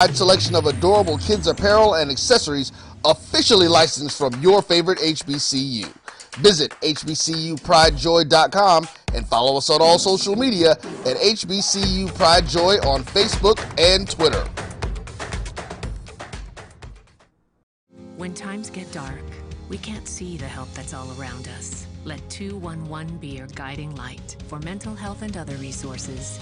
Wide selection of adorable kids apparel and accessories officially licensed from your favorite HBCU. Visit hbcupridejoy.com and follow us on all social media at HBCU Pride Joy on Facebook and Twitter. When times get dark, we can't see the help that's all around us. Let 211 be your guiding light for mental health and other resources.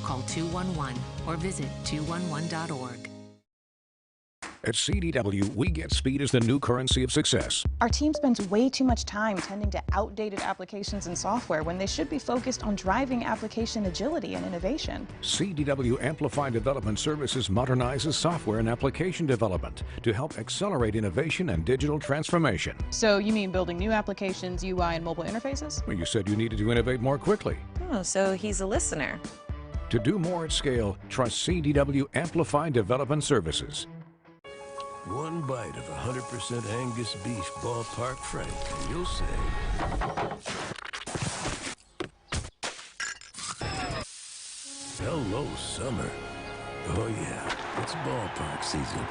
Call 211 or visit 211.org. At CDW, we get speed as the new currency of success. Our team spends way too much time tending to outdated applications and software when they should be focused on driving application agility and innovation. CDW Amplify Development Services modernizes software and application development to help accelerate innovation and digital transformation. So you mean building new applications, UI, and mobile interfaces? Well, you said you needed to innovate more quickly. Oh, so he's a listener. To do more at scale, trust CDW Amplify Development Services. One bite of 100% Angus beef ballpark frank, and you'll say, hello, summer. Oh yeah, it's ballpark season.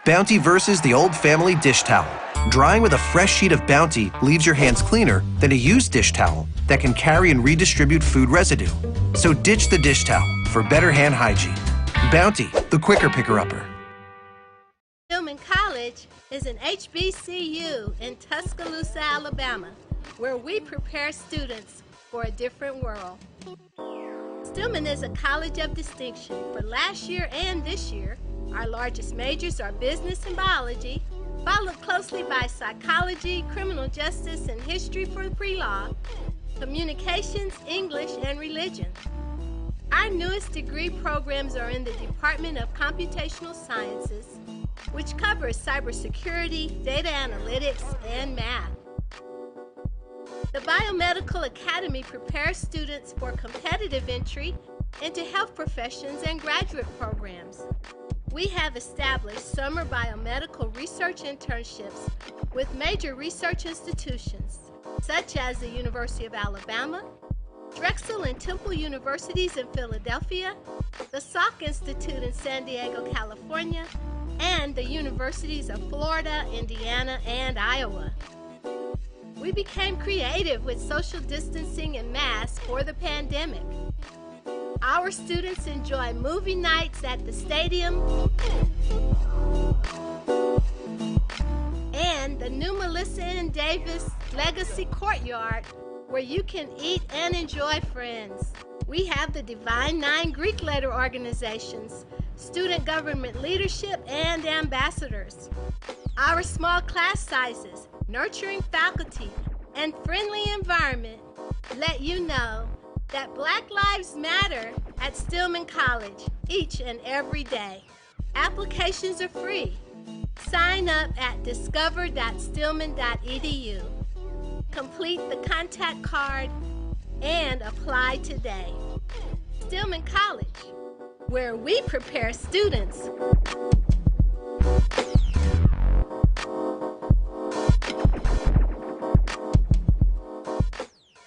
Bounty versus the old family dish towel. Drying with a fresh sheet of Bounty leaves your hands cleaner than a used dish towel that can carry and redistribute food residue. So ditch the dish towel for better hand hygiene. Bounty, the quicker picker-upper. Stillman College is an HBCU in Tuscaloosa, Alabama, where we prepare students for a different world. Stillman is a college of distinction for last year and this year. Our largest majors are business and biology, followed closely by psychology, criminal justice, and history for pre-law, communications, English, and religion. Our newest degree programs are in the Department of Computational Sciences, which covers cybersecurity, data analytics, and math. The Biomedical Academy prepares students for competitive entry into health professions and graduate programs. We have established summer biomedical research internships with major research institutions, such as the University of Alabama, Drexel and Temple Universities in Philadelphia, the Salk Institute in San Diego, California, and the universities of Florida, Indiana, and Iowa. We became creative with social distancing and masks for the pandemic. Our students enjoy movie nights at the stadium and the new Melissa and Davis Legacy Courtyard, where you can eat and enjoy friends. We have the Divine Nine Greek letter organizations, student government leadership, and ambassadors. Our small class sizes, nurturing faculty, and friendly environment let you know that Black Lives Matter at Stillman College each and every day. Applications are free. Sign up at discover.stillman.edu. Complete the contact card and apply today. Stillman College, where we prepare students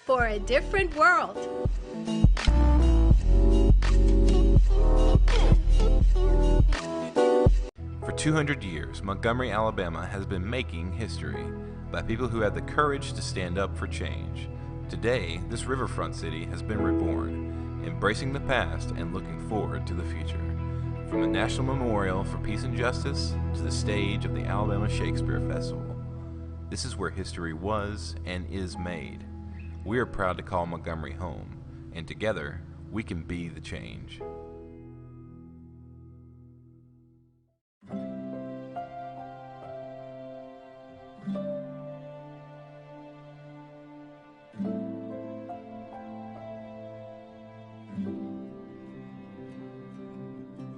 for a different world. For 200 years, Montgomery, Alabama has been making history by people who had the courage to stand up for change. Today, this riverfront city has been reborn, embracing the past and looking forward to the future. From the National Memorial for Peace and Justice to the stage of the Alabama Shakespeare Festival, this is where history was and is made. We are proud to call Montgomery home, and together, we can be the change.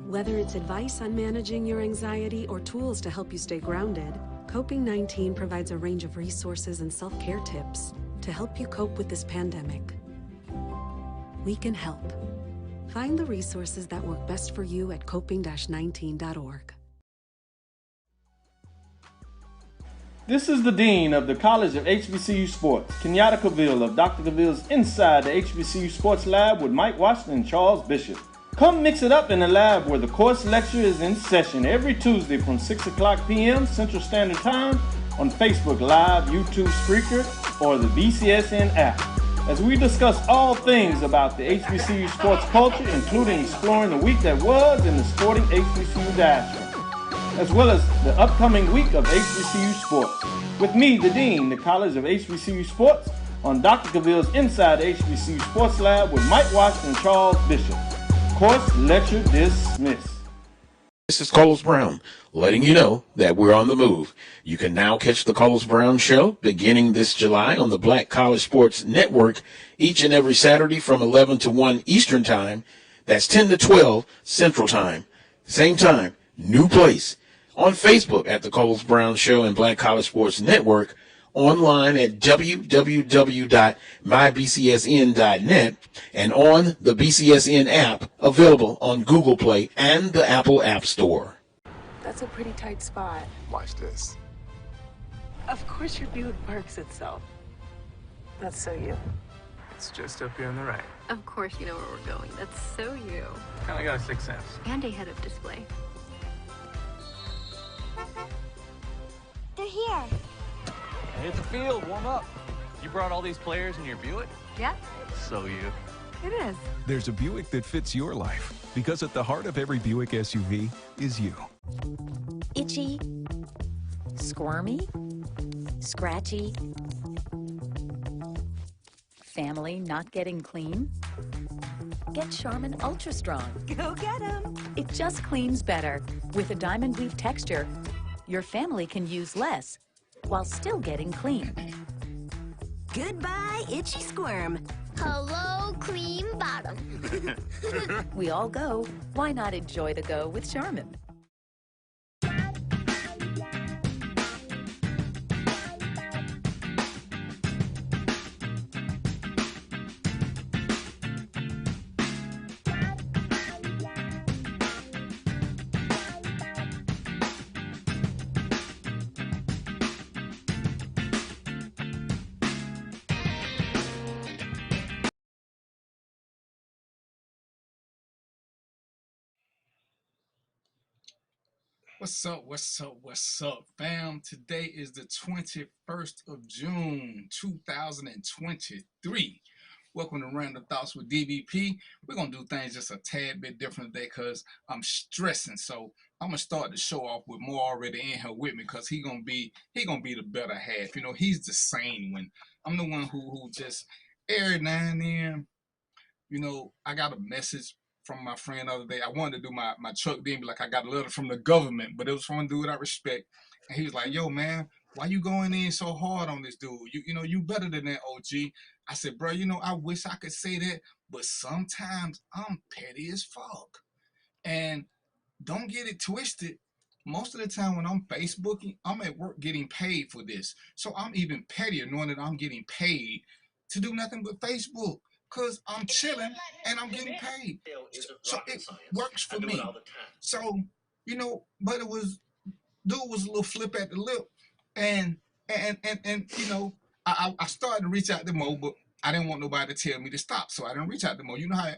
Whether it's advice on managing your anxiety or tools to help you stay grounded, Coping-19 provides a range of resources and self-care tips to help you cope with this pandemic. We can help. Find the resources that work best for you at coping-19.org. This is the Dean of the College of HBCU Sports, Kenyatta Cavill of Dr. Cavill's Inside the HBCU Sports Lab with Mike Washington and Charles Bishop. Come mix it up in the lab where the course lecture is in session every Tuesday from 6 o'clock p.m. Central Standard Time on Facebook Live, YouTube Spreaker, or the BCSN app, as we discuss all things about the HBCU sports culture, including exploring the week that was in the sporting HBCU diaspora, as well as the upcoming week of HBCU sports. With me, the Dean, the College of HBCU Sports, on Dr. Cavill's Inside HBCU Sports Lab with Mike Washington and Charles Bishop. Course lecture dismissed. This is Carlos Brown, letting you know that we're on the move. You can now catch the Carlos Brown Show beginning this July on the Black College Sports Network each and every Saturday from 11 to 1 Eastern Time. That's 10 to 12 Central Time. Same time, new place. On Facebook at the Carlos Brown Show and Black College Sports Network. Online at www.mybcsn.net and on the BCSN app available on Google Play and the Apple App Store. That's a pretty tight spot. Watch this. Of course your Buick parks itself. That's so you. It's just up here on the right. Of course you know where we're going. That's so you. Kinda got a sixth sense. And a head-up display. They're here. Hit the field, warm up. You brought all these players in your Buick? Yeah. So you. It is. There's a Buick that fits your life, because at the heart of every Buick SUV is you. Itchy, squirmy, scratchy, family not getting clean? Get Charmin Ultra Strong. Go get 'em. It just cleans better. With a diamond weave texture, your family can use less while still getting clean. Goodbye, itchy squirm. Hello, cream bottom. We all go. Why not enjoy the go with Charmin? What's up, fam? Today is the 21st of June, 2023. Welcome to Random Thoughts with DVP. We're going to do things just a tad bit different today because I'm stressing. So I'm going to start the show off with more already in here with me because he gonna be the better half. You know, he's the sane one. I'm the one who just every now and then, you know, I got a message from my friend the other day. I wanted to do my truck then be like, I got a letter from the government, but it was from a dude I respect. And he was like, yo, man, why you going in so hard on this dude? You know, you better than that, OG. I said, bro, you know, I wish I could say that, but sometimes I'm petty as fuck. And don't get it twisted. Most of the time when I'm Facebooking, I'm at work getting paid for this. So I'm even pettier knowing that I'm getting paid to do nothing but Facebook. Because I'm chilling and I'm getting paid. So it works for me. So, you know, but dude was a little flip at the lip. And you know, I started to reach out to Mo, but I didn't want nobody to tell me to stop. So I didn't reach out to Mo. You know how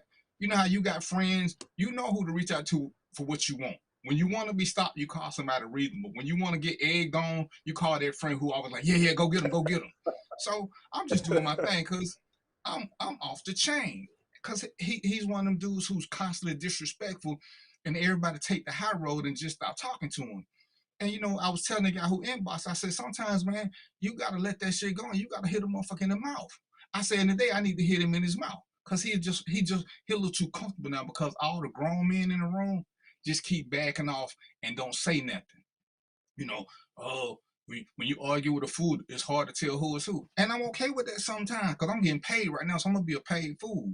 you got friends, you know who to reach out to for what you want. When you want to be stopped, you call somebody reasonable. When you want to get egged on, you call that friend who always like, yeah, go get him. So I'm just doing my thing because I'm off the chain because he's one of them dudes who's constantly disrespectful and everybody take the high road and just stop talking to him. And, you know, I was telling the guy who inboxed, I said, sometimes, man, you got to let that shit go and you got to hit a motherfucker in the mouth. I said, in the day, I need to hit him in his mouth because he a little too comfortable now because all the grown men in the room just keep backing off and don't say nothing. You know, when you argue with a fool, it's hard to tell who is who. And I'm okay with that sometimes because I'm getting paid right now, so I'm going to be a paid fool.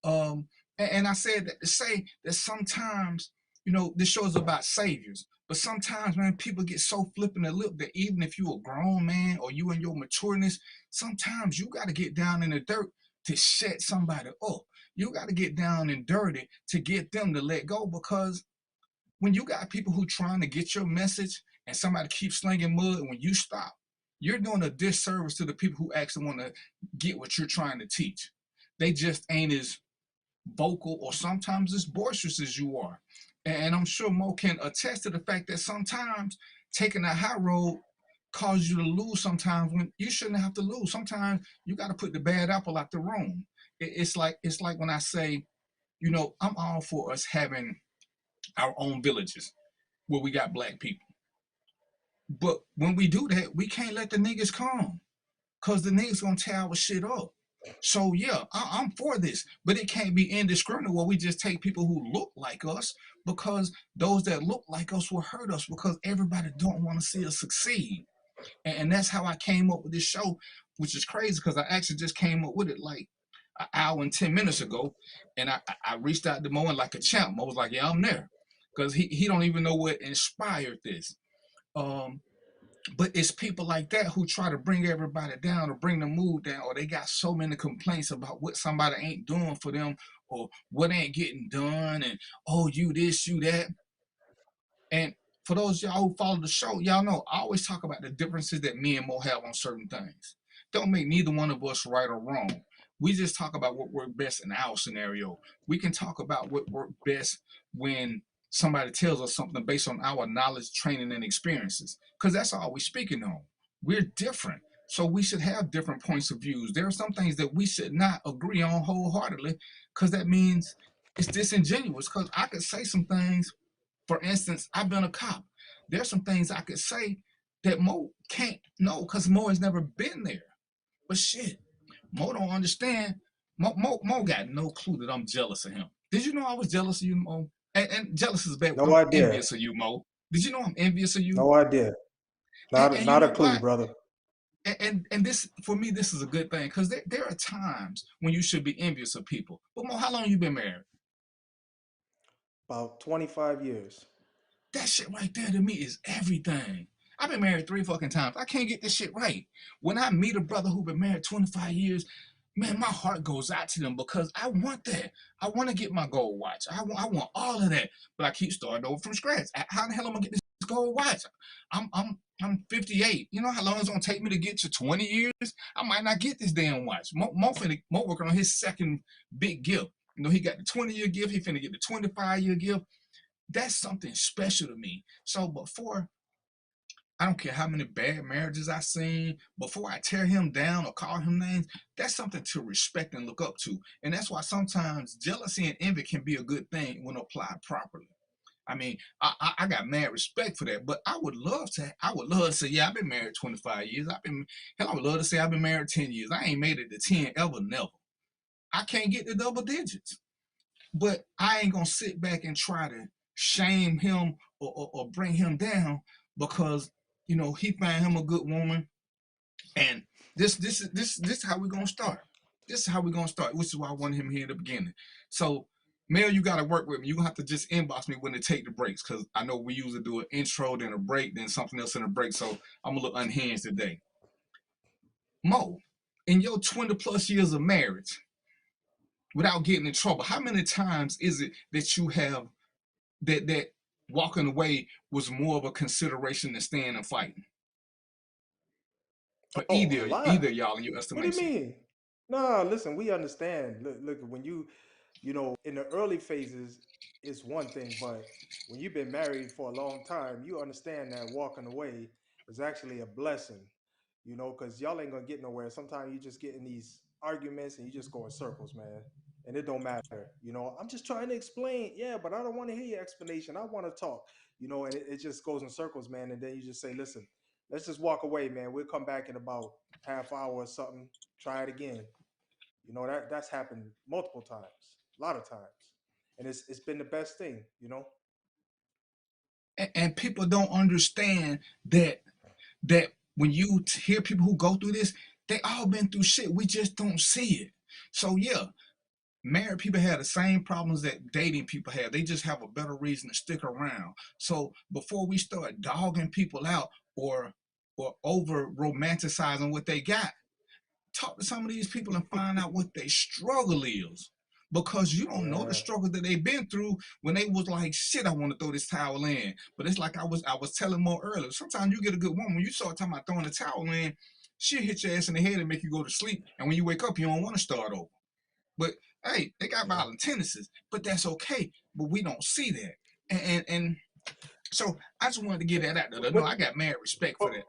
And I said that to say that sometimes, you know, this show is about saviors. But sometimes, man, people get so flipping the lip that even if you a grown man or you in your matureness, sometimes you got to get down in the dirt to shut somebody up. You got to get down and dirty to get them to let go because when you got people who trying to get your message and somebody keeps slinging mud, and when you stop, you're doing a disservice to the people who actually want to get what you're trying to teach. They just ain't as vocal or sometimes as boisterous as you are. And I'm sure Mo can attest to the fact that sometimes taking that high road causes you to lose sometimes when you shouldn't have to lose. Sometimes you got to put the bad apple out the room. It's like when I say, I'm all for us having our own villages where we got black people. But when we do that, we can't let the niggas come because the niggas gonna tear our shit up. So yeah, I'm for this, but it can't be indiscriminate where we just take people who look like us because those that look like us will hurt us because everybody don't want to see us succeed. And that's how I came up with this show, which is crazy because I actually just came up with it like an hour and 10 minutes ago. And I reached out to Mo and like a champ. Mo was like, yeah, I'm there. Because he don't even know what inspired this. But it's people like that who try to bring everybody down or bring the mood down, or they got so many complaints about what somebody ain't doing for them or what ain't getting done, and oh, you this, you that. And for those y'all who follow the show, y'all know I always talk about the differences that me and Mo have on certain things. Don't make neither one of us right or wrong. We just talk about what worked best in our scenario. We can talk about what worked best when somebody tells us something based on our knowledge, training, and experiences. Because that's all we're speaking on. We're different. So we should have different points of views. There are some things that we should not agree on wholeheartedly because that means it's disingenuous. Because I could say some things, for instance, I've been a cop. There's some things I could say that Mo can't know because Mo has never been there. But shit, Mo don't understand. Mo got no clue that I'm jealous of him. Did you know I was jealous of you, Mo? And jealous is bad. No I'm idea. envious of you, Mo. Did you know I'm envious of you? No idea. And you Not a know clue, why? brother. And this, for me, this is a good thing because there are times when you should be envious of people. But Mo, how long you been married? About 25 years. That shit right there to me is everything. I've been married 3 fucking times. I can't get this shit right. When I meet a brother who been married 25 years, man, my heart goes out to them because I want that. I want to get my gold watch. I want all of that. But I keep starting over from scratch. How the hell am I gonna get this gold watch? I'm 58. You know how long it's gonna take me to get to 20 years? I might not get this damn watch. Mo working on his second big gift. You know, he got the 20-year gift. He finna get the 25-year gift. That's something special to me. So before, I don't care how many bad marriages I've seen, before I tear him down or call him names, that's something to respect and look up to. And that's why sometimes jealousy and envy can be a good thing when applied properly. I mean, I got mad respect for that, but I would love to say, yeah, I've been married 25 years. I would love to say I've been married 10 years. I ain't made it to 10 ever, never. I can't get to double digits. But I ain't gonna sit back and try to shame him or bring him down because he find him a good woman, and this is how we're gonna start. This is how we're gonna start, which is why I wanted him here in the beginning. So, Mel, you gotta work with me. You gonna have to just inbox me when to take the breaks because I know we usually do an intro, then a break, then something else in a break. So I'm a little unhinged today. Mo, in your 20 plus years of marriage, without getting in trouble, how many times is it that you have that walking away was more of a consideration than staying and fighting for Oh, a lot. either y'all in your What do you estimation? mean? No, listen, we understand. Look, when in the early phases, it's one thing, but when you've been married for a long time, you understand that walking away is actually a blessing, because y'all ain't gonna get nowhere. Sometimes you just get in these arguments and you just go in circles, man, and it don't matter. I'm just trying to explain, yeah, but I don't want to hear your explanation. I want to talk, and it just goes in circles, man. And then you just say, listen, let's just walk away, man. We'll come back in about half hour or something. Try it again. That's happened multiple times, a lot of times, and it's been the best thing. And people don't understand that when you hear people who go through this, they all been through shit. We just don't see it. So yeah, married people have the same problems that dating people have. They just have a better reason to stick around. So before we start dogging people out or over romanticizing what they got, talk to some of these people and find out what their struggle is. Because you don't know the Yeah. struggle that they've been through when they was like, shit, I want to throw this towel in. But it's like I was telling more earlier. Sometimes you get a good woman, when you start talking about throwing the towel in, she'll hit your ass in the head and make you go to sleep. And when you wake up, you don't want to start over. But Hey, they got violent tendencies, but that's okay. But we don't see that, and so I just wanted to get that out there. No, I got mad respect for that.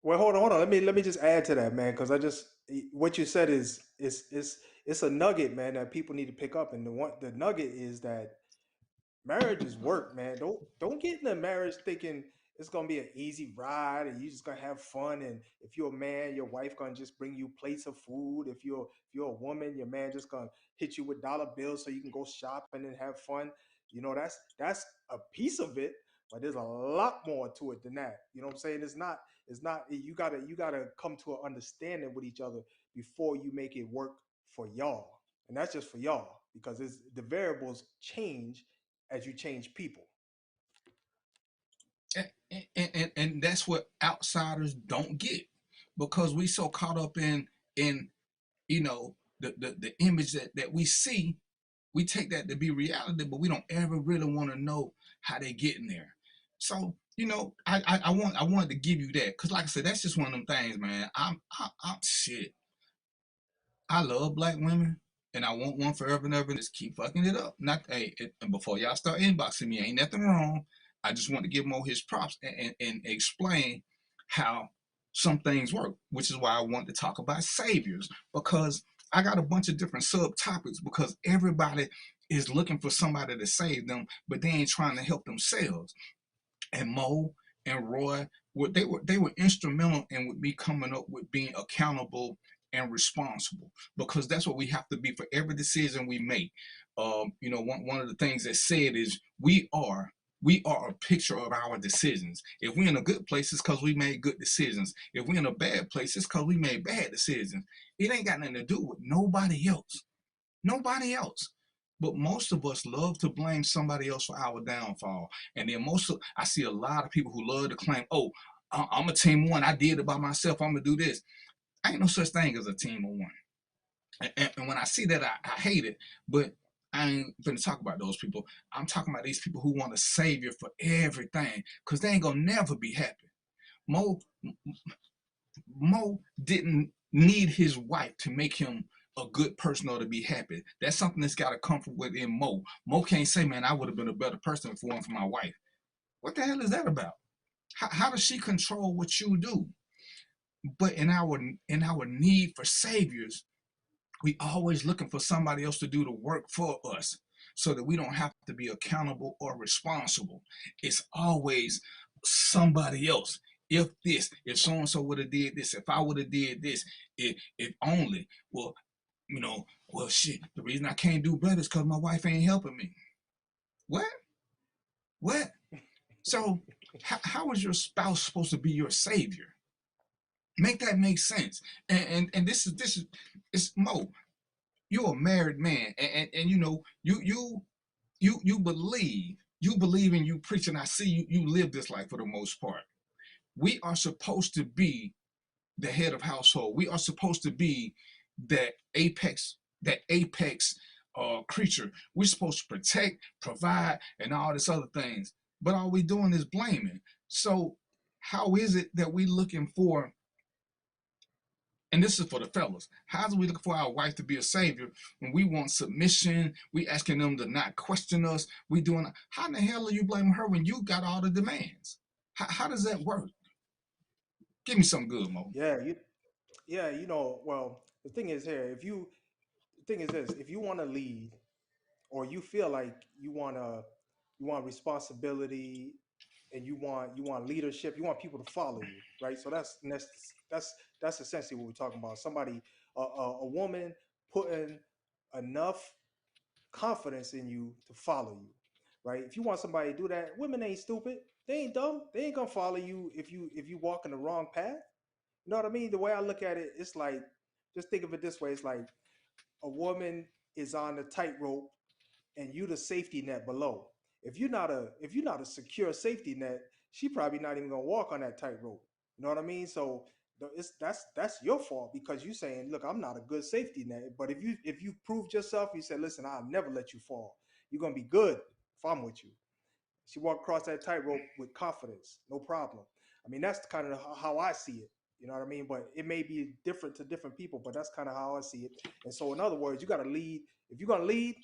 Well, hold on. Let me just add to that, man, because I just what you said is it's a nugget, man, that people need to pick up. And the nugget is that marriage is work, man. Don't get in a marriage thinking it's gonna be an easy ride and you just gonna have fun. And if you're a man, your wife gonna just bring you plates of food. If you're a woman, your man just gonna hit you with dollar bills so you can go shopping and have fun. That's a piece of it, but there's a lot more to it than that. You know what I'm saying? It's not you gotta come to an understanding with each other before you make it work for y'all. And that's just for y'all because the variables change as you change people. And that's what outsiders don't get because we so caught up in the image that we see. We take that to be reality, but we don't ever really want to know how they get in there. So I wanted to give you that because like I said, that's just one of them things, man. I'm shit. I love black women, and I want one forever and ever. Just keep fucking it up. Not and before y'all start inboxing me, ain't nothing wrong. I just want to give Mo his props and explain how some things work, which is why I want to talk about saviors because I got a bunch of different subtopics because everybody is looking for somebody to save them, but they ain't trying to help themselves. And Mo and Roy, they were instrumental in with me coming up with being accountable and responsible because that's what we have to be for every decision we make. One of the things that said is we are a picture of our decisions. If we're in a good place, it's because we made good decisions. If we're in a bad place, it's because we made bad decisions. It ain't got nothing to do with nobody else. Nobody else. But most of us love to blame somebody else for our downfall. And then I see a lot of people who love to claim, oh, I'm a team of one. I did it by myself. I'm going to do this. Ain't no such thing as a team of one. And when I see that, I hate it. But I ain't going to talk about those people. I'm talking about these people who want a savior for everything because they ain't going to never be happy. Mo didn't need his wife to make him a good person or to be happy. That's something that's got to come from within Mo. Mo can't say, man, I would have been a better person if it weren't for my wife. What the hell is that about? How does she control what you do? But in our need for saviors, we always looking for somebody else to do the work for us so that we don't have to be accountable or responsible. It's always somebody else. If this, if so and so would have did this, if I would have did this, if only. Well, shit. The reason I can't do better is because my wife ain't helping me. What? So, how is your spouse supposed to be your savior? Make that make sense. And this is it's Mo. You're a married man, and you believe and you preach, and I see you live this life for the most part. We are supposed to be the head of household. We are supposed to be that apex creature. We're supposed to protect, provide, and all this other things. But all we doing is blaming. So how is it that we looking for, and this is for the fellas, how do we look for our wife to be a savior when we want submission? We asking them to not question us. We doing, how in the hell are you blaming her when you got all the demands? How does that work? Give me some good, Mo. Well, the thing is here, the thing is this, if you want to lead or you feel like you want responsibility and you want leadership, you want people to follow you, right? So that's essentially what we're talking about. Somebody, a woman putting enough confidence in you to follow you, right? If you want somebody to do that, women ain't stupid. They ain't dumb. They ain't gonna follow you if you walk in the wrong path. You know what I mean? The way I look at it, it's like, just think of it this way: it's like a woman is on the tightrope and you the safety net below. If you're not a secure safety net, she probably not even gonna walk on that tightrope. You know what I mean? So that's your fault because you saying, look, I'm not a good safety net. But if you proved yourself, you said, listen, I'll never let you fall. You're gonna be good if I'm with you. She walked across that tightrope with confidence, no problem. I mean, that's kind of how I see it. You know what I mean? But it may be different to different people, but that's kind of how I see it. And so, in other words, you got to lead. If you're gonna lead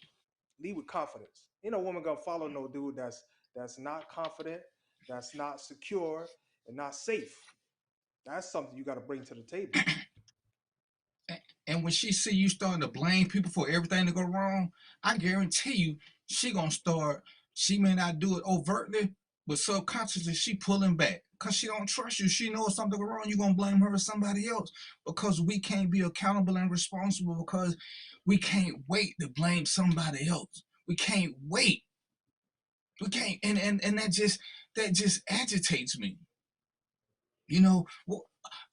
with confidence. Ain't no woman gonna follow no dude that's not confident, that's not secure, and not safe. That's something you got to bring to the table. And when she see you starting to blame people for everything that go wrong, I guarantee you she gonna start. She may not do it overtly, but subconsciously she pulling back because she don't trust you. She knows something go wrong. You gonna blame her or somebody else because we can't be accountable and responsible because we can't wait to blame somebody else. We can't wait. We can't, and that just agitates me. You know,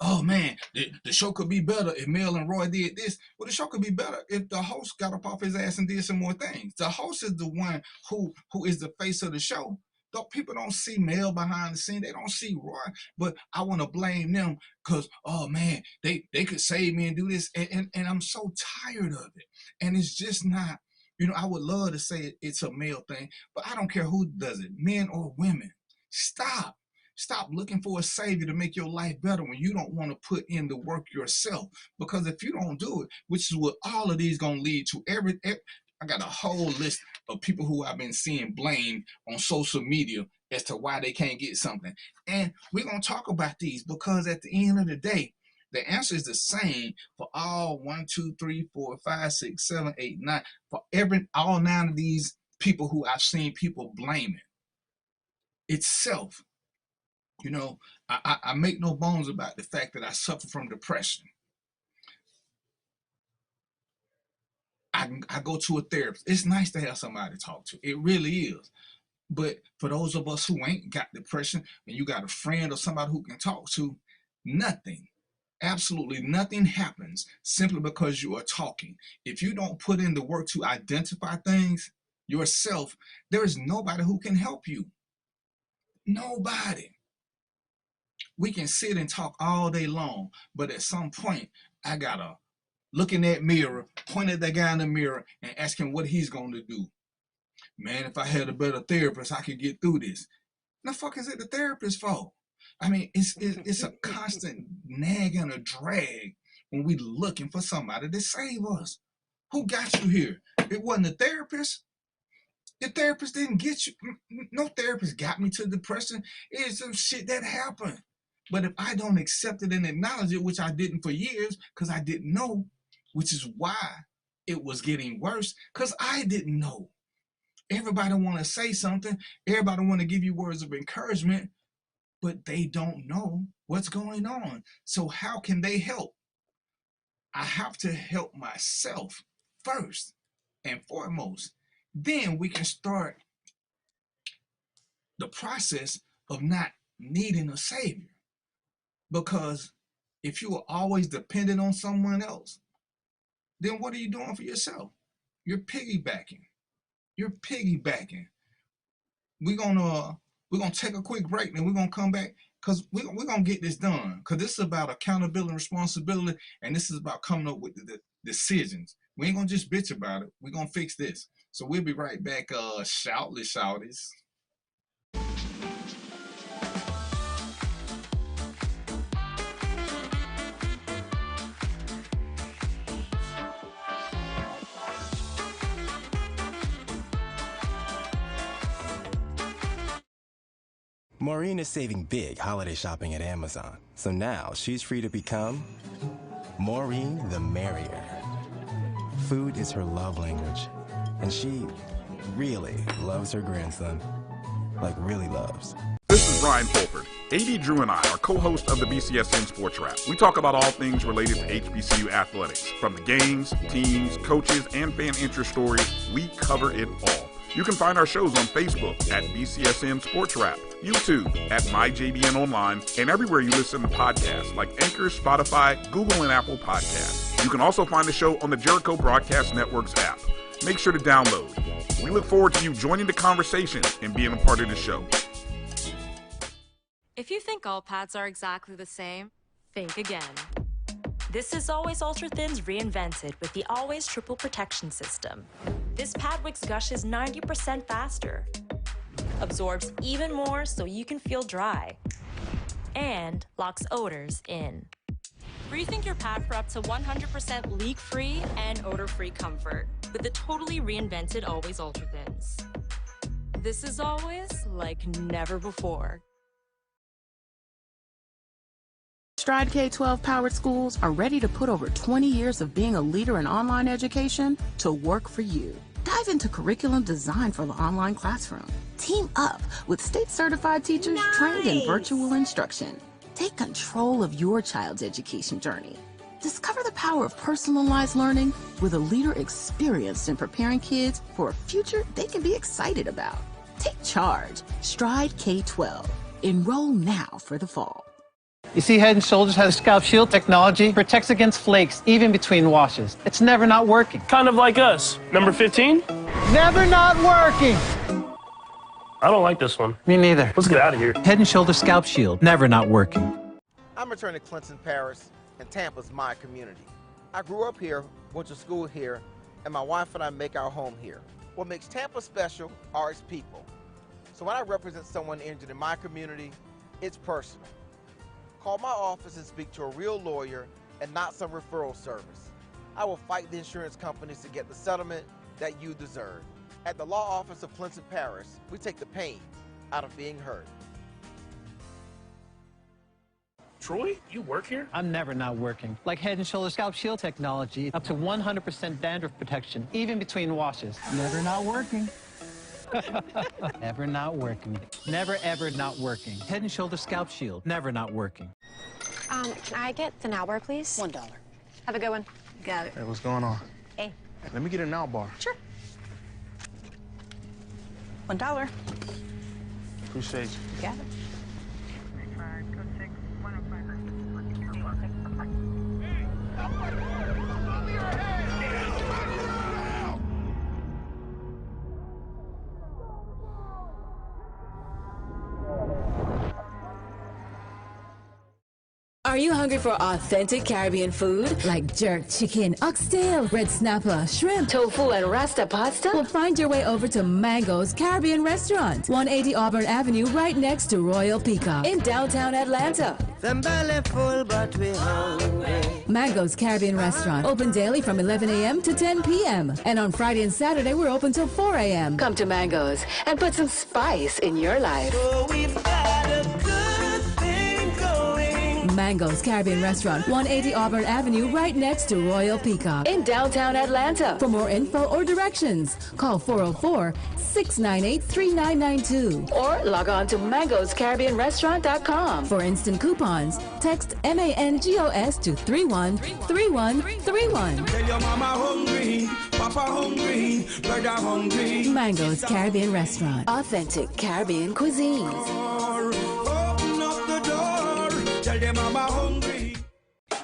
oh man, the show could be better if Mel and Roy did this. Well, the show could be better if the host got up off his ass and did some more things. The host is the one who is the face of the show. People don't see Mel behind the scene. They don't see Roy. But I want to blame them because, oh man, they could save me and do this. And I'm so tired of it. And it's just not, you know, I would love to say it's a male thing, but I don't care who does it, men or women. Stop. Stop looking for a savior to make your life better when you don't want to put in the work yourself. Because if you don't do it, which is what all of these going to lead to, I got a whole list of people who I've been seeing blamed on social media as to why they can't get something. And we're going to talk about these because at the end of the day, the answer is the same for all 1, 2, 3, 4, 5, 6, 7, 8, 9, for all 9 of these people who I've seen people blaming. It's self. You know, I make no bones about the fact that I suffer from depression. I go to a therapist. It's nice to have somebody to talk to. It really is. But for those of us who ain't got depression and you got a friend or somebody who can talk to, nothing, absolutely nothing happens simply because you are talking. If you don't put in the work to identify things yourself, there is nobody who can help you. Nobody. We can sit and talk all day long, but at some point, I gotta look in that mirror, point at that guy in the mirror, and ask him what he's gonna do. Man, if I had a better therapist, I could get through this. The fuck is it the therapist for? I mean, it's a constant nag and a drag when we looking for somebody to save us. Who got you here? It wasn't a therapist. The therapist didn't get you. No therapist got me to depression. It's some shit that happened. But if I don't accept it and acknowledge it, which I didn't for years because I didn't know, which is why it was getting worse, because I didn't know. Everybody want to say something. Everybody want to give you words of encouragement, but they don't know what's going on. So how can they help? I have to help myself first and foremost. Then we can start the process of not needing a savior. Because if you are always dependent on someone else, then what are you doing for yourself? You're piggybacking. You're piggybacking. We're gonna take a quick break, and we're gonna come back because we're gonna get this done. Because this is about accountability and responsibility, and this is about coming up with the decisions. We ain't gonna just bitch about it. We're gonna fix this. So we'll be right back. Shouties. Maureen is saving big holiday shopping at Amazon, so now she's free to become Maureen the Merrier. Food is her love language, and she really loves her grandson. Like, really loves. This is Brian Fulford. AD Drew and I are co-hosts of the BCSN Sports Wrap. We talk about all things related to HBCU athletics. From the games, teams, coaches, and fan interest stories, we cover it all. You can find our shows on Facebook at BCSN Sports Wrap, YouTube at MyJBN Online, and everywhere you listen to podcasts like Anchor, Spotify, Google, and Apple Podcasts. You can also find the show on the Jericho Broadcast Network's app. Make sure to download. We look forward to you joining the conversation and being a part of the show. If you think all pads are exactly the same, think again. This is Always Ultra Thins reinvented with the Always Triple Protection System. This pad wicks gushes 90% faster, absorbs even more so you can feel dry, and locks odors in. Rethink your pad for up to 100% leak-free and odor-free comfort with the totally reinvented Always Ultra Thins. This is always like never before. Stride K-12 powered schools are ready to put over 20 years of being a leader in online education to work for you. Dive into curriculum designed for the online classroom. Team up with state-certified teachers trained in virtual instruction. Take control of your child's education journey. Discover the power of personalized learning with a leader experienced in preparing kids for a future they can be excited about. Take charge. Stride K-12. Enroll now for the fall. You see, Head & Shoulders has Scalp Shield technology, protects against flakes even between washes. It's never not working. Kind of like us. Number 15? Never not working. I don't like this one. Me neither. Let's get out of here. Head & Shoulders Scalp Shield, never not working. I'm attorney Clinton Paris, and Tampa's my community. I grew up here, went to school here, and my wife and I make our home here. What makes Tampa special are its people. So when I represent someone injured in my community, it's personal. Call my office and speak to a real lawyer and not some referral service. I will fight the insurance companies to get the settlement that you deserve. At the law office of Clinton Paris, we take the pain out of being hurt. Troy, you work here? I'm never not working. Like Head & Shoulders Scalp Shield technology, up to 100% dandruff protection, even between washes. Never not working. Never not working. Never ever not working. Head & Shoulders Scalp Shield, never not working. Can I get the now bar, please? $1. Have a good one. Got it. Hey, what's going on? Hey. Let me get a now bar. Sure. $1. Appreciate you. Got it. Are you hungry for authentic Caribbean food like jerk chicken, oxtail, red snapper, shrimp, tofu, and rasta pasta? Well, find your way over to Mango's Caribbean Restaurant, 180 Auburn Avenue, right next to Royal Peacock in downtown Atlanta. Them belly full, but we hungry. Mango's Caribbean Restaurant, open daily from 11 a.m. to 10 p.m. And on Friday and Saturday, we're open till 4 a.m. Come to Mango's and put some spice in your life. So we've got a good thing going. Mango's Caribbean Restaurant, 180 Auburn Avenue, right next to Royal Peacock in downtown Atlanta. For more info or directions, call 404-698-3992 or log on to mangoscaribbeanrestaurant.com. For instant coupons, text MANGOS to 313131. Tell your mama hungry, papa hungry, brother hungry. Mango's Caribbean Restaurant, authentic Caribbean cuisine. Open up the door, tell your mama hungry.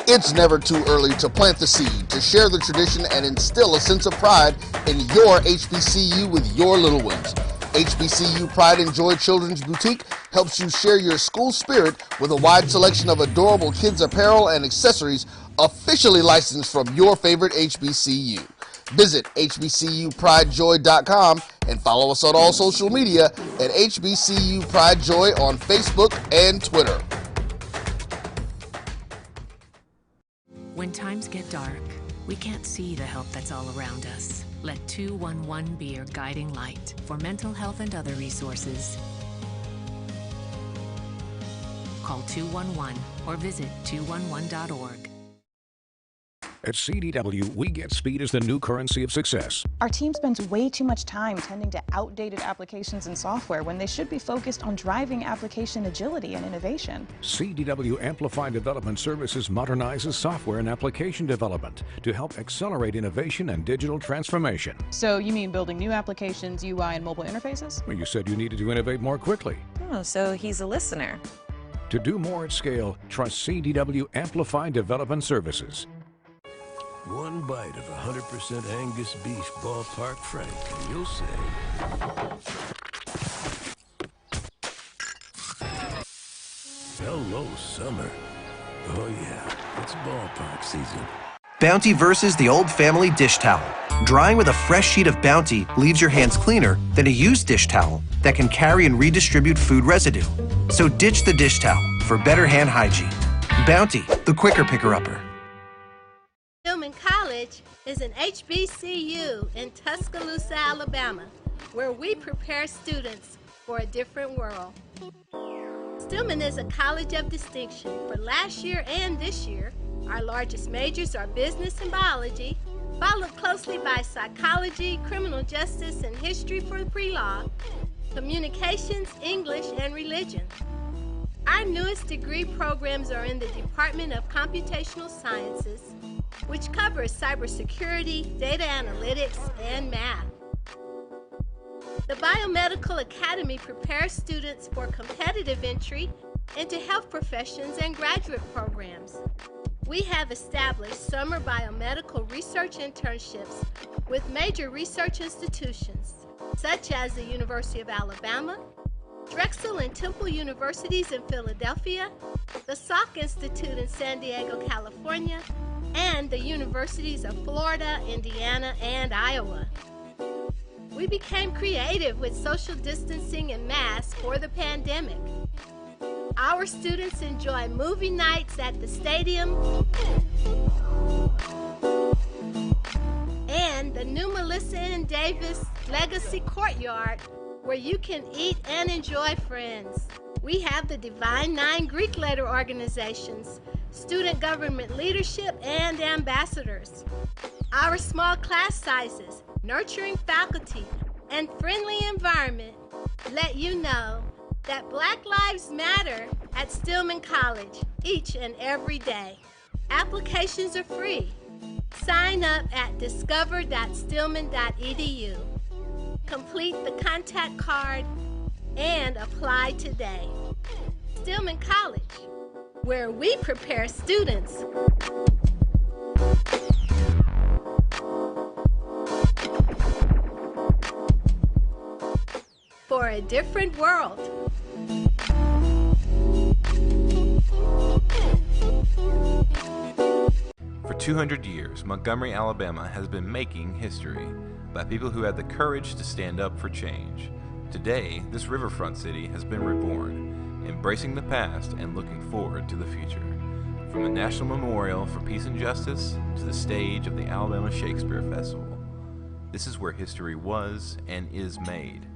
It's never too early to plant the seed, to share the tradition, and instill a sense of pride in your HBCU with your little ones. HBCU Pride and Joy Children's Boutique helps you share your school spirit with a wide selection of adorable kids' apparel and accessories officially licensed from your favorite HBCU. Visit hbcupridejoy.com and follow us on all social media at HBCU Pride Joy on Facebook and Twitter. When times get dark, we can't see the help that's all around us. Let 211 be your guiding light for mental health and other resources. Call 211 or visit 211.org. At CDW, we get speed as the new currency of success. Our team spends way too much time tending to outdated applications and software when they should be focused on driving application agility and innovation. CDW Amplified Development Services modernizes software and application development to help accelerate innovation and digital transformation. So you mean building new applications, UI, and mobile interfaces? Well, you said you needed to innovate more quickly. Oh, so he's a listener. To do more at scale, trust CDW Amplified Development Services. One bite of 100% Angus beef ballpark frank, and you'll say, hello, summer. Oh yeah, it's ballpark season. Bounty versus the old family dish towel. Drying with a fresh sheet of Bounty leaves your hands cleaner than a used dish towel that can carry and redistribute food residue. So ditch the dish towel for better hand hygiene. Bounty, the quicker picker-upper. Stillman College is an HBCU in Tuscaloosa, Alabama, where we prepare students for a different world. Stillman is a college of distinction for last year and this year. Our largest majors are business and biology, followed closely by psychology, criminal justice, and history for pre-law, communications, English, and religion. Our newest degree programs are in the Department of Computational Sciences, which covers cybersecurity, data analytics, and math. The Biomedical Academy prepares students for competitive entry into health professions and graduate programs. We have established summer biomedical research internships with major research institutions, such as the University of Alabama, Drexel and Temple Universities in Philadelphia, the Salk Institute in San Diego, California, and the universities of Florida, Indiana, and Iowa. We became creative with social distancing and masks for the pandemic. Our students enjoy movie nights at the stadium and the new Melissa and Davis Legacy Courtyard, where you can eat and enjoy friends. We have the Divine Nine Greek letter organizations, student government leadership, and ambassadors. Our small class sizes, nurturing faculty, and friendly environment let you know that Black Lives Matter at Stillman College each and every day. Applications are free. Sign up at discover.stillman.edu. Complete the contact card and apply today. Stillman College, where we prepare students for a different world. For 200 years, Montgomery, Alabama has been making history by people who had the courage to stand up for change. Today, this riverfront city has been reborn, embracing the past and looking forward to the future. From the National Memorial for Peace and Justice to the stage of the Alabama Shakespeare Festival, this is where history was and is made.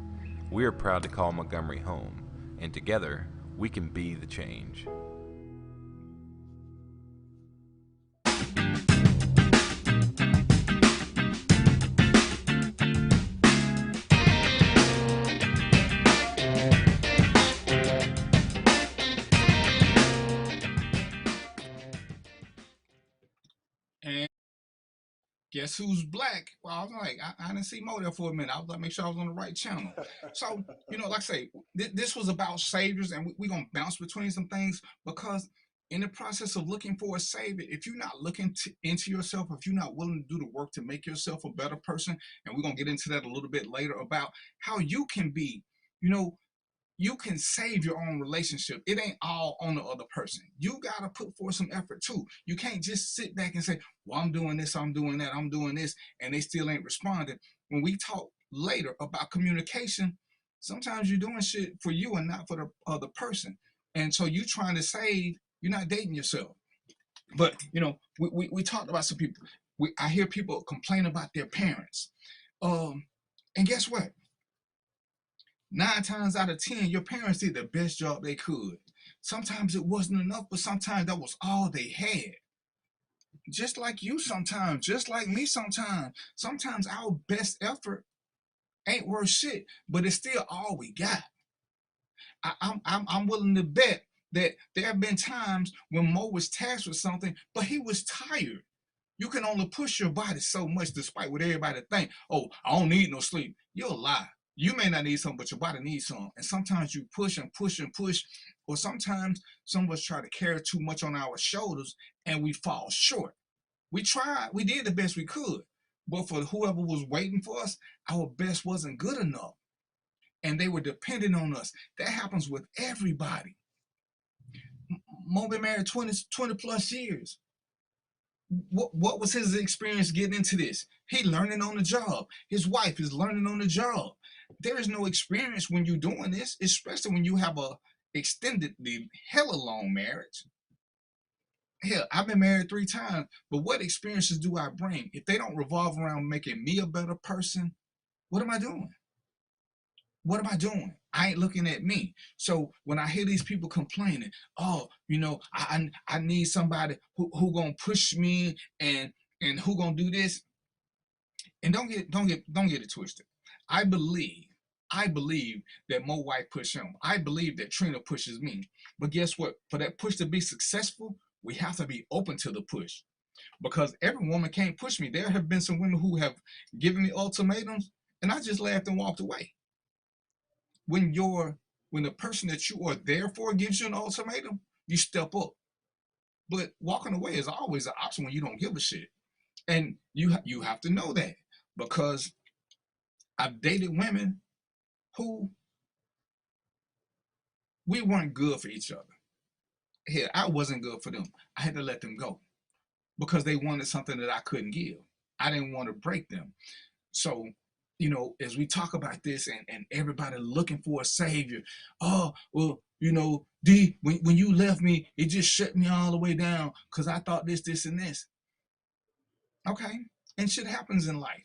We are proud to call Montgomery home, and together, we can be the change. Guess who's black? Well, I was like, I didn't see Mo there for a minute. I was like, make sure I was on the right channel. So, like I say, this was about saviors, and we're going to bounce between some things, because in the process of looking for a savior, if you're not looking into yourself, if you're not willing to do the work to make yourself a better person, and we're going to get into that a little bit later about how you can be, you can save your own relationship. It ain't all on the other person. You got to put forth some effort too. You can't just sit back and say, well, I'm doing this, I'm doing that, I'm doing this, and they still ain't responding. When we talk later about communication, sometimes you're doing shit for you and not for the other person. And so you trying to save, you're not dating yourself. But, we talked about some people. I hear people complain about their parents. And guess what? 9 times out of 10, your parents did the best job they could. Sometimes it wasn't enough, but sometimes that was all they had. Just like you sometimes, just like me sometimes. Sometimes our best effort ain't worth shit, but it's still all we got. I'm willing to bet that there have been times when Mo was tasked with something, but he was tired. You can only push your body so much despite what everybody think. Oh, I don't need no sleep. You're a lie. You may not need something, but your body needs some. And sometimes you push and push and push, or sometimes some of us try to carry too much on our shoulders and we fall short. We tried, we did the best we could, but for whoever was waiting for us, our best wasn't good enough. And they were depending on us. That happens with everybody. Mo been married 20 plus years. What was his experience getting into this? He learning on the job. His wife is learning on the job. There is no experience when you're doing this, especially when you have a extended the hella long marriage. Hell, I've been married 3 times, but what experiences do I bring? If they don't revolve around making me a better person, what am I doing? What am I doing? I ain't looking at me. So when I hear these people complaining, oh, I need somebody who gonna push me and who gonna do this, and don't get it twisted. I believe I believe that Mo White push him. I believe that Trina pushes me. But guess what? For that push to be successful, we have to be open to the push. Because every woman can't push me. There have been some women who have given me ultimatums, and I just laughed and walked away. When the person that you are there for gives you an ultimatum, you step up. But walking away is always an option when you don't give a shit. And you have to know that, because I've dated women who we weren't good for each other. Hell, I wasn't good for them. I had to let them go because they wanted something that I couldn't give. I didn't want to break them. So, as we talk about this and everybody looking for a savior, oh, well, D, when you left me, it just shut me all the way down because I thought this, and this. Okay. And shit happens in life.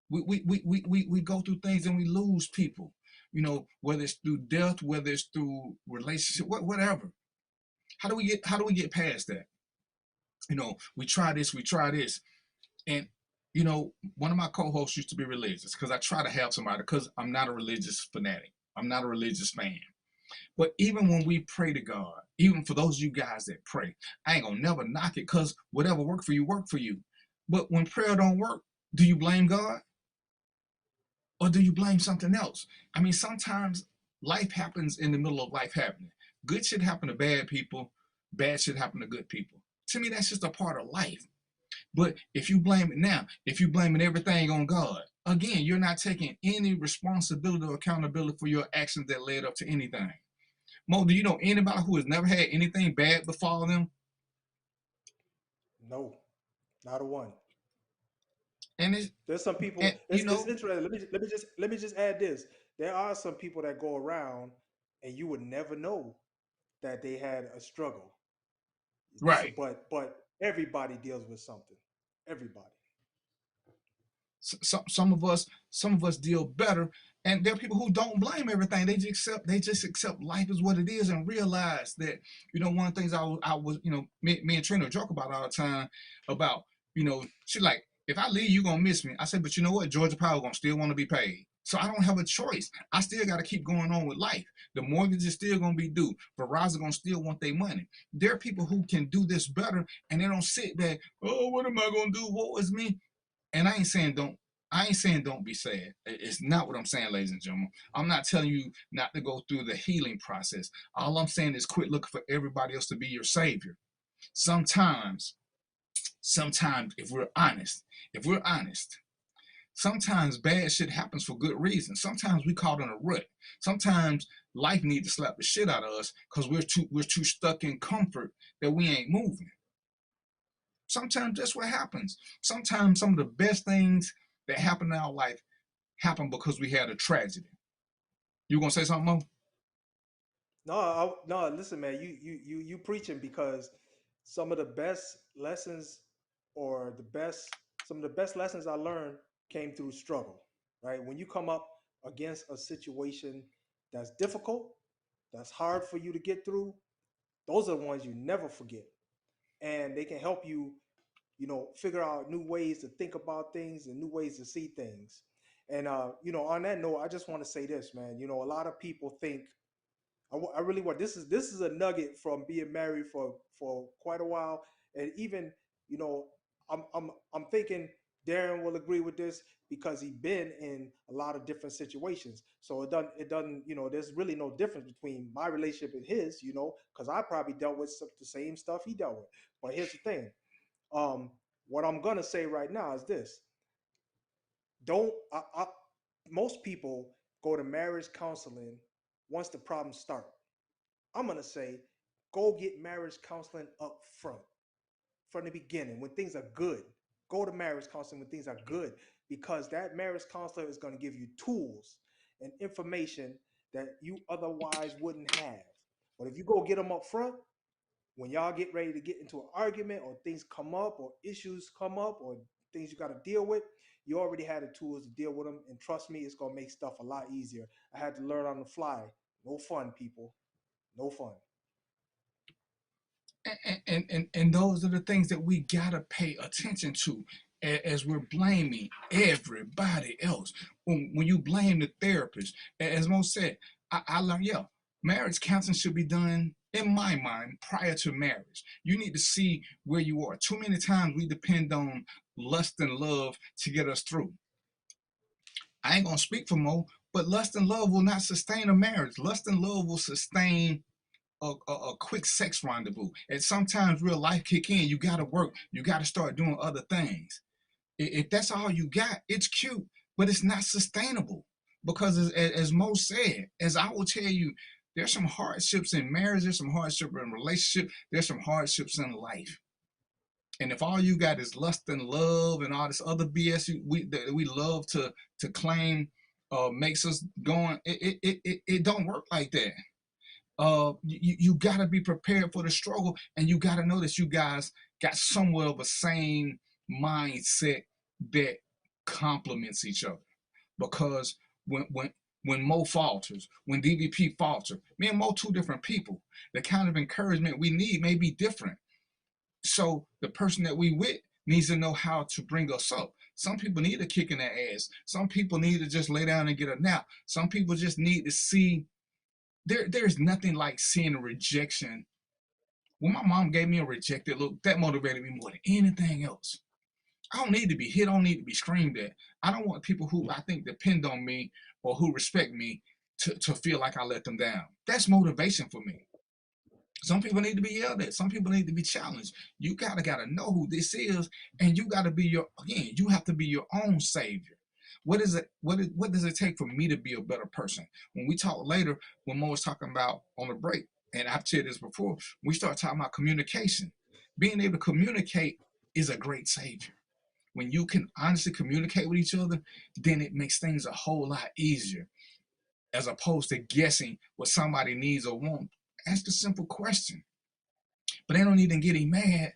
We go through things and we lose people, whether it's through death, whether it's through relationship, whatever. How do we get past that? We try this. And one of my co-hosts used to be religious because I try to help somebody because I'm not a religious fanatic. I'm not a religious fan. But even when we pray to God, even for those of you guys that pray, I ain't gonna never knock it because whatever worked for you, worked for you. But when prayer don't work, do you blame God? Or do you blame something else? I mean, sometimes life happens in the middle of life happening. Good shit happen to bad people, bad shit happen to good people. To me, that's just a part of life. But if you blame it now, if you blaming everything on God, again, you're not taking any responsibility or accountability for your actions that led up to anything. Mo, do you know anybody who has never had anything bad befall them? No, not a one. And it's There's some people. and It's interesting. Let me just add this. There are some people that go around, and you would never know that they had a struggle. So, right. but everybody deals with something. Everybody. Some of us deal better, and there are people who don't blame everything. They just accept life is what it is and realize that one of the things I was me and Trina joke about all the time about she like, if I leave you gonna miss me. I said, but you know what, Georgia Power gonna still want to be paid, so I don't have a choice. I still got to keep going on with life. The mortgage is still gonna be due. Verizon gonna still want their money. There are people who can do this better, and they don't sit back. Oh, what am I gonna do? What was me? And I ain't saying don't be sad. It's not what I'm saying, ladies and gentlemen. I'm not telling you not to go through the healing process. All I'm saying is quit looking for everybody else to be your savior. Sometimes, sometimes if we're honest, sometimes bad shit happens for good reasons. Sometimes we caught in a rut. Sometimes life needs to slap the shit out of us because we're too stuck in comfort that we ain't moving. Sometimes that's what happens. Sometimes some of the best things that happen in our life happen because we had a tragedy. You gonna say something, Mo? No. Listen, man. You preaching because some of the best lessons, or some of the best lessons I learned came through struggle. Right. When you come up against a situation that's difficult, that's hard for you to get through, those are the ones you never forget, and they can help you, figure out new ways to think about things and new ways to see things. And on that note, I just want to say this, man. A lot of people think I really want this is a nugget from being married for quite a while, and even you know I'm thinking Darren will agree with this because he's been in a lot of different situations. So it doesn't there's really no difference between my relationship and his, because I probably dealt with the same stuff he dealt with. But here's the thing, um, what I'm gonna say right now is this: don't most people go to marriage counseling once the problems start. I'm gonna say, go get marriage counseling up front. from the beginning when things are good. Go to marriage counseling when things are good, because that marriage counselor is going to give you tools and information that you otherwise wouldn't have. But if you go get them up front, when y'all get ready to get into an argument or things come up or issues come up or things you got to deal with, you already had the tools to deal with them. And trust me, it's going to make stuff a lot easier. I had to learn on the fly. No fun, people. No fun. And those are the things that we gotta pay attention to as we're blaming everybody else. When you blame the therapist, as Mo said, I learned, yeah, marriage counseling should be done, in my mind, prior to marriage. You need to see where you are. Too many times we depend on lust and love to get us through. I ain't gonna speak for Mo, but lust and love will not sustain a marriage. Lust and love will sustain a quick sex rendezvous. And sometimes real life kick in. You got to work. You got to start doing other things. If that's all you got, it's cute, but it's not sustainable. Because as Mo said, as I will tell you, there's some hardships in marriage. There's some hardships in relationship. There's some hardships in life. And if all you got is lust and love and all this other BS that we love to claim makes us going, it don't work like that. You got to be prepared for the struggle, and you got to know that you guys got somewhat of a same mindset that complements each other. Because when Mo falters, when DVP falters, me and Mo two different people. The kind of encouragement we need may be different. So the person that we with needs to know how to bring us up. Some people need a kick in their ass. Some people need to just lay down and get a nap. Some people just need to see. There's nothing like seeing a rejection. When my mom gave me a rejected look, that motivated me more than anything else. I don't need to be hit. I don't need to be screamed at. I don't want people who I think depend on me or who respect me to feel like I let them down. That's motivation for me. Some people need to be yelled at. Some people need to be challenged. You gotta know who this is, and you gotta be you have to be your own savior. What does it take for me to be a better person? When we talk later, when Mo was talking about on the break, and I've said this before, we start talking about communication. Being able to communicate is a great savior. When you can honestly communicate with each other, then it makes things a whole lot easier, as opposed to guessing what somebody needs or wants. Ask a simple question. But they don't even get mad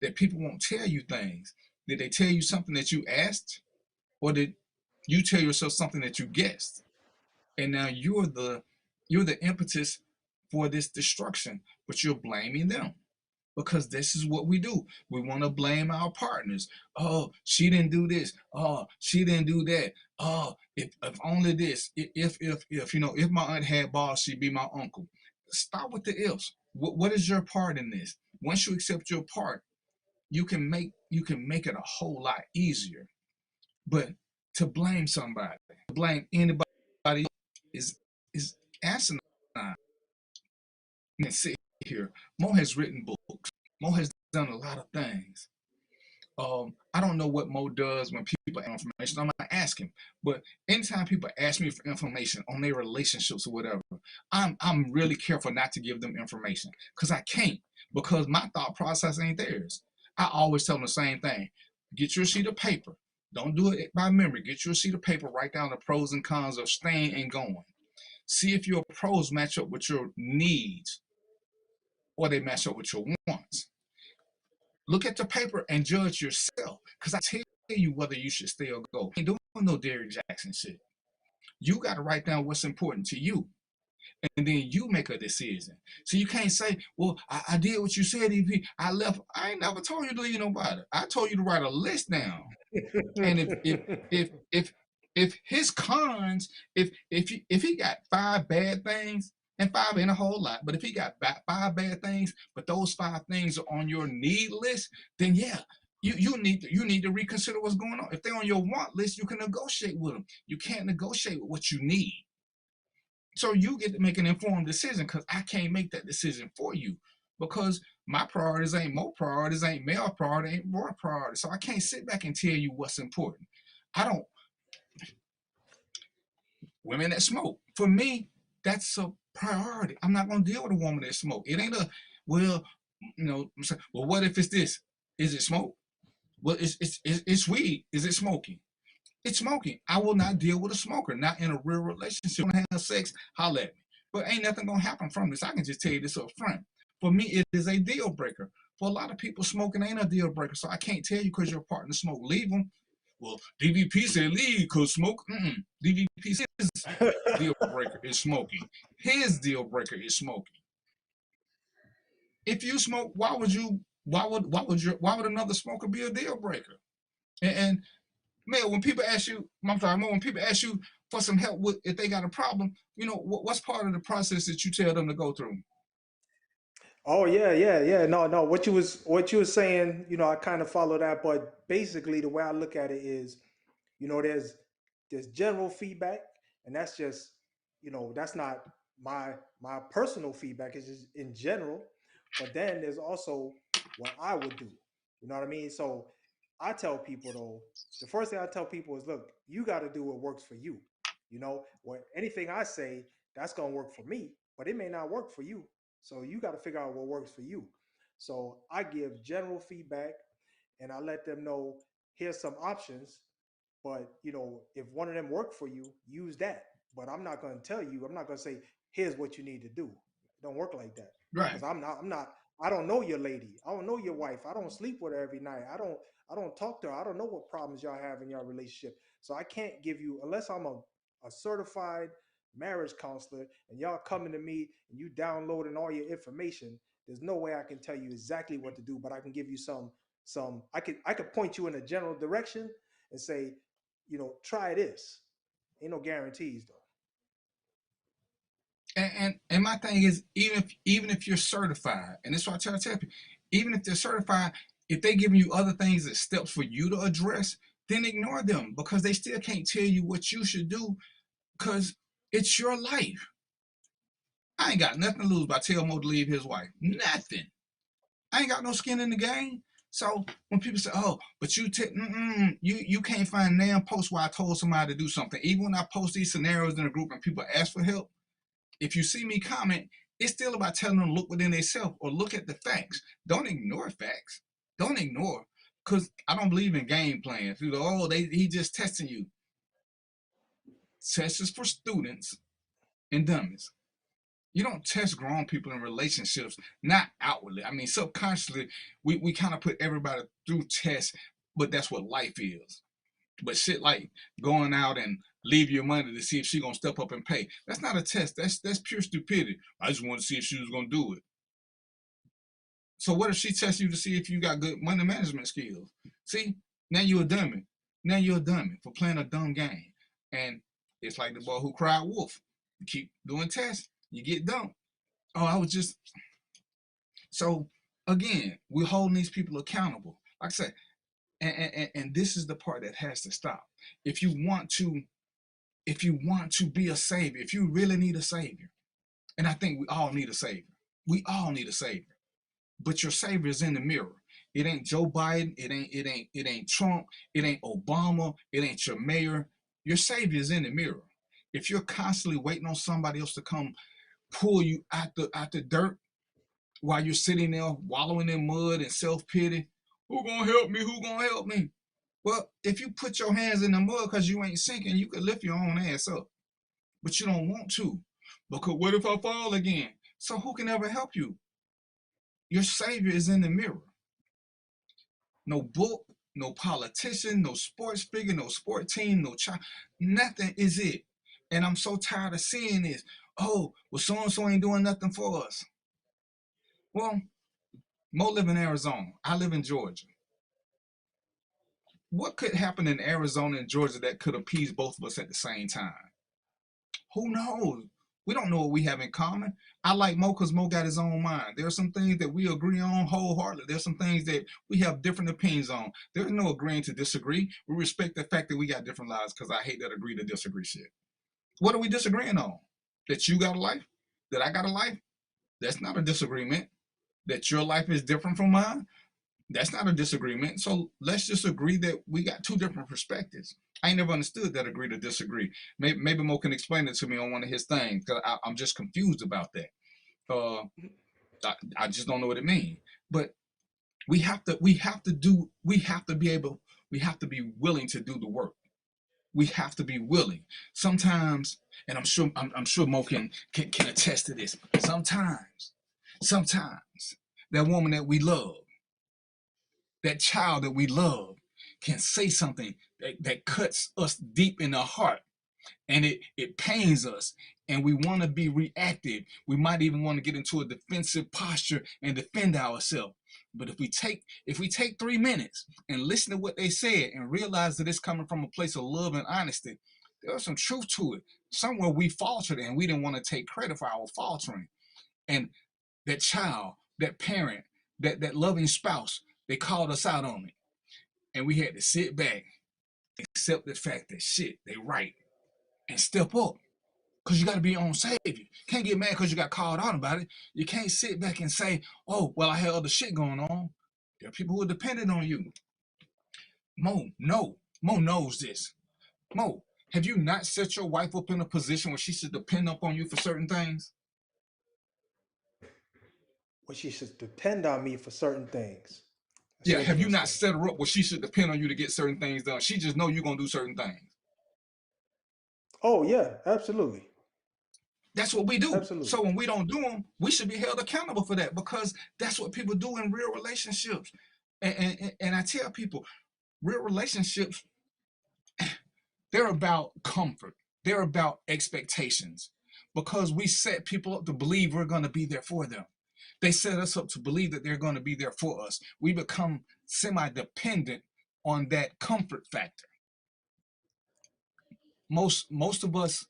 that people won't tell you things. Did they tell you something that you asked? Or did you tell yourself something that you guessed? And now you're the impetus for this destruction, but you're blaming them. Because this is what we do. We want to blame our partners. Oh, she didn't do this. Oh, she didn't do that. Oh, if only this. If my aunt had balls, she'd be my uncle. Stop with the ifs. What is your part in this? Once you accept your part, you can make it a whole lot easier. But to blame somebody, to blame anybody is asinine. And sit here. Mo has written books. Mo has done a lot of things. I don't know what Mo does when people ask information. I'm not asking, but anytime people ask me for information on their relationships or whatever, I'm really careful not to give them information because I can't, because my thought process ain't theirs. I always tell them the same thing: get your sheet of paper. Don't do it by memory. Get your sheet of paper. Write down the pros and cons of staying and going. See if your pros match up with your needs, or they match up with your wants. Look at the paper and judge yourself, because I tell you whether you should stay or go. Ain't doing no Derrick Jackson shit. You got to write down what's important to you, and then you make a decision. So you can't say, well, I did what you said, EP. I left. I ain't never told you to leave nobody. I told you to write a list down. And if his cons, if he got 5 bad things, and 5 ain't a whole lot, but if he got 5 bad things, but those 5 things are on your need list, then yeah, you need to reconsider what's going on. If they're on your want list, you can negotiate with them. You can't negotiate with what you need. So you get to make an informed decision, because I can't make that decision for you, because my priorities ain't Mo priorities, ain't Mel priority, ain't Roy priority. So I can't sit back and tell you what's important. Women that smoke, for me, that's a priority. I'm not going to deal with a woman that smoke. It ain't well, what if it's this? Is it smoke? Well, it's weed. Is it smoking? It's smoking. I will not deal with a smoker, not in a real relationship. When I have sex, holla at me. But ain't nothing gonna happen from this. I can just tell you this up front. For me, it is a deal breaker. For a lot of people, smoking ain't a deal breaker. So I can't tell you because your partner smoke, leave them. Well, DVP said leave because smoke. DVP says deal breaker is smoking. His deal breaker is smoking. If you smoke, why would another smoker be a deal breaker? And man, when people ask you, when people ask you for some help with if they got a problem, what's part of the process that you tell them to go through? Oh yeah. No. What you was saying, I kind of follow that, but basically the way I look at it is, there's general feedback, and that's just, that's not my personal feedback. It's just in general. But then there's also what I would do. You know what I mean? So I tell people though, the first thing I tell people is, look, you got to do what works for you. What anything I say, that's gonna work for me, but it may not work for you. So you got to figure out what works for you. So I give general feedback, and I let them know here's some options. But if one of them work for you, use that. But I'm not going to tell you. I'm not going to say here's what you need to do. It don't work like that. Right. Because I'm not. I don't know your lady. I don't know your wife. I don't sleep with her every night. I don't talk to her. I don't know what problems y'all have in your relationship. So I can't give you, unless I'm a certified marriage counselor and y'all coming to me and you downloading all your information. There's no way I can tell you exactly what to do, but I can give you some. I could point you in a general direction and say, try this. Ain't no guarantees though. And my thing is, even if you're certified, and that's what I tell people, even if they're certified, if they giving you other things as steps for you to address, then ignore them, because they still can't tell you what you should do, because it's your life. I ain't got nothing to lose by telling Mo to leave his wife. Nothing. I ain't got no skin in the game. So when people say, "Oh, but you can't find damn post where I told somebody to do something," even when I post these scenarios in a group and people ask for help, if you see me comment, it's still about telling them to look within themselves or look at the facts. Don't ignore facts. Don't ignore, because I don't believe in game plans. He just testing you. Tests is for students and dummies. You don't test grown people in relationships, not outwardly. I mean, subconsciously, we kind of put everybody through tests, but that's what life is. But shit like going out and leave your money to see if she gonna step up and pay, that's not a test. That's pure stupidity. I just want to see if she was gonna do it. So what if she tests you to see if you got good money management skills? See, now you're a dummy. Now you're a dummy for playing a dumb game. And it's like the boy who cried wolf. You keep doing tests, you get dumped. Oh, I was just... So again, we're holding these people accountable. Like I said, and this is the part that has to stop. If you want to be a savior, if you really need a savior, and I think we all need a savior. We all need a savior. But your savior is in the mirror. It ain't Joe Biden, it ain't Trump, it ain't Obama, it ain't your mayor. Your savior is in the mirror. If you're constantly waiting on somebody else to come pull you out the dirt while you're sitting there wallowing in mud and self-pity, who gonna help me? Who gonna help me? Well, if you put your hands in the mud because you ain't sinking, you could lift your own ass up. But you don't want to. Because what if I fall again? So who can ever help you? Your savior is in the mirror. No book, no politician, no sports figure, no sport team, no child, nothing is it. And I'm so tired of seeing this. Oh, well, so-and-so ain't doing nothing for us. Well, Mo live in Arizona. I live in Georgia. What could happen in Arizona and Georgia that could appease both of us at the same time? Who knows? We don't know what we have in common. I like Mo because Mo got his own mind. There are some things that we agree on wholeheartedly. There's some things that we have different opinions on. There's no agreeing to disagree. We respect the fact that we got different lives, because I hate that agree to disagree shit. What are we disagreeing on? That you got a life? That I got a life? That's not a disagreement. That your life is different from mine? That's not a disagreement. So let's just agree that we got two different perspectives. I ain't never understood that agree to disagree. Maybe Mo can explain it to me on one of his things, because I'm just confused about that. I just don't know what it means. But We have to be willing to do the work. We have to be willing. Sometimes, and I'm sure Mo can attest to this. Sometimes that woman that we love, that child that we love, can say something that cuts us deep in the heart, and it pains us, and we want to be reactive. We might even want to get into a defensive posture and defend ourselves. But if we take 3 minutes and listen to what they said and realize that it's coming from a place of love and honesty, there's some truth to it. Somewhere we faltered and we didn't want to take credit for our faltering. And that child, that parent, that loving spouse, they called us out on it. And we had to sit back, accept the fact that shit, they right, and step up. Because you got to be your own savior. Can't get mad because you got called out about it. You can't sit back and say, oh, well, I had other shit going on. There are people who are dependent on you. Mo knows this. Mo, have you not set your wife up in a position where she should depend up on you for certain things? Well, she should depend on me for certain things. Yeah, have you not set her up where she should depend on you to get certain things done? She just know you're going to do certain things. Oh, yeah, absolutely. That's what we do. Absolutely. So when we don't do them, we should be held accountable for that, because that's what people do in real relationships. And I tell people, real relationships, they're about comfort. They're about expectations, because we set people up to believe we're going to be there for them. They set us up to believe that they're going to be there for us. We become semi-dependent on that comfort factor. Most of us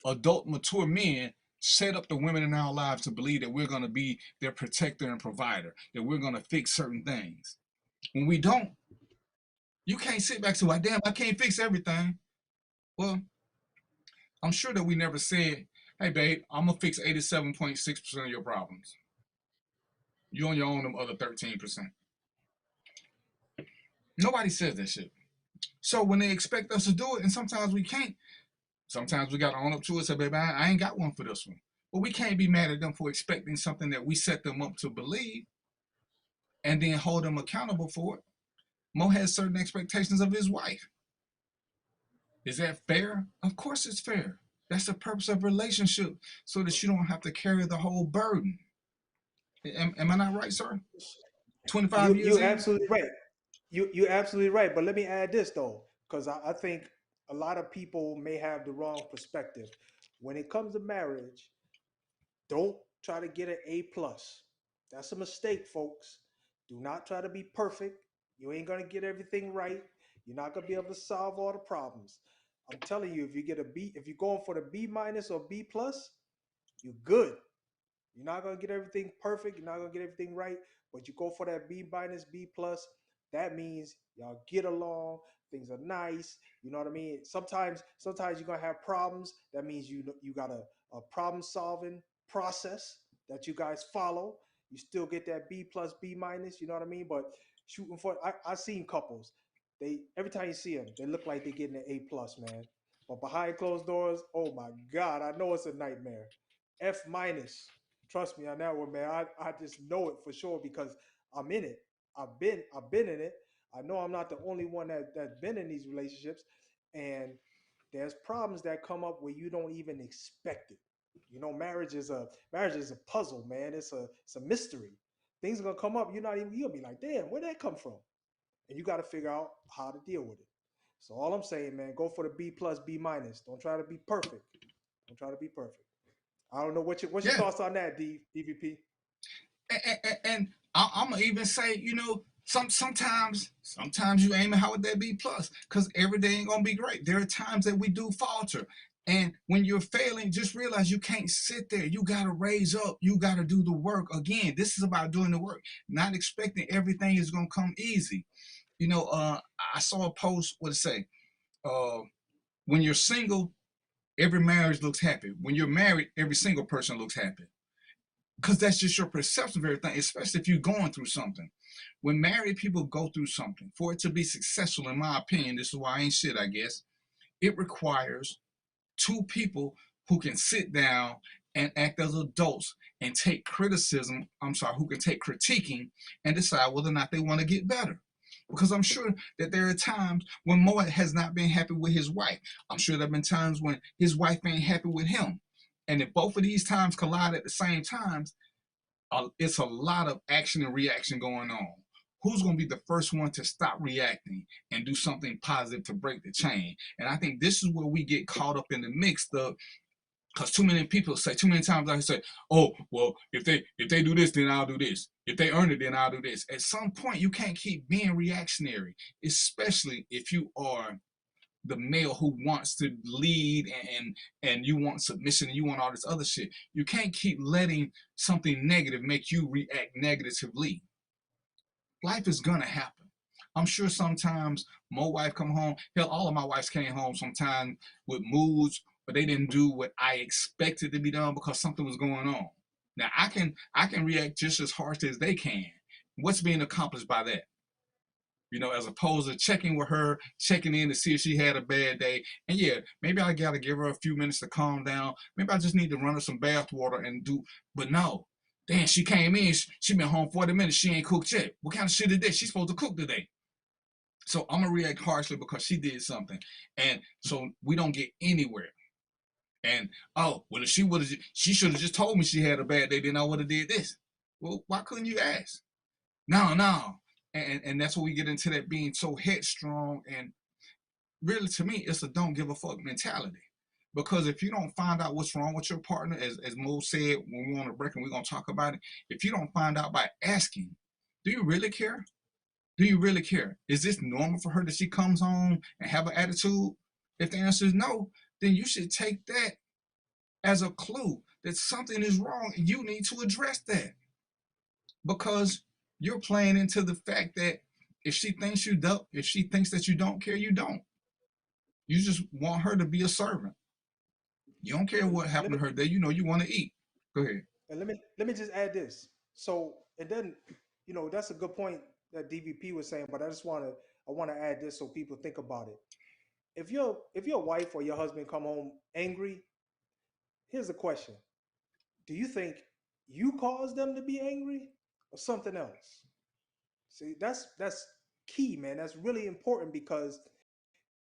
adult, mature men set up the women in our lives to believe that we're going to be their protector and provider, that we're going to fix certain things. When we don't, you can't sit back and say, well, damn, I can't fix everything. Well, I'm sure that we never said, hey, babe, I'm going to fix 87.6% of your problems. You on your own, them other 13%. Nobody says that shit. So when they expect us to do it, and sometimes we can't, sometimes we got to own up to it and say, baby, I ain't got one for this one. But we can't be mad at them for expecting something that we set them up to believe and then hold them accountable for it. Mo has certain expectations of his wife. Is that fair? Of course it's fair. That's the purpose of relationship, so that you don't have to carry the whole burden. Am I not right, sir? 25 years You're in? absolutely right. You're absolutely right. But let me add this, though, because I think a lot of people may have the wrong perspective. When it comes to marriage, don't try to get an A plus. That's a mistake, folks. Do not try to be perfect. You ain't gonna get everything right. You're not gonna be able to solve all the problems. I'm telling you, if you get a B, if you're going for the B minus or B plus, you're good. You're not gonna get everything perfect. You're not gonna get everything right, but you go for that B minus, B plus. That means y'all get along. Things are nice. You know what I mean? Sometimes you're gonna have problems. That means you got a problem solving process that you guys follow. You still get that B plus, B minus. You know what I mean? But shooting for, I've seen couples. They every time you see them, they look like they're getting an A plus, man. But behind closed doors, oh my God, I know it's a nightmare. F minus. Trust me on that one, man. I just know it for sure because I'm in it. I've been in it. I know I'm not the only one that's been in these relationships, and there's problems that come up where you don't even expect it. You know, marriage is a puzzle, man. It's a mystery. Things are gonna come up. You'll be like, damn, where'd that come from? And you got to figure out how to deal with it. So all I'm saying, man, go for the B plus, B minus. Don't try to be perfect. Don't try to be perfect. I don't know what's your thoughts on that, DVP. And I'm gonna even say, you know, sometimes you aiming high with that B plus, because every day ain't gonna be great. There are times that we do falter, and when you're failing, just realize you can't sit there. You gotta raise up. You gotta do the work. Again, this is about doing the work, not expecting everything is gonna come easy. You know, I saw a post. What it say? When you're single, every marriage looks happy. When you're married, every single person looks happy. Because that's just your perception of everything, especially if you're going through something. When married people go through something, for it to be successful, in my opinion, this is why I ain't shit, I guess, it requires two people who can sit down and act as adults and take criticism, who can take critiquing and decide whether or not they want to get better. Because I'm sure that there are times when Mo has not been happy with his wife. I'm sure there have been times when his wife ain't happy with him. And if both of these times collide at the same times, it's a lot of action and reaction going on. Who's going to be the first one to stop reacting and do something positive to break the chain? And I think this is where we get caught up in the mix of, because too many times I say, oh, well, if they do this, then I'll do this. If they earn it, then I'll do this. At some point, you can't keep being reactionary, especially if you are the male who wants to lead and you want submission and you want all this other shit. You can't keep letting something negative make you react negatively. Life is gonna happen. I'm sure sometimes my wife come home, hell, all of my wives came home sometime with moods, but they didn't do what I expected to be done because something was going on. Now I can react just as harshly as they can. What's being accomplished by that? You know, as opposed to checking with her, checking in to see if she had a bad day. And yeah, maybe I gotta give her a few minutes to calm down. Maybe I just need to run her some bath water and do, but no. Damn, she came in, she been home 40 minutes, she ain't cooked yet. What kind of shit is this? She's supposed to cook today. So I'm gonna react harshly because she did something. And so we don't get anywhere. And, oh, well, if she should have just told me she had a bad day, then I would have did this. Well, why couldn't you ask? No. And that's where we get into that being so headstrong. And really, to me, it's a don't give a fuck mentality. Because if you don't find out what's wrong with your partner, as Mo said when we were on a break and we're going to talk about it, if you don't find out by asking, do you really care? Do you really care? Is this normal for her that she comes home and have an attitude? If the answer is no, then you should take that as a clue that something is wrong and you need to address that. Because you're playing into the fact that if she thinks that you don't care, you don't. You just want her to be a servant. You don't care what happened to her that you know you want to eat. Go ahead. And let me just add this. So, and then, that's a good point that DVP was saying, but I want to add this so people think about it. If your wife or your husband come home angry, here's the question. Do you think you caused them to be angry or something else? See, that's key, man. That's really important because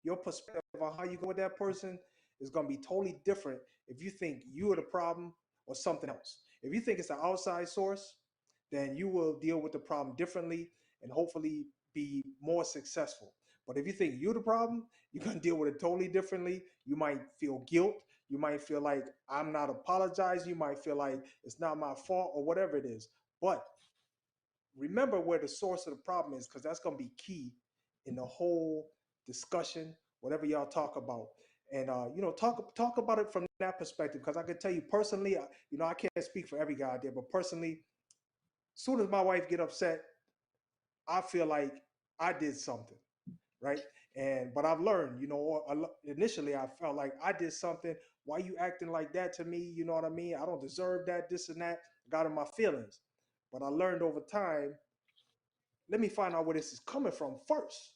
your perspective on how you go with that person is going to be totally different if you think you are the problem or something else. If you think it's an outside source, then you will deal with the problem differently and hopefully be more successful. But if you think you're the problem, you're going to deal with it totally differently. You might feel guilt. You might feel like I'm not apologizing. You might feel like it's not my fault or whatever it is. But remember where the source of the problem is, because that's going to be key in the whole discussion, whatever y'all talk about. And talk about it from that perspective, because I can tell you personally, I can't speak for every guy out there, but personally, as soon as my wife get upset, I feel like I did something, right? But I've learned, initially I felt like I did something. Why you acting like that to me? You know what I mean? I don't deserve that, this and that. Got in my feelings. But I learned over time, let me find out where this is coming from first.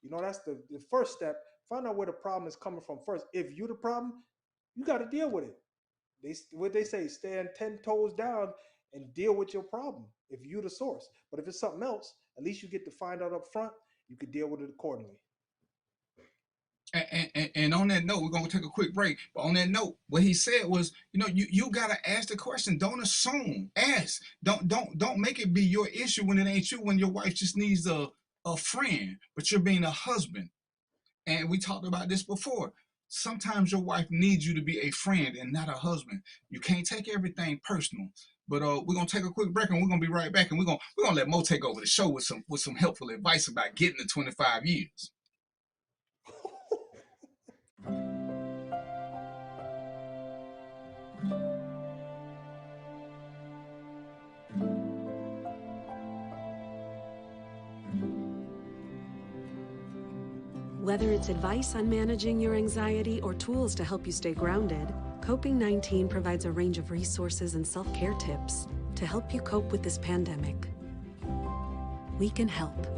That's the first step. Find out where the problem is coming from first. If you're the problem, you got to deal with it. What they say, stand 10 toes down and deal with your problem if you're the source. But if it's something else, at least you get to find out up front. You can deal with it accordingly. And on that note, we're going to take a quick break. But on that note, what he said was, you got to ask the question. Don't assume. Ask. Don't make it be your issue when it ain't you, when your wife just needs a friend, but you're being a husband. And we talked about this before. Sometimes your wife needs you to be a friend and not a husband. You can't take everything personal. But we're gonna take a quick break and we're gonna be right back. And we're gonna let Mo take over the show with some helpful advice about getting to 25 years. Whether it's advice on managing your anxiety or tools to help you stay grounded, Coping-19 provides a range of resources and self-care tips to help you cope with this pandemic. We can help.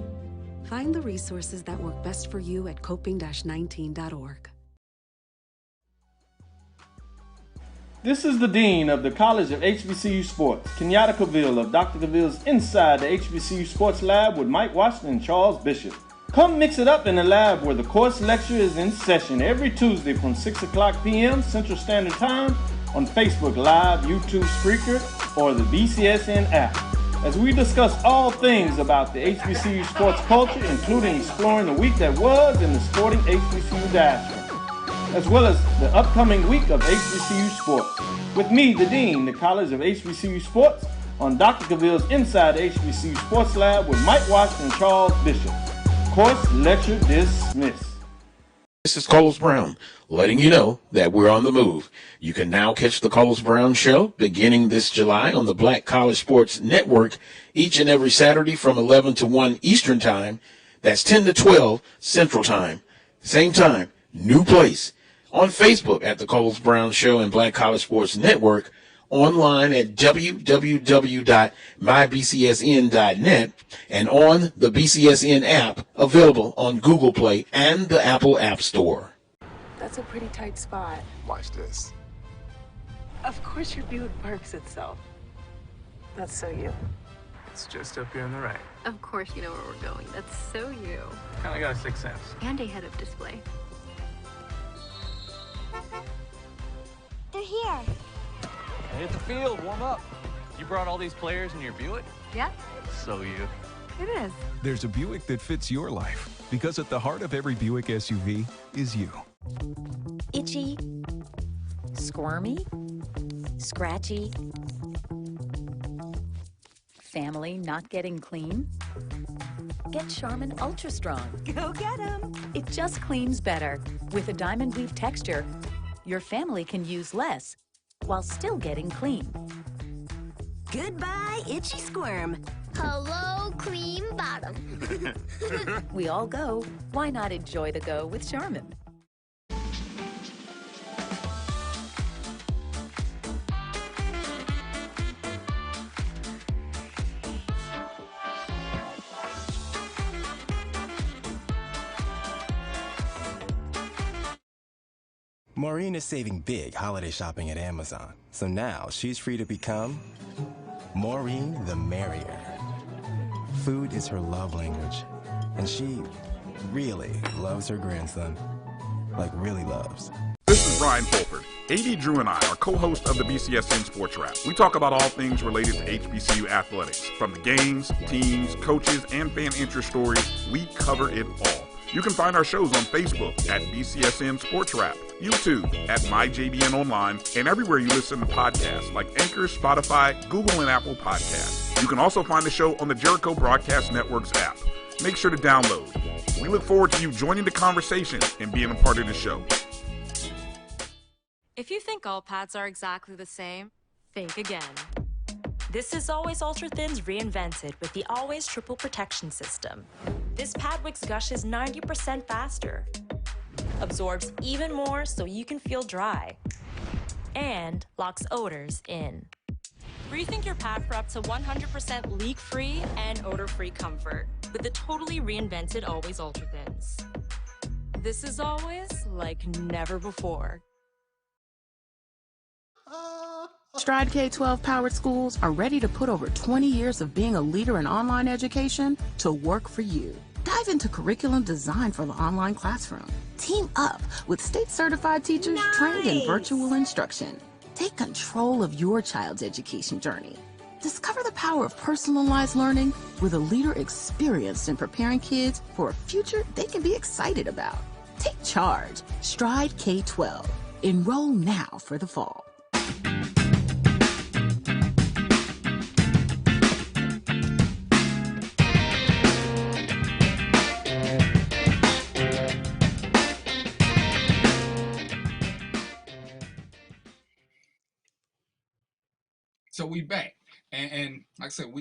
Find the resources that work best for you at coping-19.org. This is the Dean of the College of HBCU Sports, Kenyatta Cavill of Dr. Cavill's Inside the HBCU Sports Lab with Mike Washington and Charles Bishop. Come mix it up in the lab where the course lecture is in session every Tuesday from 6 o'clock p.m. Central Standard Time on Facebook Live, YouTube Spreaker, or the BCSN app, as we discuss all things about the HBCU sports culture, including exploring the week that was in the sporting HBCU diaspora, as well as the upcoming week of HBCU sports. With me, the Dean, the College of HBCU Sports, on Dr. Cavill's Inside the HBCU Sports Lab with Mike Washington and Charles Bishop. Course lecture dismissed. This is Carlos Brown, letting you know that we're on the move. You can now catch the Carlos Brown Show beginning this July on the Black College Sports Network each and every Saturday from 11 to 1 Eastern Time. That's 10 to 12 Central Time. Same time, new place. On Facebook at the Carlos Brown Show and Black College Sports Network. Online at www.mybcsn.net and on the BCSN app available on Google Play and the Apple App Store. That's a pretty tight spot. Watch this. Of course your Buick parks itself. That's so you. It's just up here on the right. Of course you know where we're going. That's so you. Kinda got a sixth sense. And a head-up display. They're here. Hit the field, warm up. You brought all these players in your Buick? Yeah. So you. It is. There's a Buick that fits your life, because at the heart of every Buick SUV is you. Itchy, squirmy, scratchy, family not getting clean? Get Charmin Ultra Strong. Go get 'em. It just cleans better. With a diamond weave texture, your family can use less while still getting clean. Goodbye, itchy squirm. Hello, cream bottom. We all go. Why not enjoy the go with Charmin? Maureen is saving big holiday shopping at Amazon, so now she's free to become Maureen the Merrier. Food is her love language, and she really loves her grandson. Like, really loves. This is Brian Fulford. AD Drew and I are co-hosts of the BCSN Sports Wrap. We talk about all things related to HBCU athletics. From the games, teams, coaches, and fan interest stories, we cover it all. You can find our shows on Facebook at BCSN Sports Wrap, YouTube at MyJBN Online, and everywhere you listen to podcasts like Anchor, Spotify, Google, and Apple Podcasts. You can also find the show on the Jericho Broadcast Network's app. Make sure to download. We look forward to you joining the conversation and being a part of the show. If you think all pads are exactly the same, think again. This is Always Ultra Thins reinvented with the Always Triple Protection System. This pad wicks gushes 90% faster, absorbs even more so you can feel dry, and locks odors in. Rethink your pad for up to 100% leak-free and odor-free comfort with the totally reinvented Always Ultra Thins. This is always like never before. Stride K-12 powered schools are ready to put over 20 years of being a leader in online education to work for you. Dive into curriculum design for the online classroom. Team up with state-certified teachers trained in virtual instruction. Take control of your child's education journey. Discover the power of personalized learning with a leader experienced in preparing kids for a future they can be excited about. Take charge. Stride K-12. Enroll now for the fall. So we back, and like I said,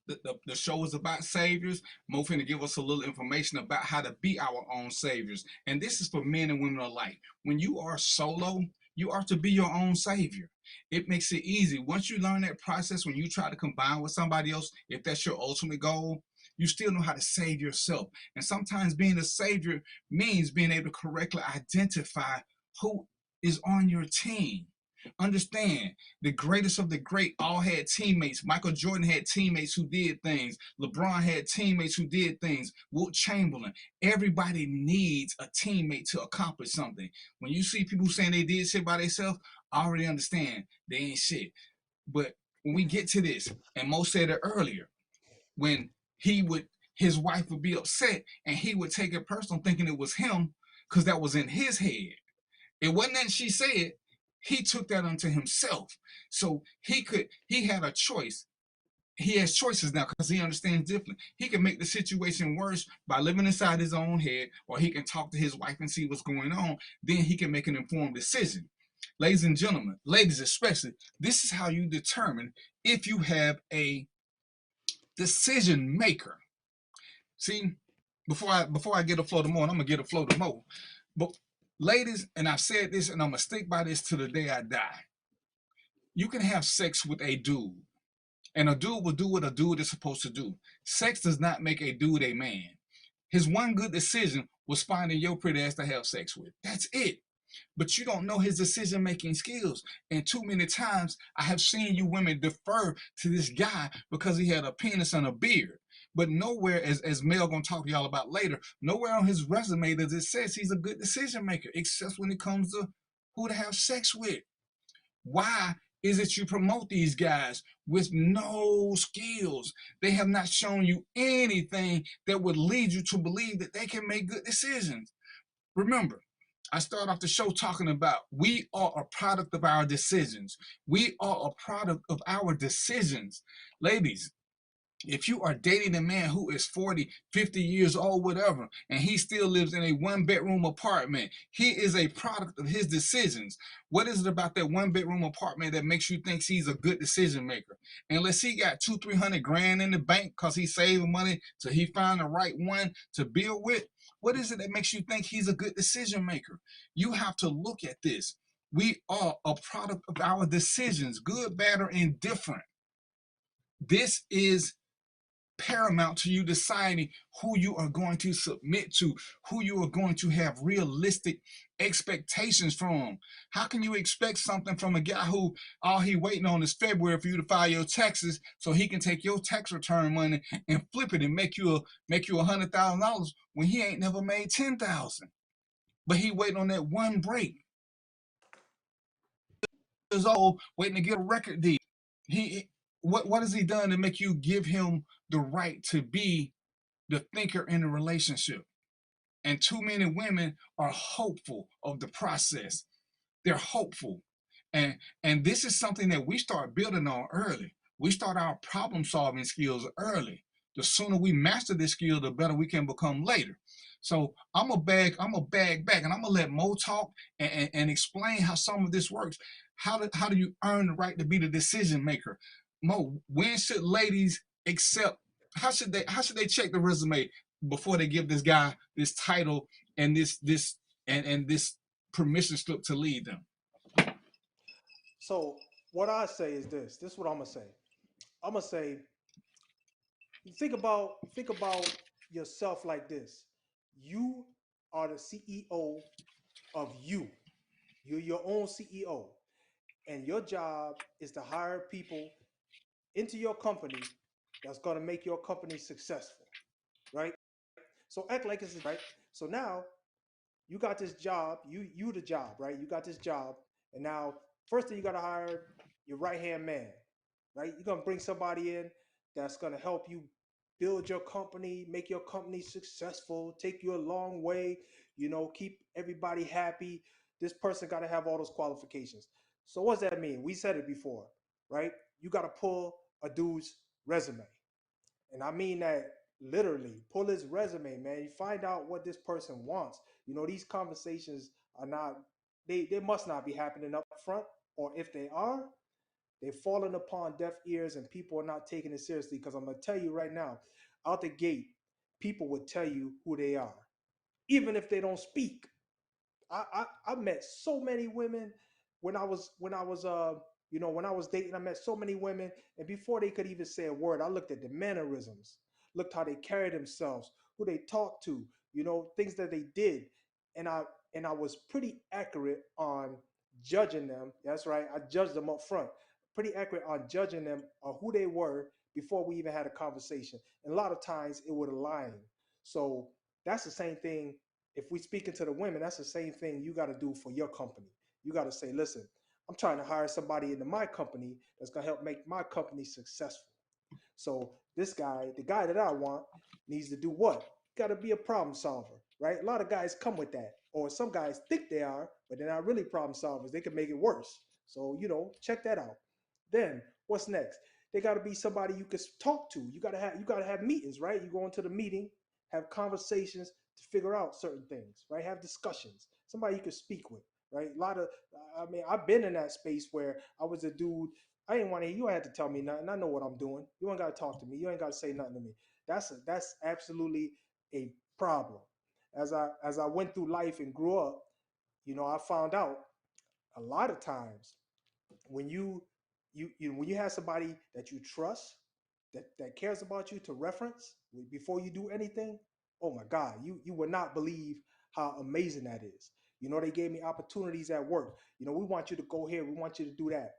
the show is about saviors. Mo finna give us a little information about how to be our own saviors, and this is for men and women alike. When you are solo, you are to be your own savior. It makes it easy. Once you learn that process, when you try to combine with somebody else, if that's your ultimate goal, you still know how to save yourself. And sometimes being a savior means being able to correctly identify who is on your team. Understand, the greatest of the great all had teammates. Michael Jordan had teammates who did things. LeBron had teammates who did things. Wilt Chamberlain. Everybody needs a teammate to accomplish something. When you see people saying they did shit by themselves, I already understand they ain't shit. But when we get to this, and Mo said it earlier, when his wife would be upset and he would take it personal thinking it was him because that was in his head. It wasn't that she said. He took that unto himself. So he had a choice. He has choices now because he understands differently. He can make the situation worse by living inside his own head, or he can talk to his wife and see what's going on. Then he can make an informed decision. Ladies and gentlemen, ladies especially, this is how you determine if you have a decision maker. See, before I get a flow to Mo, and I'm gonna get a flow to Mo. But ladies, and I've said this, and I'm gonna stick by this to the day I die. You can have sex with a dude, and a dude will do what a dude is supposed to do. Sex does not make a dude a man. His one good decision was finding your pretty ass to have sex with. That's it. But you don't know his decision-making skills. And too many times I have seen you women defer to this guy because he had a penis and a beard. But nowhere, as Mel gonna talk to y'all about later, nowhere on his resume does it says he's a good decision maker, except when it comes to who to have sex with. Why is it you promote these guys with no skills? They have not shown you anything that would lead you to believe that they can make good decisions. Remember, I started off the show talking about we are a product of our decisions. We are a product of our decisions. Ladies, if you are dating a man who is 40, 50 years old, whatever, and he still lives in a one-bedroom apartment, he is a product of his decisions. What is it about that one-bedroom apartment that makes you think he's a good decision maker? Unless he got 200-300 grand in the bank because he's saving money till he find the right one to build with, what is it that makes you think he's a good decision maker? You have to look at this. We are a product of our decisions, good, bad, or indifferent. This is paramount to you deciding who you are going to submit to, who you are going to have realistic expectations from. How can you expect something from a guy who all he waiting on is February for you to file your taxes so he can take your tax return money and flip it and make you $100,000 when he ain't never made $10,000? But he waiting on that one break. Years old, waiting to get a record deal. What has he done to make you give him the right to be the thinker in a relationship? And too many women are hopeful of the process. They're hopeful. And this is something that we start building on early. We start our problem solving skills early. The sooner we master this skill, the better we can become later. So I'm a bag back, and I'm gonna let Mo talk and explain how some of this works. How do you earn the right to be the decision maker? Mo, when should ladies accept? How should they check the resume before they give this guy this title and this permission slip to lead them? So what I say is this. This is what I'm gonna say. I'm gonna say, think about yourself like this. You are the CEO of you. You're your own CEO. And your job is to hire people into your company that's gonna make your company successful. Right? So act like it's right. So now you got this job, you the job, right? You got this job, and now first thing you gotta hire your right hand man, right? You're gonna bring somebody in that's gonna help you build your company, make your company successful, take you a long way, keep everybody happy. This person gotta have all those qualifications. So what does that mean? We said it before, right? You gotta pull a dude's resume. And I mean that literally. Pull his resume, man. You find out what this person wants. These conversations are not, they must not be happening up front, or if they are, they've fallen upon deaf ears and people are not taking it seriously. Because I'm going to tell you right now, out the gate, people would tell you who they are, even if they don't speak. I met so many women when I was when I was dating. I met so many women, and before they could even say a word, I looked at the mannerisms, looked how they carried themselves, who they talked to, things that they did, and I was pretty accurate on judging them. That's right. I judged them up front. Pretty accurate on judging them or who they were before we even had a conversation. And a lot of times it would align. So that's the same thing. If we speaking to the women, that's the same thing you got to do for your company. You got to say, listen, I'm trying to hire somebody into my company that's going to help make my company successful. So this guy, the guy that I want, needs to do what? Got to be a problem solver, right? A lot of guys come with that, or some guys think they are, but they're not really problem solvers. They can make it worse. So check that out. Then what's next? They got to be somebody you can talk to. You got to have meetings, right? You go into the meeting, have conversations to figure out certain things, right? Have discussions. Somebody you can speak with, right? I've been in that space where I was a dude. I didn't want to hear you. Had to tell me nothing. I know what I'm doing. You ain't got to talk to me. You ain't got to say nothing to me. That's absolutely a problem. As I went through life and grew up, I found out a lot of times when when you have somebody that you trust, that cares about you to reference before you do anything. Oh my God, you would not believe how amazing that is. They gave me opportunities at work. We want you to go here, we want you to do that.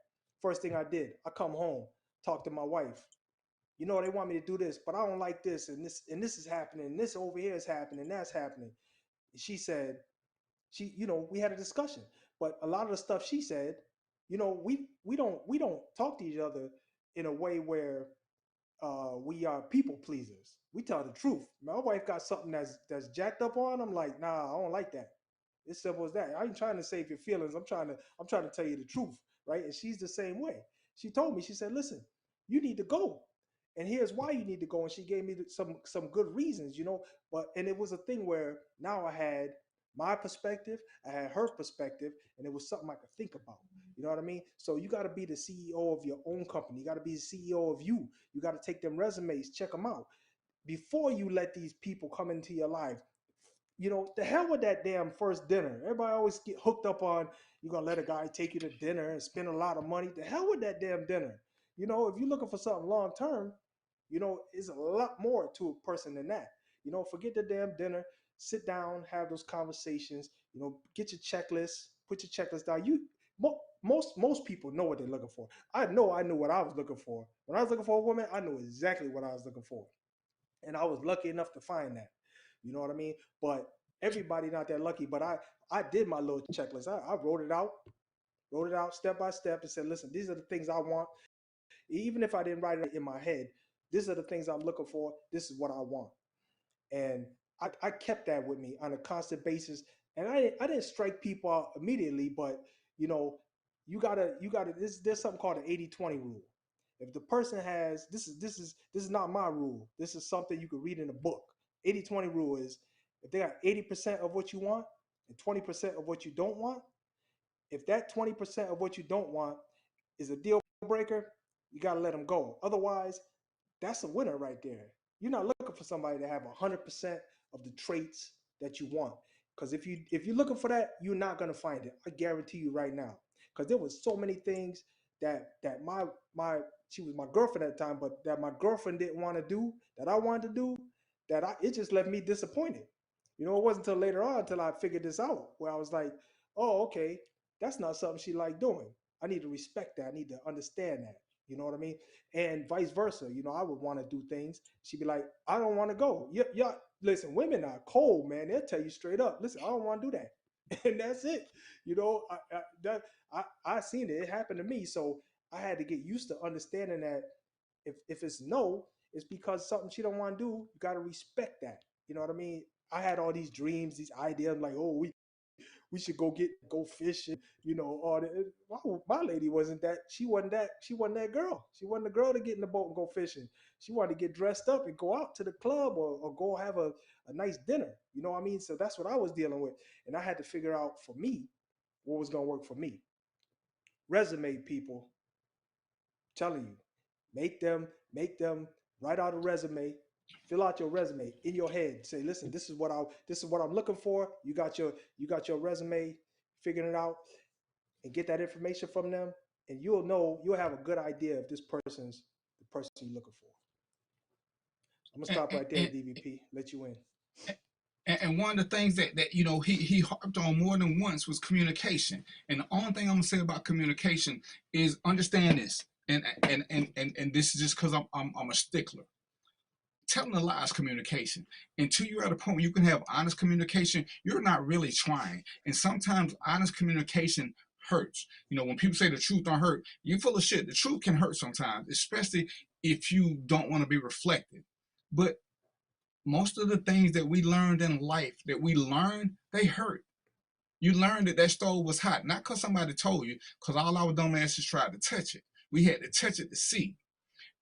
First thing I did, I come home, talk to my wife. They want me to do this, but I don't like this, and this is happening, and this over here is happening, and that's happening. And she said, we had a discussion, but a lot of the stuff she said, we don't talk to each other in a way where we are people pleasers. We tell the truth. My wife got something that's jacked up on. I'm like, nah, I don't like that. It's simple as that. I ain't trying to save your feelings. I'm trying to tell you the truth, right? And she's the same way. She told me, she said, listen, you need to go. And here's why you need to go. And she gave me some good reasons, and it was a thing where now I had my perspective, I had her perspective, and it was something I could think about. You know what I mean? So you got to be the CEO of your own company. You got to be the CEO of you. You got to take them resumes, check them out before you let these people come into your life. The hell with that damn first dinner. Everybody always get hooked up on you're gonna let a guy take you to dinner and spend a lot of money. The hell with that damn dinner. If you're looking for something long term, it's a lot more to a person than that. Forget the damn dinner. Sit down, have those conversations. Get your checklist, put your checklist down. Most people know what they're looking for. I knew what I was looking for. When I was looking for a woman, I knew exactly what I was looking for. And I was lucky enough to find that. You know what I mean? But everybody not that lucky. But I did my little checklist. I wrote it out step by step and said, listen, these are the things I want. Even if I didn't write it in my head, these are the things I'm looking for. This is what I want. And I kept that with me on a constant basis. And I didn't strike people out immediately, but you gotta there's something called an 80-20 rule. If the person has this is not my rule. This is something you could read in a book. 80-20 rule is if they got 80% of what you want and 20% of what you don't want, if that 20% of what you don't want is a deal breaker, you gotta let them go. Otherwise, that's a winner right there. You're not looking for somebody to have 100% of the traits that you want. Because if you're looking for that, you're not gonna find it. I guarantee you right now. Because there was so many things that my she was my girlfriend at the time, but that my girlfriend didn't want to do that I wanted to do, it just left me disappointed. It wasn't until later on until I figured this out where I was like, oh, okay, that's not something she liked doing. I need to respect that. I need to understand that. You know what I mean? And vice versa. I would want to do things. She'd be like, I don't want to go. Yeah, listen, women are cold, man. They'll tell you straight up, listen, I don't want to do that. And that's it. I seen it. It happened to me. So I had to get used to understanding that if it's no, it's because something she don't want to do. You got to respect that. You know what I mean? I had all these dreams, these ideas like, oh, we should go fishing, all that. My lady wasn't that. She wasn't that girl. She wasn't the girl to get in the boat and go fishing. She wanted to get dressed up and go out to the club or go have a nice dinner. You know what I mean? So that's what I was dealing with. And I had to figure out for me what was going to work for me. Resume people, telling you, make them write out a resume. Fill out your resume in your head. Say, listen, this is what I'm looking for. You got your resume, figuring it out, and get that information from them, and you'll have a good idea if this person's the person you're looking for. I'm gonna stop right there, DVP. Let you in. And one of the things that he harped on more than once was communication. And the only thing I'm gonna say about communication is understand this. And this is just because I'm a stickler. Telling a lie is communication. Until you're at a point where you can have honest communication, you're not really trying. And sometimes honest communication hurts. When people say the truth don't hurt, you're full of shit. The truth can hurt sometimes, especially if you don't want to be reflected. But most of the things that we learned in life they hurt. You learned that stove was hot, not because somebody told you, because all our dumb asses tried to touch it. We had to touch it to see.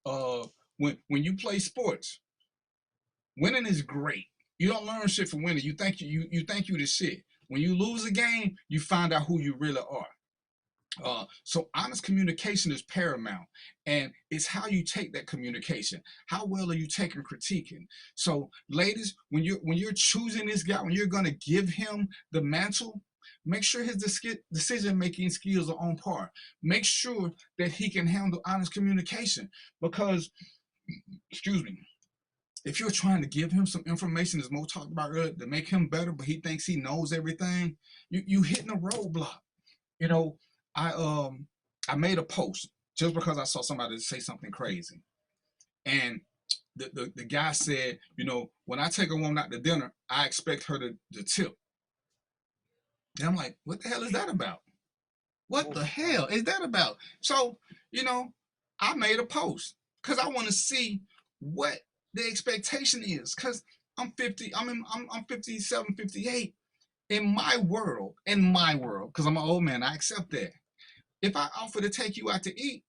When you play sports, winning is great. You don't learn shit from winning. You think you the shit. When you lose a game, you find out who you really are. So honest communication is paramount, and it's how you take that communication. How well are you taking critiquing? So, ladies, when you're choosing this guy, when you're gonna give him the mantle, make sure his decision-making skills are on par. Make sure that he can handle honest communication, because, excuse me, if you're trying to give him some information, as Mo talked about earlier, to make him better, but he thinks he knows everything, you hitting a roadblock. I made a post just because I saw somebody say something crazy. And the guy said, when I take a woman out to dinner, I expect her to tip. And I'm like, what the hell is that about? What the hell is that about? So, I made a post because I want to see what the expectation is. Because I'm 50, I'm 57, 58. In my world, because I'm an old man, I accept that. If I offer to take you out to eat,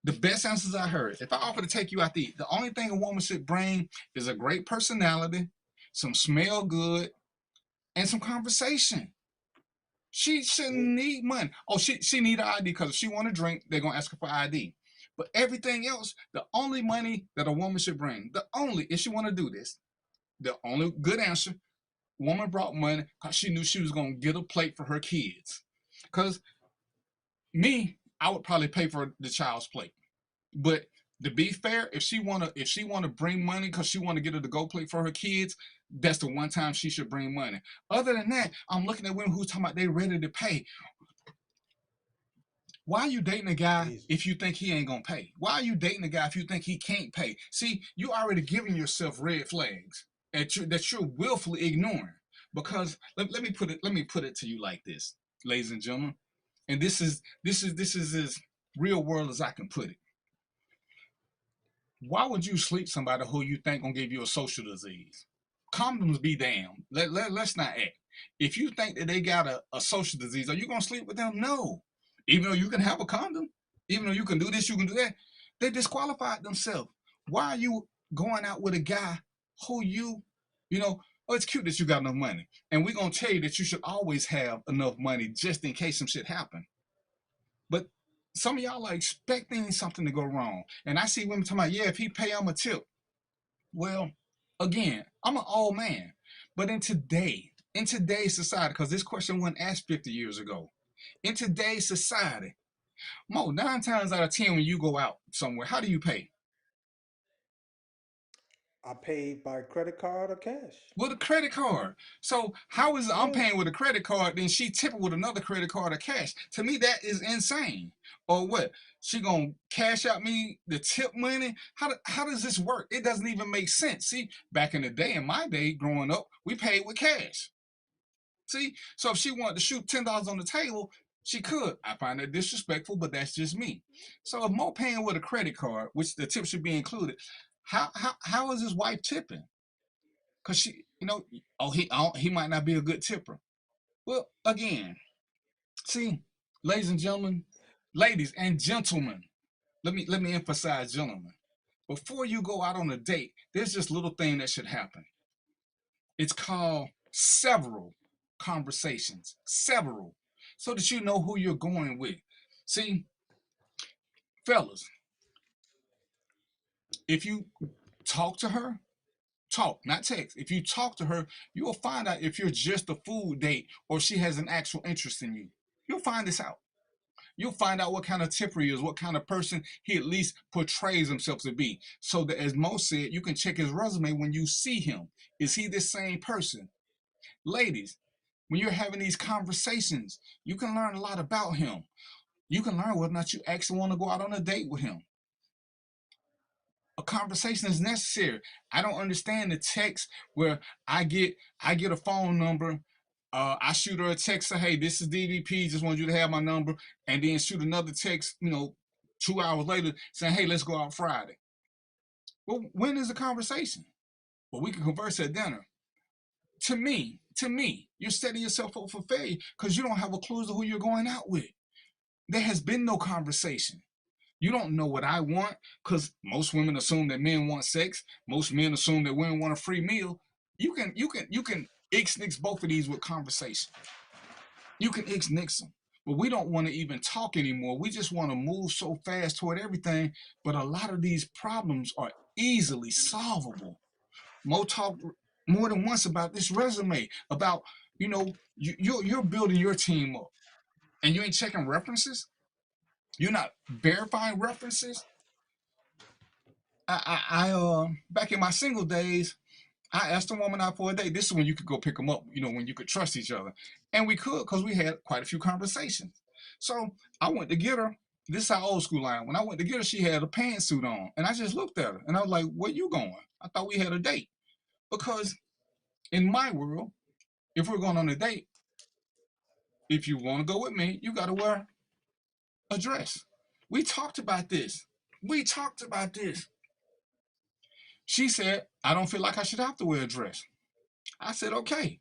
the best answers I heard, if I offer to take you out to eat, the only thing a woman should bring is a great personality, some smell good, and some conversation. She shouldn't need money. Oh, she need an ID, because if she want to drink, they're going to ask her for ID. But everything else, the only money that a woman should bring, if she want to do this, the only good answer, woman brought money because she knew she was going to get a plate for her kids. Because me, I would probably pay for the child's plate. But to be fair, if she wanna bring money because she want to get her to go plate for her kids, that's the one time she should bring money. Other than that, I'm looking at women who's talking about they ready to pay. Why are you dating a guy if you think he ain't gonna pay? Why are you dating a guy if you think he can't pay? See, you already giving yourself red flags that you're willfully ignoring. Because let me put it to you like this, ladies and gentlemen. And this is as real world as I can put it. Why would you sleep somebody who you think gonna give you a social disease? Condoms be damned. Let's not act. If you think that they got a social disease, are you gonna sleep with them? No. Even though you can have a condom, even though you can do this, you can do that, they disqualified themselves. Why are you going out with a guy who oh, it's cute that you got enough money. And we're gonna tell you that you should always have enough money just in case some shit happen. But some of y'all are expecting something to go wrong. And I see women talking about, yeah, if he pay, I'm a tip. Well, again, I'm an old man. But in today's society, because this question wasn't asked 50 years ago, in today's society, Mo, 9 times out of 10 when you go out somewhere, how do you pay? I paid by credit card or cash. With a credit card. So how is it I'm paying with a credit card, then she tipping with another credit card or cash? To me, that is insane. Or what? She gonna cash out me the tip money? How does this work? It doesn't even make sense. See, back in the day, in my day, growing up, we paid with cash. See, so if she wanted to shoot $10 on the table, she could. I find that disrespectful, but that's just me. So if Mo paying with a credit card, which the tip should be included, how is his wife tipping? Because she, he might not be a good tipper. Well, again, see, ladies and gentlemen, let me emphasize gentlemen. Before you go out on a date, there's this little thing that should happen. It's called several conversations, so that you know who you're going with. See, fellas, if you talk to her, not text. If you talk to her, you will find out if you're just a food date or she has an actual interest in you. You'll find this out. You'll find out what kind of temper he is, what kind of person he at least portrays himself to be. So that, as Mo said, you can check his resume when you see him. Is he the same person? Ladies, when you're having these conversations, you can learn a lot about him. You can learn whether or not you actually want to go out on a date with him. A conversation is necessary. I don't understand the text where I get a phone number, I shoot her a text, say, hey, this is DVP, just want you to have my number, and then shoot another text, 2 hours later saying, hey, let's go out Friday. Well, when is the conversation? Well, we can converse at dinner. To me, you're setting yourself up for failure because you don't have a clue as to who you're going out with. There has been no conversation. You don't know what I want because most women assume that men want sex. Most men assume that women want a free meal. You can ix-nix both of these with conversation. You can ix-nix them. But we don't want to even talk anymore. We just want to move so fast toward everything. But a lot of these problems are easily solvable. Mo talked more than once about this resume, about, you're building your team up and you ain't checking references. You're not verifying references. I back in my single days, I asked a woman out for a date. This is when you could go pick them up, when you could trust each other. And we could because we had quite a few conversations. So I went to get her. This is how old school I am. When I went to get her, she had a pantsuit on. And I just looked at her and I was like, where you going? I thought we had a date. Because in my world, if we're going on a date, if you want to go with me, you got to wear a dress. We talked about this. She said, I don't feel like I should have to wear a dress. I said, okay.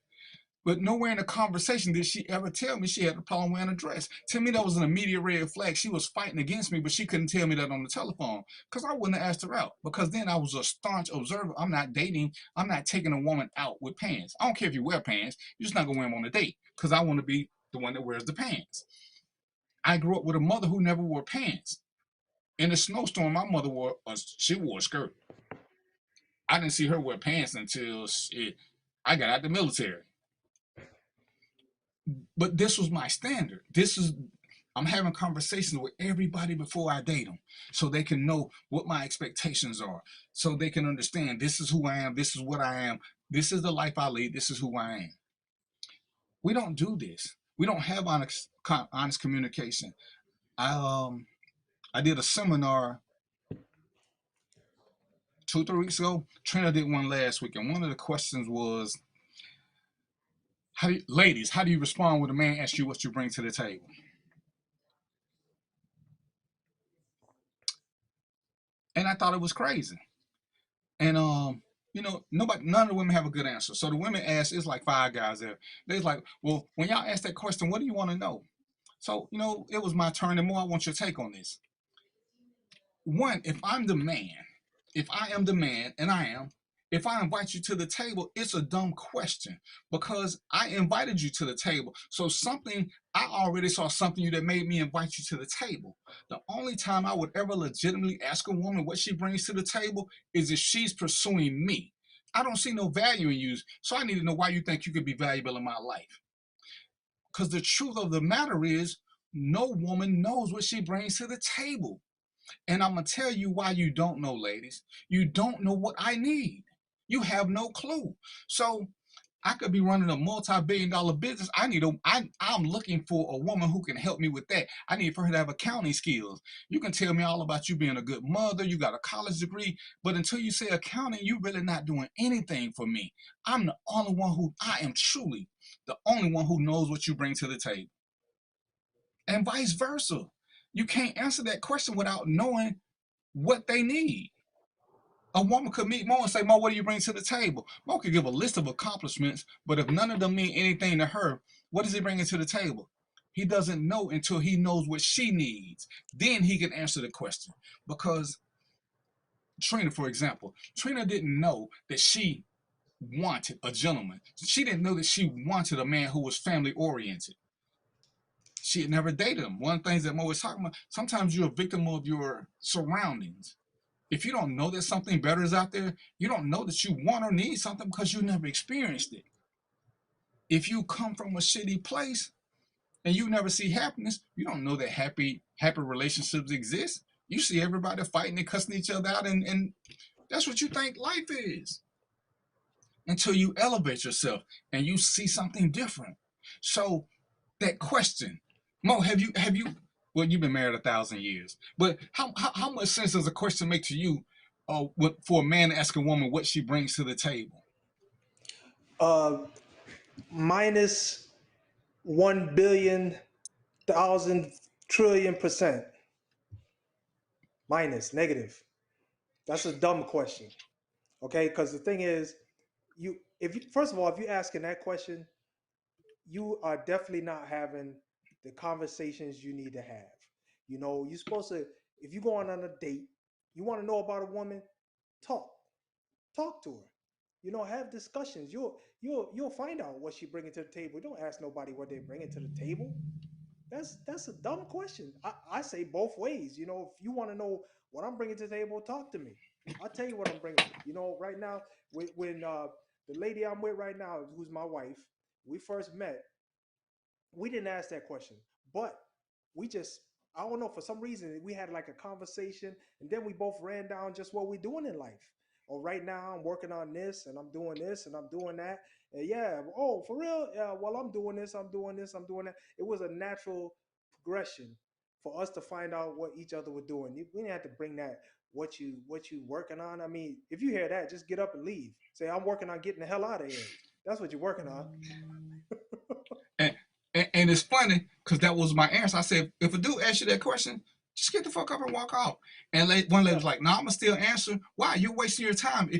But nowhere in the conversation did she ever tell me she had a problem wearing a dress. To me, that was an immediate red flag. She was fighting against me, but she couldn't tell me that on the telephone because I wouldn't have asked her out because then I was a staunch observer. I'm not dating. I'm not taking a woman out with pants. I don't care if you wear pants. You're just not going to wear them on a date because I want to be the one that wears the pants. I grew up with a mother who never wore pants. In a snowstorm, my mother wore a skirt. I didn't see her wear pants until I got out the military. But this was my standard. I'm having conversations with everybody before I date them so they can know what my expectations are, so they can understand this is who I am, this is what I am, this is the life I lead, this is who I am. We don't do this. We don't have honest communication. I did a seminar 2-3 weeks ago. Trina did one last week, and one of the questions was, ladies, how do you respond when a man asks you what you bring to the table? And I thought it was crazy. And none of the women have a good answer. So the women asked, it's like 5 guys there. They're like, well, when y'all ask that question, what do you want to know? So, it was my turn, and more I want your take on this. One, if I am the man, and I am, if I invite you to the table, it's a dumb question because I invited you to the table. So I already saw something that made me invite you to the table. The only time I would ever legitimately ask a woman what she brings to the table is if she's pursuing me. I don't see no value in you, so I need to know why you think you could be valuable in my life. Because the truth of the matter is, no woman knows what she brings to the table. And I'm going to tell you why you don't know, ladies. You don't know what I need. You have no clue. So I could be running a multi-billion-dollar business. I'm looking for a woman who can help me with that. I need for her to have accounting skills. You can tell me all about you being a good mother. You got a college degree. But until you say accounting, you're really not doing anything for me. I am truly the only one who knows what you bring to the table. And vice versa. You can't answer that question without knowing what they need. A woman could meet Mo and say, Mo, what do you bring to the table? Mo could give a list of accomplishments, but if none of them mean anything to her, what is he bringing to the table? He doesn't know until he knows what she needs. Then he can answer the question. Because Trina, for example, Trina didn't know that she wanted a gentleman. She didn't know that she wanted a man who was family oriented. She had never dated him. One of the things that Mo was talking about, sometimes you're a victim of your surroundings. If you don't know that something better is out there, you don't know that you want or need something because you never experienced it. If you come from a shitty place, and you never see happiness, you don't know that happy relationships exist. You see everybody fighting and cussing each other out, and that's what you think life is until you elevate yourself and you see something different. So that question, Mo, have you well, you've been married 1,000 years, but how much sense does a question make to you for a man to ask a woman what she brings to the table? Minus 1,000,000,000,000,000,000%. Minus, negative. That's a dumb question. Okay, because the thing is, if you first of all, if you're asking that question, you are definitely not having the conversations you need to have. You're supposed to, if you're going on a date, you want to know about a woman, talk, talk to her. Have discussions. You'll find out what she bringing to the table. Don't ask nobody what they bringing to the table. That's a dumb question. I say both ways. If you want to know what I'm bringing to the table, talk to me. I'll tell you what I'm bringing. Right now, when the lady I'm with right now, who's my wife, we first met, we didn't ask that question, but we just, I don't know, for some reason we had like a conversation, and then we both ran down just what we're doing in life. Oh, right now I'm working on this, and I'm doing this, and I'm doing that. And yeah, oh, for real? Yeah, well, I'm doing this, I'm doing this, I'm doing that. It was a natural progression for us to find out what each other were doing. We didn't have to bring that, what you working on. I mean, if you hear that, just get up and leave. Say, I'm working on getting the hell out of here. That's what you're working on. And and it's funny because that was my answer. I said, if a dude asks you that question, just get the fuck up and walk out. And one lady was like, "No, I'm gonna still answer. Why? You're wasting your time.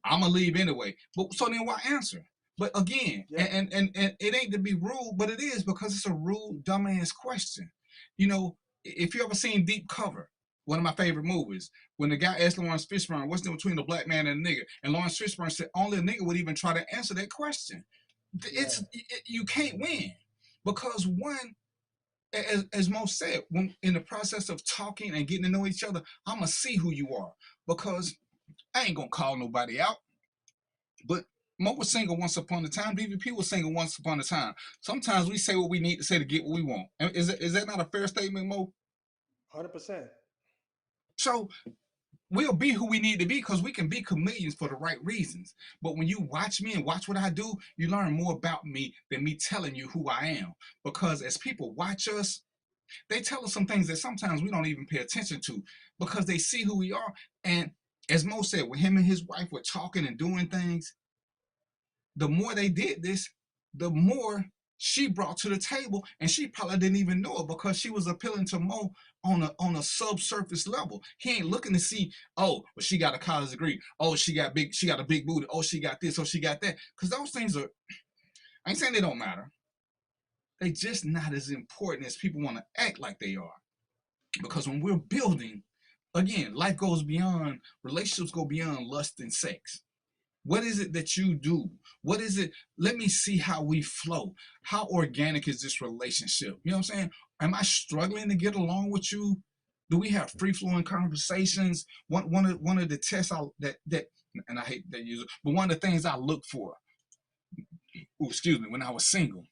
I'm gonna leave anyway. But so then why answer?" But again, Yeah. and it ain't to be rude, but it is because it's a rude, dumbass question. If you ever seen Deep Cover, one of my favorite movies, when the guy asked Lawrence Fishburne, "What's the difference between a black man and a nigga?" and Lawrence Fishburne said, "Only a nigga would even try to answer that question." You can't win because one, as most said, when in the process of talking and getting to know each other, I'm gonna see who you are because I ain't gonna call nobody out. But Mo was single once upon a time. DVP was single once upon a time. Sometimes we say what we need to say to get what we want. Is that not a fair statement, Mo? 100%. So we'll be who we need to be because we can be chameleons for the right reasons. But when you watch me and watch what I do, you learn more about me than me telling you who I am. Because as people watch us, they tell us some things that sometimes we don't even pay attention to because they see who we are. And as Mo said, when him and his wife were talking and doing things, the more they did this, the more she brought to the table, and she probably didn't even know it because she was appealing to Mo on a subsurface level. He ain't looking to see, oh, well, she got a college degree. Oh, she got a big booty. Oh, she got this. Oh, she got that. Because those things are, I ain't saying they don't matter. They just not as important as people want to act like they are. Because when we're building, again, life goes beyond, relationships go beyond lust and sex. What is it that you do? What is it? Let me see how we flow. How organic is this relationship? You know what I'm saying? Am I struggling to get along with you? Do we have free flowing conversations? One of the tests that and I hate that user, but one of the things I look for, when I was single,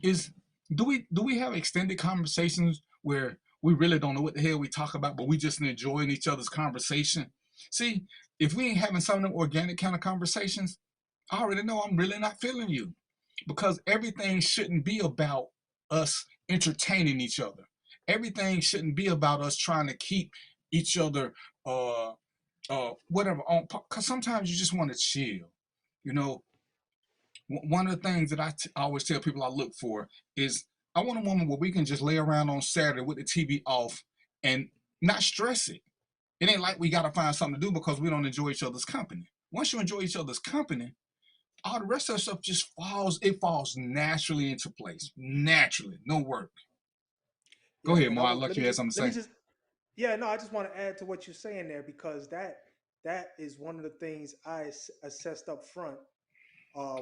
is do we have extended conversations where we really don't know what the hell we talk about, but we just enjoying each other's conversation? See, if we ain't having some of them organic kind of conversations, I already know I'm really not feeling you because everything shouldn't be about us entertaining each other. Everything shouldn't be about us trying to keep each other whatever on, because sometimes you just want to chill. You know, one of the things that I always tell people I look for is I want a woman where we can just lay around on Saturday with the TV off and not stress it. It ain't like we got to find something to do because we don't enjoy each other's company. Once you enjoy each other's company, all the rest of the stuff just falls naturally into place. Naturally, no work. Go Yeah, ahead, and Mo. I I was like you had something to let me say. just yeah, no, I just want to add to what you're saying there because that is one of the things I assessed up front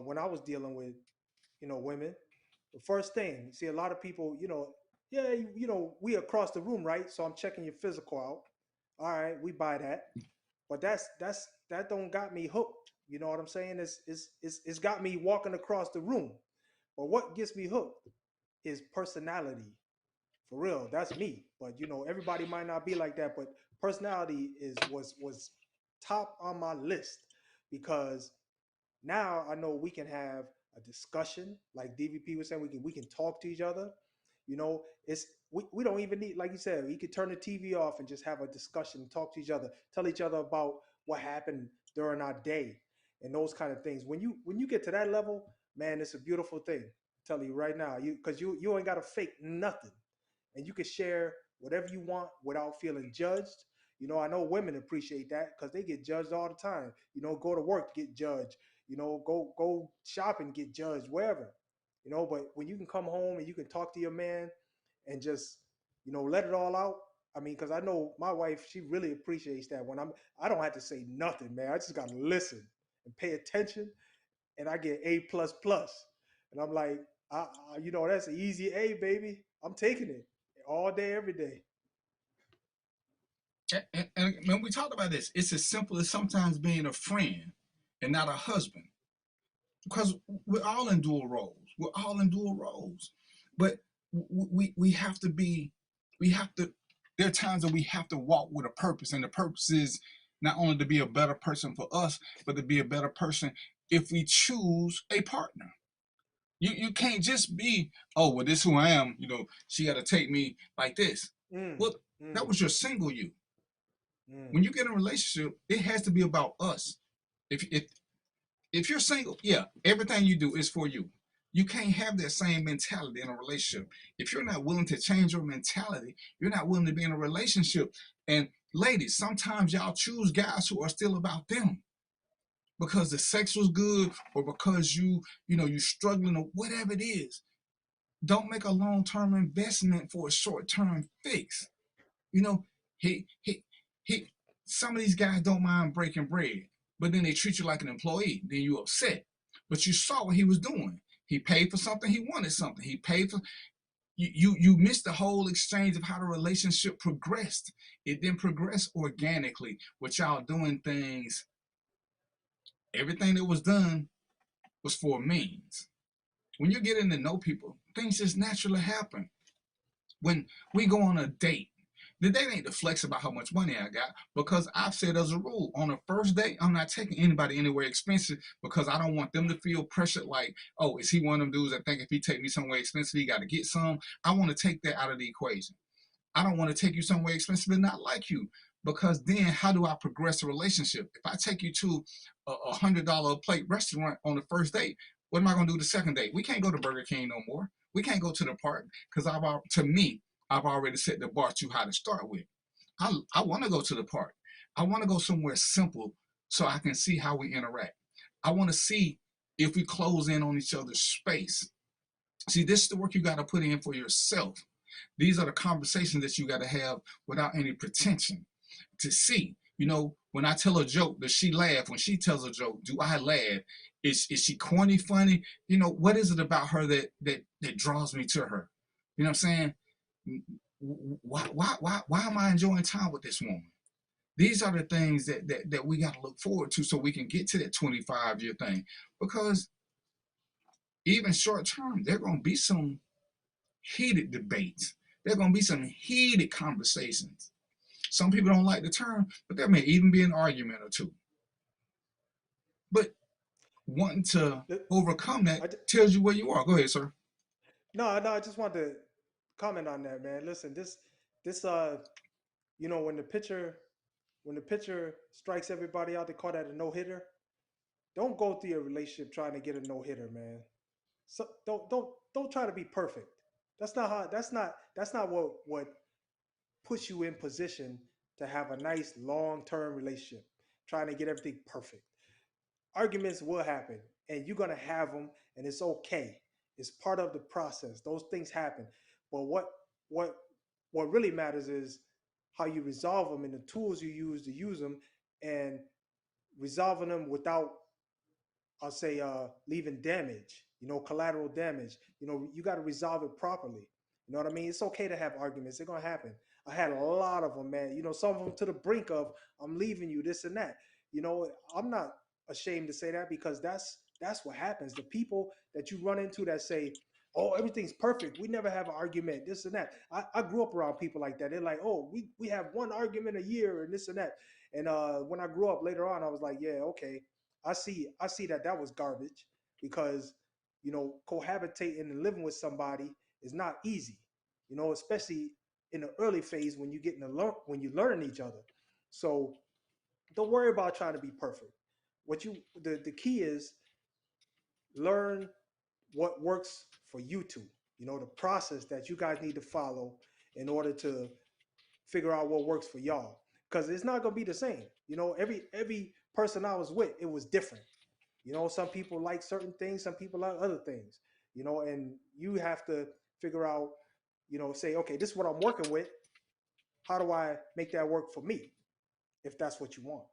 when I was dealing with women. The first thing, see, a lot of people, yeah, we across the room, right? So I'm checking your physical out. All right, we buy that, but that don't got me hooked. You know what I'm saying? It's got me walking across the room. But what gets me hooked? is personality. For real, that's me. But everybody might not be like that. But personality was top on my list because now I know we can have a discussion, like DVP was saying. We can talk to each other. We don't even need, like you said, we could turn the TV off and just have a discussion, talk to each other, tell each other about what happened during our day and those kind of things. When you get to that level, man, it's a beautiful thing. I'm telling you right now, because you ain't got to fake nothing, and you can share whatever you want without feeling judged. I know women appreciate that because they get judged all the time. Go to work, get judged. Go shopping, get judged, wherever. But when you can come home and you can talk to your man and just let it all out. I mean, because I know my wife, she really appreciates that when I don't have to say nothing, man. I just gotta listen and pay attention, and I get A plus plus, and I'm like, that's an easy A, baby. I'm taking it all day, every day. And when we talk about this, it's as simple as sometimes being a friend and not a husband, because we're all in dual roles. We're all in dual roles, but we have to be, we have to. There are times that we have to walk with a purpose, and the purpose is not only to be a better person for us, but to be a better person if we choose a partner. You can't just be, oh, well, this is who I am. She got to take me like this. Well, that was your single you. When you get in a relationship, it has to be about us. If you're single, yeah, everything you do is for you. You can't have that same mentality in a relationship. If you're not willing to change your mentality, you're not willing to be in a relationship. And ladies, sometimes y'all choose guys who are still about them because the sex was good or because you're struggling or whatever it is. Don't make a long-term investment for a short-term fix. You know, he he he some of these guys don't mind breaking bread, but then they treat you like an employee. Then you upset. But you saw what he was doing. He paid for something, he wanted something. He paid for you missed the whole exchange of how the relationship progressed. It didn't progress organically with y'all doing things. Everything that was done was for means. When you're getting to know people, things just naturally happen. When we go on a date, the date ain't the flex about how much money I got, because I've said as a rule, on a first date, I'm not taking anybody anywhere expensive because I don't want them to feel pressured like, oh, is he one of them dudes that think if he take me somewhere expensive, he got to get some? I want to take that out of the equation. I don't want to take you somewhere expensive and not like you, because then how do I progress a relationship? If I take you to a $100 a plate restaurant on the first date, what am I going to do the second date? We can't go to Burger King no more. We can't go to the park because I've already set the bar too high to start with. I want to go to the park. I want to go somewhere simple so I can see how we interact. I want to see if we close in on each other's space. See, this is the work you got to put in for yourself. These are the conversations that you got to have without any pretension. To see, when I tell a joke, does she laugh? When she tells a joke, do I laugh? Is she corny, funny? What is it about her that draws me to her? You know what I'm saying? Why am I enjoying time with this woman? These are the things that we got to look forward to so we can get to that 25-year thing. Because even short term, there are going to be some heated debates. There are going to be some heated conversations. Some people don't like the term, but there may even be an argument or two. But wanting to overcome that tells you where you are. Go ahead, sir. No, I just want to comment on that, man. Listen, when the pitcher strikes everybody out, they call that a no hitter. Don't go through your relationship trying to get a no hitter, man. So don't try to be perfect. That's not what puts you in position to have a nice long-term relationship. Trying to get everything perfect. Arguments will happen, and you're gonna have them, and it's okay. It's part of the process. Those things happen. But what what really matters is how you resolve them and the tools you use them, and resolving them without, I'll say, leaving damage, collateral damage. You got to resolve it properly. You know what I mean? It's okay to have arguments. They're going to happen. I had a lot of them, man. Some of them to the brink of, I'm leaving you, this and that. I'm not ashamed to say that, because that's what happens. The people that you run into that say, oh, everything's perfect. We never have an argument, this and that. I grew up around people like that. They're like, oh, we have one argument a year and this and that. And when I grew up later on, I was like, yeah, okay. I see that was garbage because, cohabitating and living with somebody is not easy, especially in the early phase when you get to learn, when you learn each other. So don't worry about trying to be perfect. The key is learn what works for you two. The process that you guys need to follow in order to figure out what works for y'all. Because it's not gonna be the same. Every person I was with, it was different. Some people like certain things, some people like other things. And you have to figure out, say, okay, this is what I'm working with. How do I make that work for me? If that's what you want.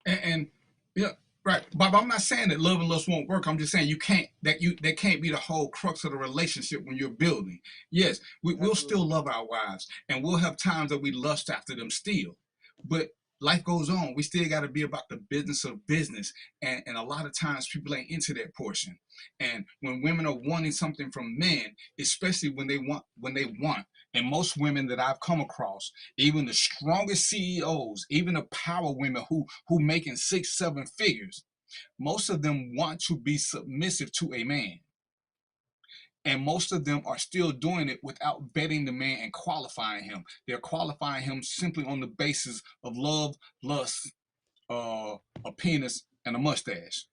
And yeah, right. Bob, I'm not saying that love and lust won't work. I'm just saying that can't be the whole crux of the relationship when you're building. Yes, we'll still love our wives, and we'll have times that we lust after them still. But life goes on. We still got to be about the business of business. And a lot of times people ain't into that portion. And when women are wanting something from men, especially when they want, and most women that I've come across, even the strongest CEOs, even the power women who making 6-7 figures, most of them want to be submissive to a man. And most of them are still doing it without vetting the man and qualifying him. They're qualifying him simply on the basis of love, lust, a penis, and a mustache.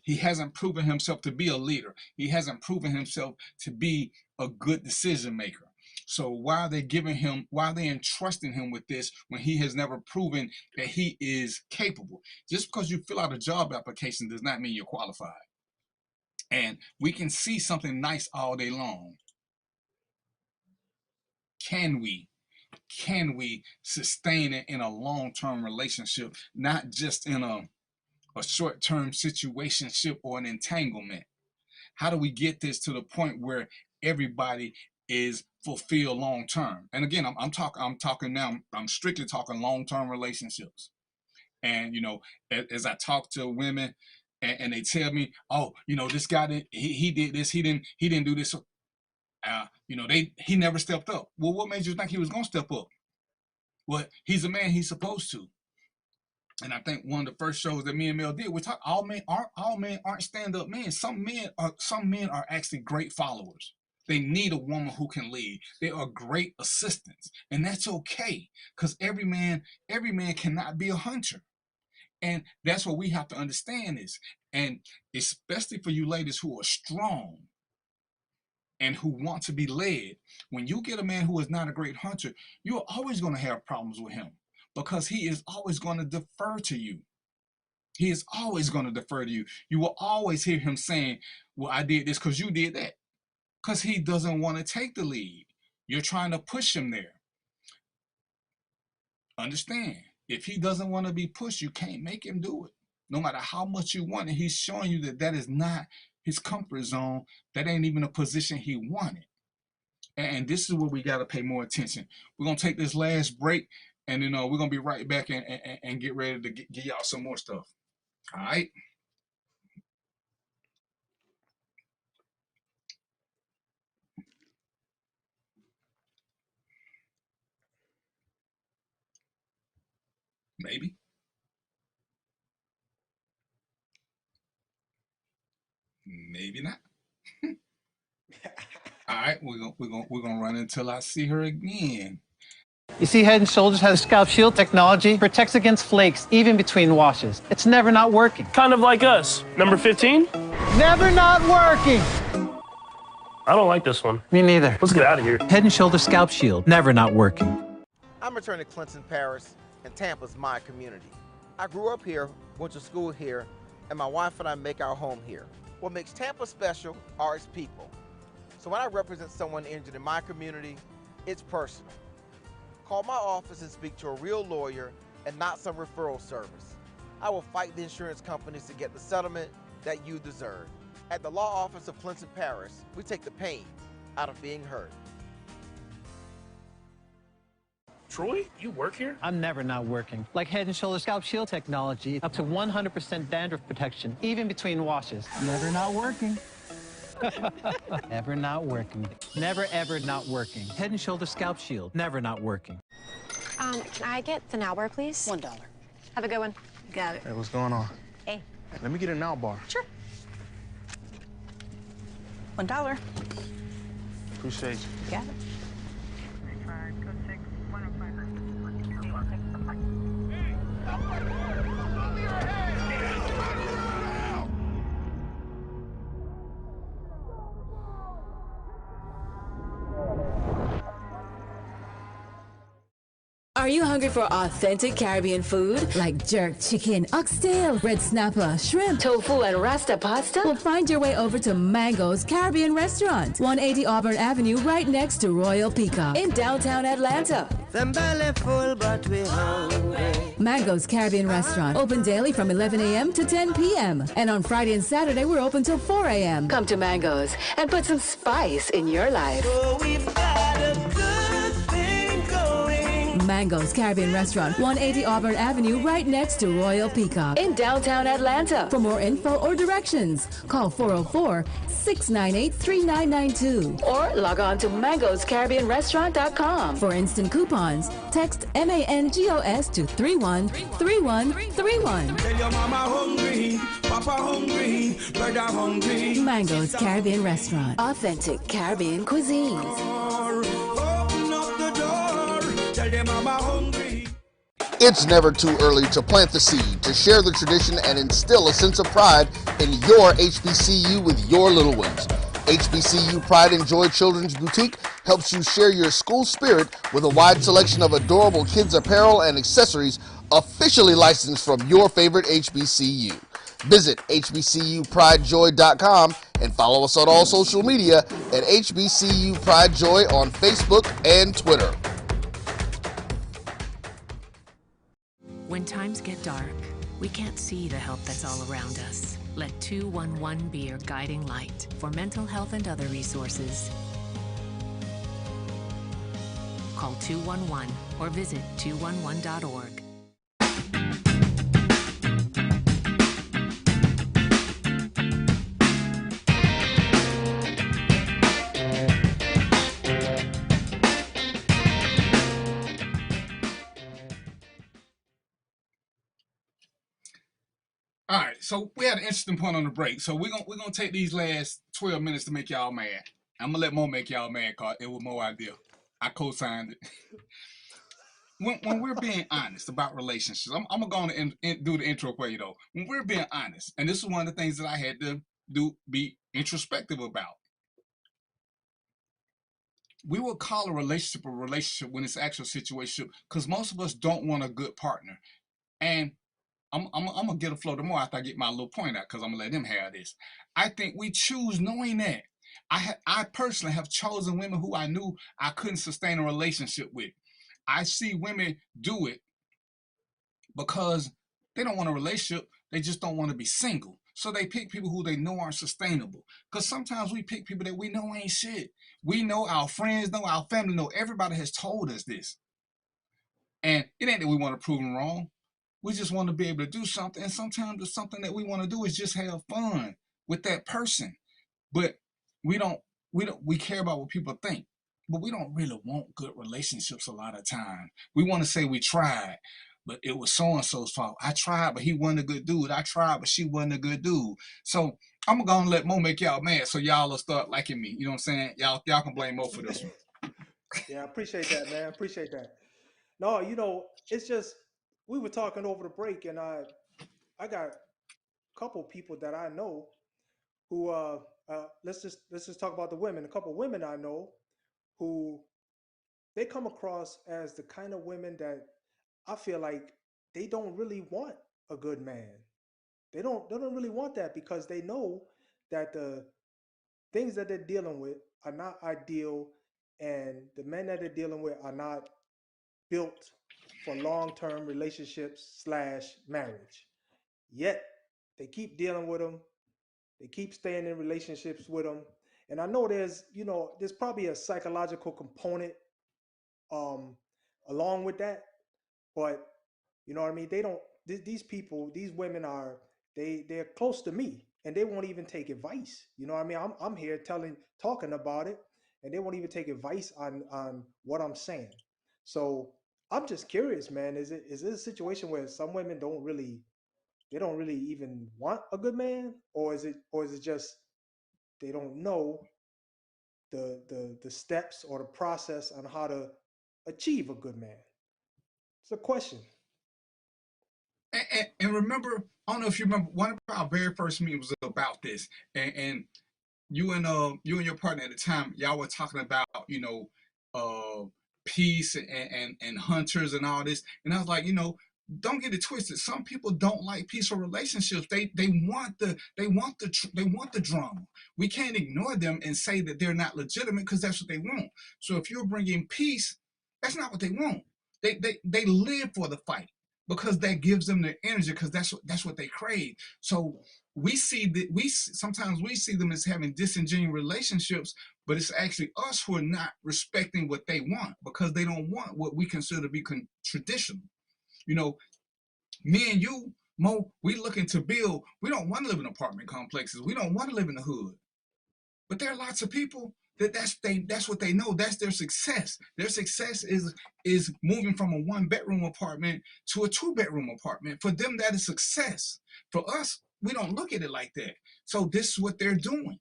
He hasn't proven himself to be a leader. He hasn't proven himself to be a good decision maker. So why are they entrusting him with this when he has never proven that he is capable? Just because you fill out a job application does not mean you're qualified. And we can see something nice all day long. Can we sustain it in a long-term relationship, not just in a short-term situationship or an entanglement? How do we get this to the point where everybody is fulfilled long-term? And again, I'm talking now, I'm strictly talking long-term relationships. And as I talk to women and they tell me, oh, this guy he did this, he didn't do this. He never stepped up. Well, what made you think he was gonna step up? Well, he's a man, he's supposed to. And I think one of the first shows that me and Mel did, we talked all men aren't stand-up men. Some men are actually great followers. They need a woman who can lead. They are great assistants. And that's okay. Because every man cannot be a hunter. And that's what we have to understand is. And especially for you ladies who are strong and who want to be led, when you get a man who is not a great hunter, you're always going to have problems with him because he is always going to defer to you. He is always going to defer to you. You will always hear him saying, well, I did this because you did that. Because he doesn't want to take the lead. You're trying to push him there. Understand, if he doesn't want to be pushed, you can't make him do it. No matter how much you want it, he's showing you that is not his comfort zone. That ain't even a position he wanted. And this is where we got to pay more attention. We're going to take this last break, and then we're going to be right back and get ready to give y'all some more stuff. All right? Maybe. Maybe not. All right, we're gonna run until I see her again. You see, Head & Shoulders has Scalp Shield technology, protects against flakes, even between washes. It's never not working. Kind of like us. Number 15? Never not working. I don't like this one. Me neither. Let's get out of here. Head & Shoulders Scalp Shield, never not working. I'm attorney Clinton Paris, and Tampa's my community. I grew up here, went to school here, and my wife and I make our home here. What makes Tampa special are its people. So when I represent someone injured in my community, it's personal. Call my office and speak to a real lawyer and not some referral service. I will fight the insurance companies to get the settlement that you deserve. At the law office of Clinton Paris, we take the pain out of being hurt. Troy, you work here? I'm never not working. Like Head & Shoulders Scalp Shield technology, up to 100% dandruff protection, even between washes. Never not working. Never not working. Never ever not working. Head and Shoulder Scalp Shield. Never not working. Can I get the now bar, please? $1. Have a good one. Got it. Hey, what's going on? Hey. Let me get a now bar. Sure. $1. Appreciate you. Got it. Are you hungry for authentic Caribbean food? Like jerk chicken, oxtail, red snapper, shrimp, tofu, and rasta pasta? Well, find your way over to Mango's Caribbean Restaurant, 180 Auburn Avenue, right next to Royal Peacock in downtown Atlanta. Them belly full, but we hungry. Mango's Caribbean Restaurant, open daily from 11 a.m. to 10 p.m. And on Friday and Saturday, we're open till 4 a.m. Come to Mango's and put some spice in your life. Oh, we've got a good thing going. Mango's Caribbean Restaurant, 180 Auburn Avenue, right next to Royal Peacock in downtown Atlanta. For more info or directions, call 404-698-3992 or log on to mangoscaribbeanrestaurant.com. For instant coupons, text MANGOS to 313131. Tell your mama hungry, papa hungry, brother hungry. Mango's Caribbean Restaurant, authentic Caribbean cuisines. Open up the door, tell your mama hungry. It's never too early to plant the seed, to share the tradition, and instill a sense of pride in your HBCU with your little ones. HBCU Pride and Joy Children's Boutique helps you share your school spirit with a wide selection of adorable kids apparel and accessories officially licensed from your favorite HBCU. Visit hbcupridejoy.com and follow us on all social media at HBCU Pride Joy on Facebook and Twitter. When times get dark, we can't see the help that's all around us. Let 211 be your guiding light for mental health and other resources. Call 211 or visit 211.org. All right, so we had an interesting point on the break. So we're gonna take these last 12 minutes to make y'all mad. I'm gonna let Mo make y'all mad, cause it was Mo idea. I co-signed it. When we're being honest about relationships, I'm gonna go on and do the intro for you though. When we're being honest, and this is one of the things that I had to be introspective about. We will call a relationship when it's actual situation, because most of us don't want a good partner. And I'm gonna get a flow tomorrow after I get my little point out, because I'm gonna let them have this. I think we choose knowing that. I personally have chosen women who I knew I couldn't sustain a relationship with. I see women do it because they don't want a relationship. They just don't want to be single. So they pick people who they know aren't sustainable. Because sometimes we pick people that we know ain't shit. We know, our friends know, our family know. Everybody has told us this. And it ain't that we want to prove them wrong. We just want to be able to do something. And sometimes the something that we want to do is just have fun with that person. But we care about what people think. But we don't really want good relationships a lot of times. We want to say we tried, but it was so-and-so's fault. I tried, but he wasn't a good dude. I tried, but she wasn't a good dude. So I'm going to let Mo make y'all mad so y'all will start liking me. You know what I'm saying? Y'all can blame Mo for this one. Yeah, I appreciate that, man. Appreciate that. No, it's just, we were talking over the break, and I got a couple people that I know who let's just talk about the women. A couple women I know who they come across as the kind of women that I feel like they don't really want a good man. They don't really want that, because they know that the things that they're dealing with are not ideal, and the men that they're dealing with are not built for long-term relationships / marriage. Yet they keep dealing with them. They keep staying in relationships with them. And I know there's probably a psychological component along with that, but you know what I mean? They don't, these people, these women they're close to me, and they won't even take advice. You know what I mean? I'm here talking about it, and they won't even take advice on what I'm saying. So I'm just curious, man. Is it a situation where some women they don't really even want a good man, or is it just they don't know the steps or the process on how to achieve a good man? It's a question. And remember, I don't know if you remember, one of our very first meetings was about this, and you and your partner at the time, y'all were talking about uh, peace and hunters and all this, and I was like, don't get it twisted. Some people don't like peaceful relationships. They want the drama. We can't ignore them and say that they're not legitimate because that's what they want. So if you're bringing peace, that's not what they want. They live for the fight because that gives them their energy because that's what they crave. So we see that sometimes we see them as having disingenuous relationships, but it's actually us who are not respecting what they want because they don't want what we consider to be traditional. Me and you, Mo, we looking to build. We don't want to live in apartment complexes. We don't want to live in the hood. But there are lots of people that's what they know. That's their success. Their success is moving from a 1-bedroom apartment to a 2-bedroom apartment. For them, that is success. For us, we don't look at it like that. So this is what they're doing.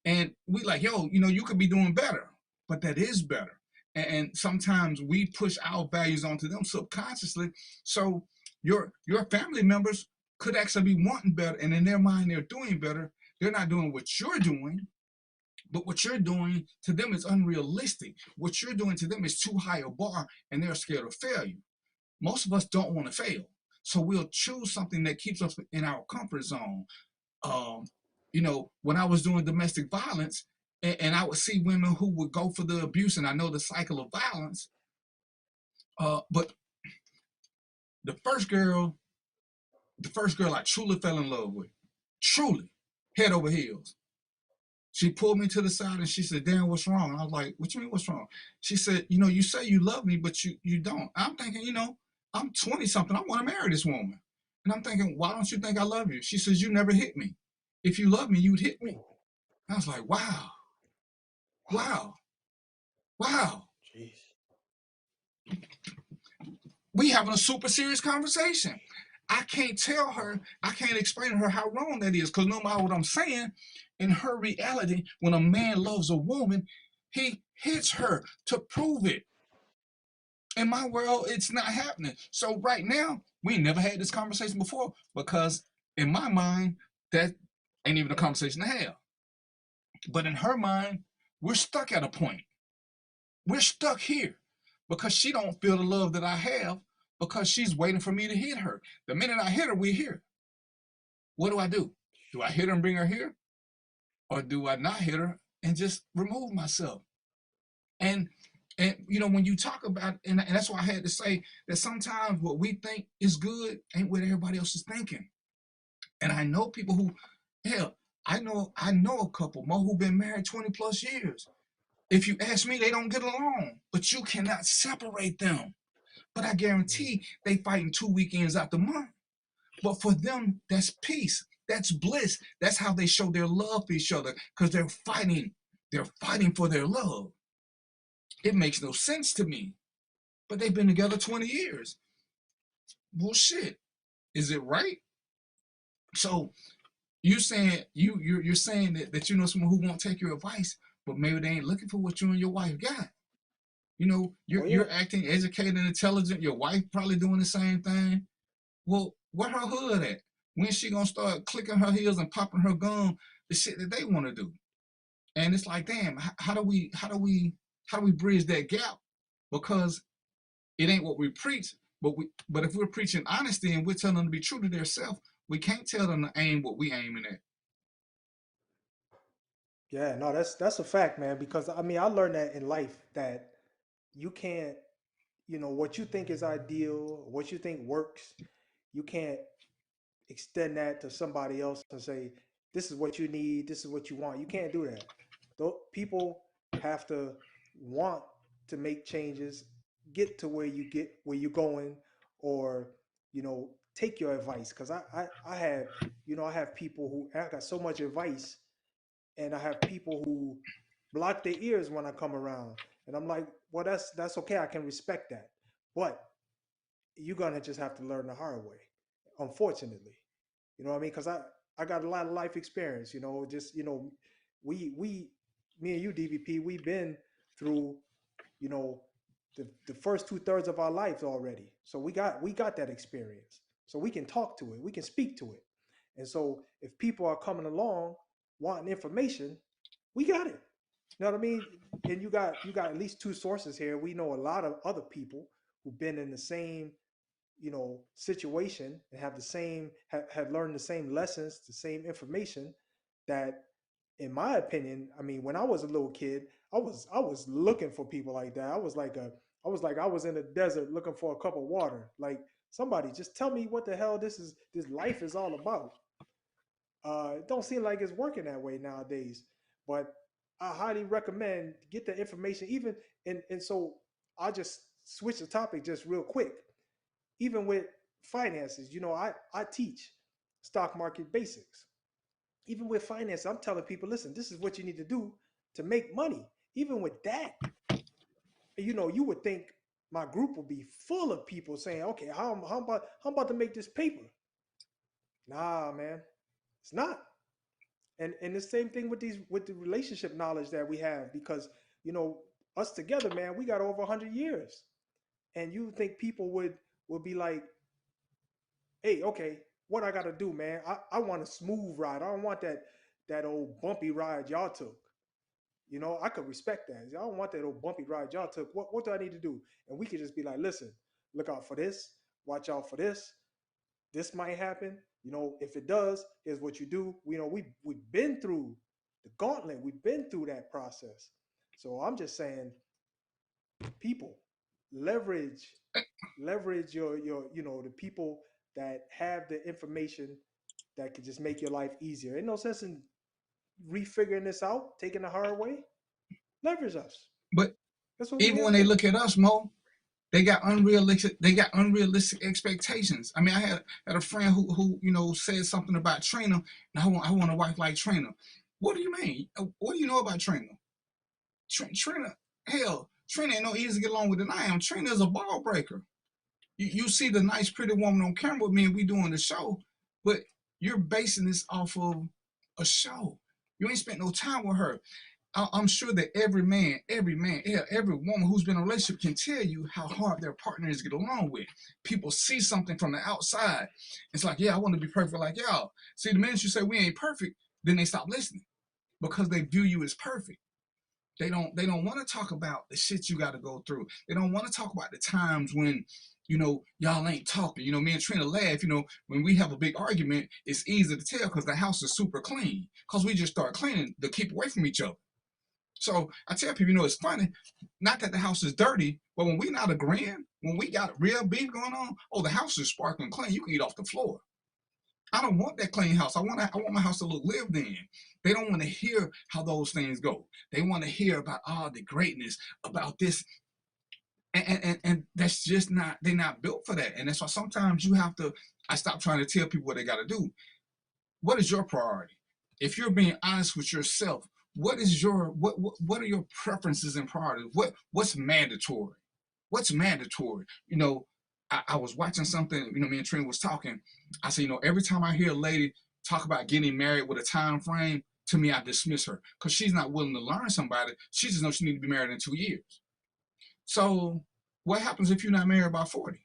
And we like, yo, you could be doing better, but that is better. And sometimes we push our values onto them subconsciously. So your family members could actually be wanting better, and in their mind, they're doing better. They're not doing what you're doing, but what you're doing to them is unrealistic. What you're doing to them is too high a bar, and they're scared of failure. Most of us don't want to fail. So we'll choose something that keeps us in our comfort zone. When I was doing domestic violence, and I would see women who would go for the abuse, and I know the cycle of violence, but the first girl I truly fell in love with, truly, head over heels. She pulled me to the side and she said, "Dan, what's wrong?" And I was like, "What you mean, what's wrong?" She said, "You say you love me, but you don't." I'm thinking, I'm 20-something. I want to marry this woman. And I'm thinking, why don't you think I love you? She says, "You never hit me. If you love me, you'd hit me." And I was like, wow. Jeez. We having a super serious conversation. I can't explain to her how wrong that is, because no matter what I'm saying, in her reality, when a man loves a woman, he hits her to prove it. In my world, it's not happening. So right now, we never had this conversation before, because in my mind, that ain't even a conversation to have. But in her mind, we're stuck at a point. We're stuck here because she don't feel the love that I have, because she's waiting for me to hit her. The minute I hit her, we're here. What do? Do I hit her and bring her here? Or do I not hit her and just remove myself? And when you talk about, and that's why I had to say that sometimes what we think is good ain't what everybody else is thinking. And I know people who, hell, I know a couple more who've been married 20 plus years. If you ask me, they don't get along, but you cannot separate them. But I guarantee they fighting 2 weekends out the month. But for them, that's peace. That's bliss. That's how they show their love for each other, because they're fighting. They're fighting for their love. It makes no sense to me. But they've been together 20 years. Bullshit. Is it right? So you're saying you're saying that you know someone who won't take your advice, but maybe they ain't looking for what you and your wife got. You're acting educated and intelligent. Your wife probably doing the same thing. Well, where her hood at? When she gonna start clicking her heels and popping her gum, the shit that they want to do? And it's like, damn, how do we bridge that gap? Because it ain't what we preach, but if we're preaching honesty and we're telling them to be true to themselves, we can't tell them to aim what we aiming at. Yeah, no, that's a fact, man. Because I mean, I learned that in life that you can't, what you think is ideal, what you think works, you can't extend that to somebody else and say, "This is what you need, this is what you want." You can't do that. Though people have to want to make changes, get to where you're going, or take your advice, because I have, I have people who, I got so much advice, and I have people who block their ears when I come around, and I'm like, well, that's okay. I can respect that, but you're gonna just have to learn the hard way, unfortunately. You know what I mean? Because I got a lot of life experience. Just we me and you, DVP, we've been through, you know, the first 2/3 of our lives already. So we got that experience. So we can talk to it. We can speak to it. And so if people are coming along wanting information, we got it. You know what I mean? And you got at least two sources here. We know a lot of other people who've been in the same, situation, and have the same have learned the same lessons, the same information, that, in my opinion, I mean, when I was a little kid, I was looking for people like that. I was in the desert looking for a cup of water. Like, somebody just tell me what the hell this life is all about. It don't seem like it's working that way nowadays, but I highly recommend get the information. Even and so I'll just switch the topic just real quick. Even with finances, I teach stock market basics. Even with finance, I'm telling people, listen, this is what you need to do to make money. Even with that, you would think my group would be full of people saying, okay, how about to make this paper? Nah, man, it's not. And the same thing with the relationship knowledge that we have, because us together, man, we got over 100 years. And you think people would be like, hey, okay, what I gotta do, man? I want a smooth ride. I don't want that old bumpy ride y'all took. I could respect that. I don't want that old bumpy ride y'all took. What do I need to do? And we could just be like, listen, look out for this, watch out for this. This might happen. If it does, here's what you do. We've been through the gauntlet. We've been through that process. So I'm just saying, people, leverage your the people that have the information that can just make your life easier. Ain't no sense in refiguring this out, taking the hard way. Leverage us. But that's what even when they look at us, Mo, they got unrealistic expectations. I mean, I had a friend who said something about Trina, and I want a wife like Trina. What do you mean? What do you know about Trina? Trina, hell, Trina ain't no easy to get along with than I am. Trina is a ball breaker. You see the nice, pretty woman on camera with me, and we doing the show, but you're basing this off of a show. You ain't spent no time with her. I'm sure that every man, every woman who's been in a relationship can tell you how hard their partner is to get along with. People see something from the outside. It's like, yeah, I want to be perfect like y'all. See, the minute you say we ain't perfect, then they stop listening because they view you as perfect. They don't want to talk about the shit you got to go through. They don't want to talk about the times when, y'all ain't talking. Me and Trina laugh, when we have a big argument, it's easy to tell because the house is super clean because we just start cleaning to keep away from each other. So I tell people, it's funny, not that the house is dirty, but when we not agreeing, when we got real beef going on, the house is sparkling clean. You can eat off the floor. I don't want that clean house. I want my house to look lived in. They don't want to hear how those things go. They want to hear about the greatness, about this. And that's just not, they're not built for that. And that's why sometimes I stop trying to tell people what they got to do. What is your priority? If you're being honest with yourself, what are your preferences and priorities? What's mandatory? What's mandatory? I was watching something, me and Trina was talking. I said, every time I hear a lady talk about getting married with a time frame, to me, I dismiss her because she's not willing to learn somebody. She just knows she needs to be married in 2 years. So what happens if you're not married by 40?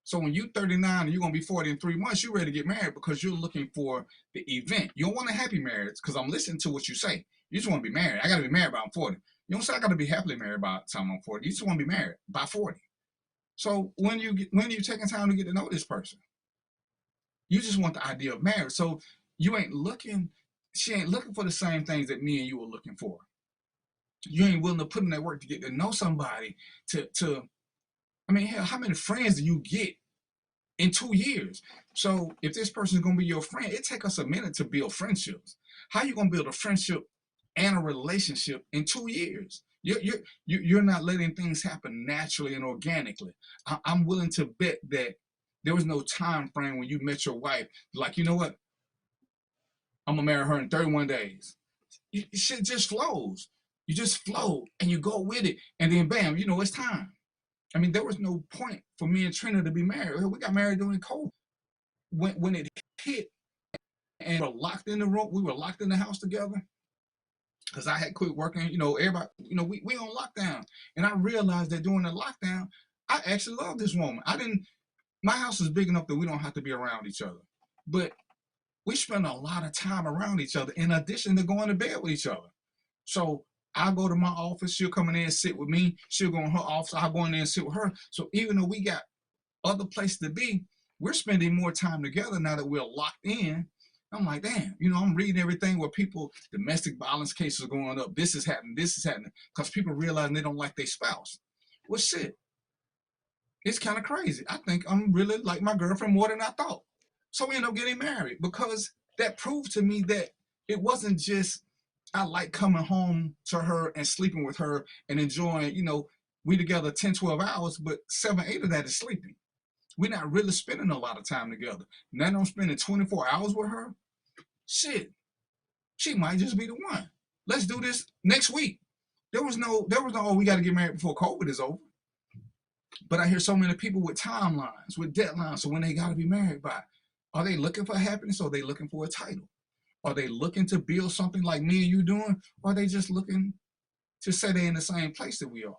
So when you're 39 and you're going to be 40 in 3 months, you're ready to get married because you're looking for the event. You don't want a happy marriage because I'm listening to what you say. You just want to be married. I got to be married by 40. You don't say I got to be happily married by the time I'm 40. You just want to be married by 40. So when are you taking time to get to know this person? You just want the idea of marriage. So she ain't looking for the same things that me and you are looking for. You ain't willing to put in that work to get to know somebody I mean, hell, how many friends do you get in 2 years? So if this person is going to be your friend, it takes us a minute to build friendships. How are you going to build a friendship and a relationship in 2 years? You're not letting things happen naturally and organically. I'm willing to bet that There was no time frame when you met your wife. Like, you know what? I'm gonna marry her in 31 days. Shit just flows. You just flow and you go with it, and then bam, you know, it's time. I mean, there was no point for me and Trina to be married. We got married during COVID. When it hit and we were locked in the room, we were locked in the house together, because I had quit working. You know, everybody, you know, we on lockdown. And I realized that during the lockdown, I actually love this woman. My house is big enough that we don't have to be around each other. But we spend a lot of time around each other in addition to going to bed with each other. So I'll go to my office, she'll come in there and sit with me. She'll go in her office, I'll go in there and sit with her. So even though we got other places to be, we're spending more time together now that we're locked in. I'm like, damn, you know, I'm reading everything where people, domestic violence cases are going up. This is happening, because people realize they don't like their spouse. Well, shit, it's kind of crazy. I think I'm really like my girlfriend more than I thought. So we end up getting married, because that proved to me that it wasn't just I like coming home to her and sleeping with her and enjoying, you know, we together 10, 12 hours, but 7, 8 of that is sleeping. We're not really spending a lot of time together. Now I'm spending 24 hours with her. Shit, she might just be the one. Let's do this next week. There was no, oh, we got to get married before COVID is over. But I hear so many people with timelines, with deadlines, so when they got to be married by. Are they looking for happiness, or are they looking for a title? Are they looking to build something like me and you doing? Or are they just looking to say they're in the same place that we are?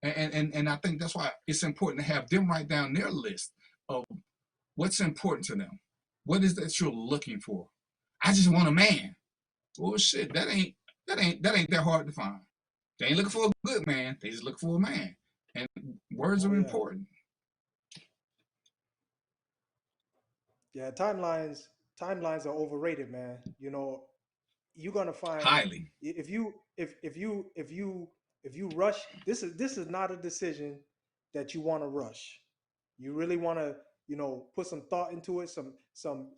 And I think that's why it's important to have them write down their list of what's important to them. What is that you're looking for? I just want a man. Well, shit, that ain't that hard to find. They ain't looking for a good man. They just look for a man. And words are important. Yeah, timelines are overrated, man. You know, you're gonna find highly if you rush. This is not a decision that you want to rush. You really want to, you know, put some thought into it. Some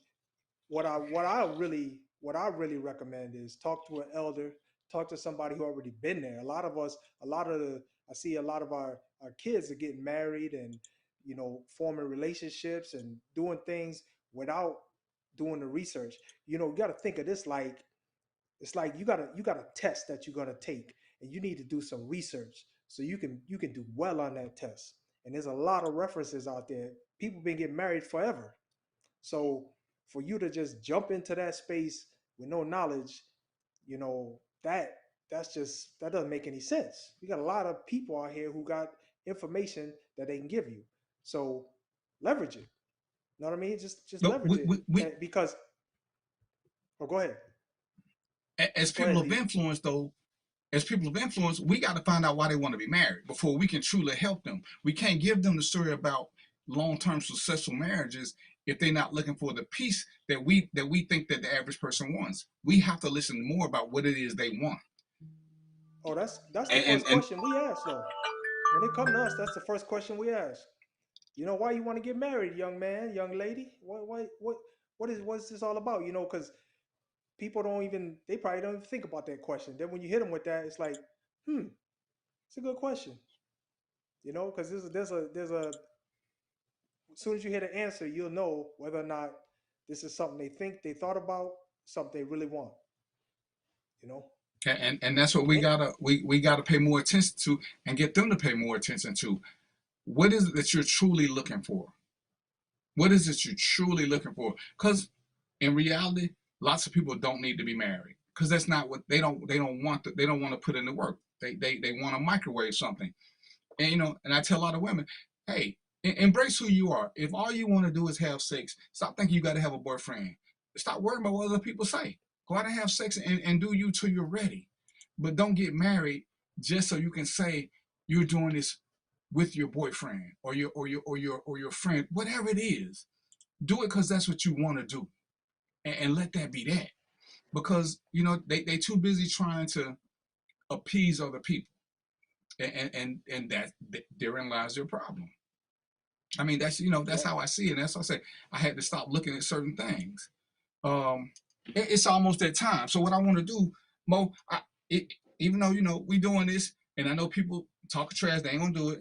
what I really recommend is talk to an elder, talk to somebody who already been there. I see a lot of our kids are getting married and, you know, forming relationships and doing things without doing the research. You know, you got to think of this like it's like you got a test that you're gonna take, and you need to do some research so you can do well on that test. And there's a lot of references out there. People been getting married forever, so for you to just jump into that space with no knowledge, you know, that doesn't make any sense. You got a lot of people out here who got information that they can give you, so leverage it. You know what I mean? Just leverage it because. Oh, go ahead. As people of influence, though, we got to find out why they want to be married before we can truly help them. We can't give them the story about long-term successful marriages if they're not looking for the peace that we think that the average person wants. We have to listen more about what it is they want. Oh, that's the first question we ask, though. When they come to us, that's the first question we ask. You know, why you want to get married, young man, young lady? What's this all about? You know, because people they probably don't even think about that question. Then when you hit them with that, it's like, it's a good question. You know, because there's a as soon as you hear the answer, you'll know whether or not this is something they thought about, something they really want. You know, and that's what we gotta pay more attention to, and get them to pay more attention to. What is it that you're truly looking for? What is it you're truly looking for? Because in reality, lots of people don't need to be married, because that's not what they don't want to put in the work. They want to microwave something. And you know, and I tell a lot of women, hey, embrace who you are. If all you want to do is have sex, stop thinking you got to have a boyfriend. Stop worrying about what other people say. Go out and have sex and do you till you're ready. But don't get married just so you can say you're doing this with your boyfriend or your friend, whatever it is. Do it because that's what you want to do, and let that be that. Because you know they too busy trying to appease other people, and that therein lies their problem. I mean, that's how I see it. And that's why I say I had to stop looking at certain things. It's almost that time. So what I want to do, Mo, even though, you know, we doing this, and I know people talk trash, they ain't gonna do it.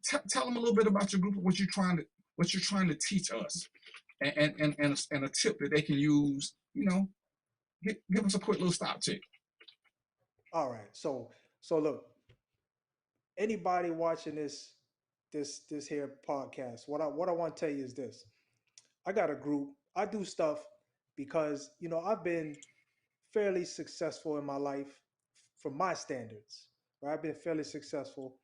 Tell them a little bit about your group, what you're trying to teach us, and a tip that they can use. Give us a quick little stop check. All right. So look, anybody watching this here podcast, what I want to tell you is this. I got a group. I do stuff because, I've been fairly successful in my life from my standards. Right? I've been fairly successful.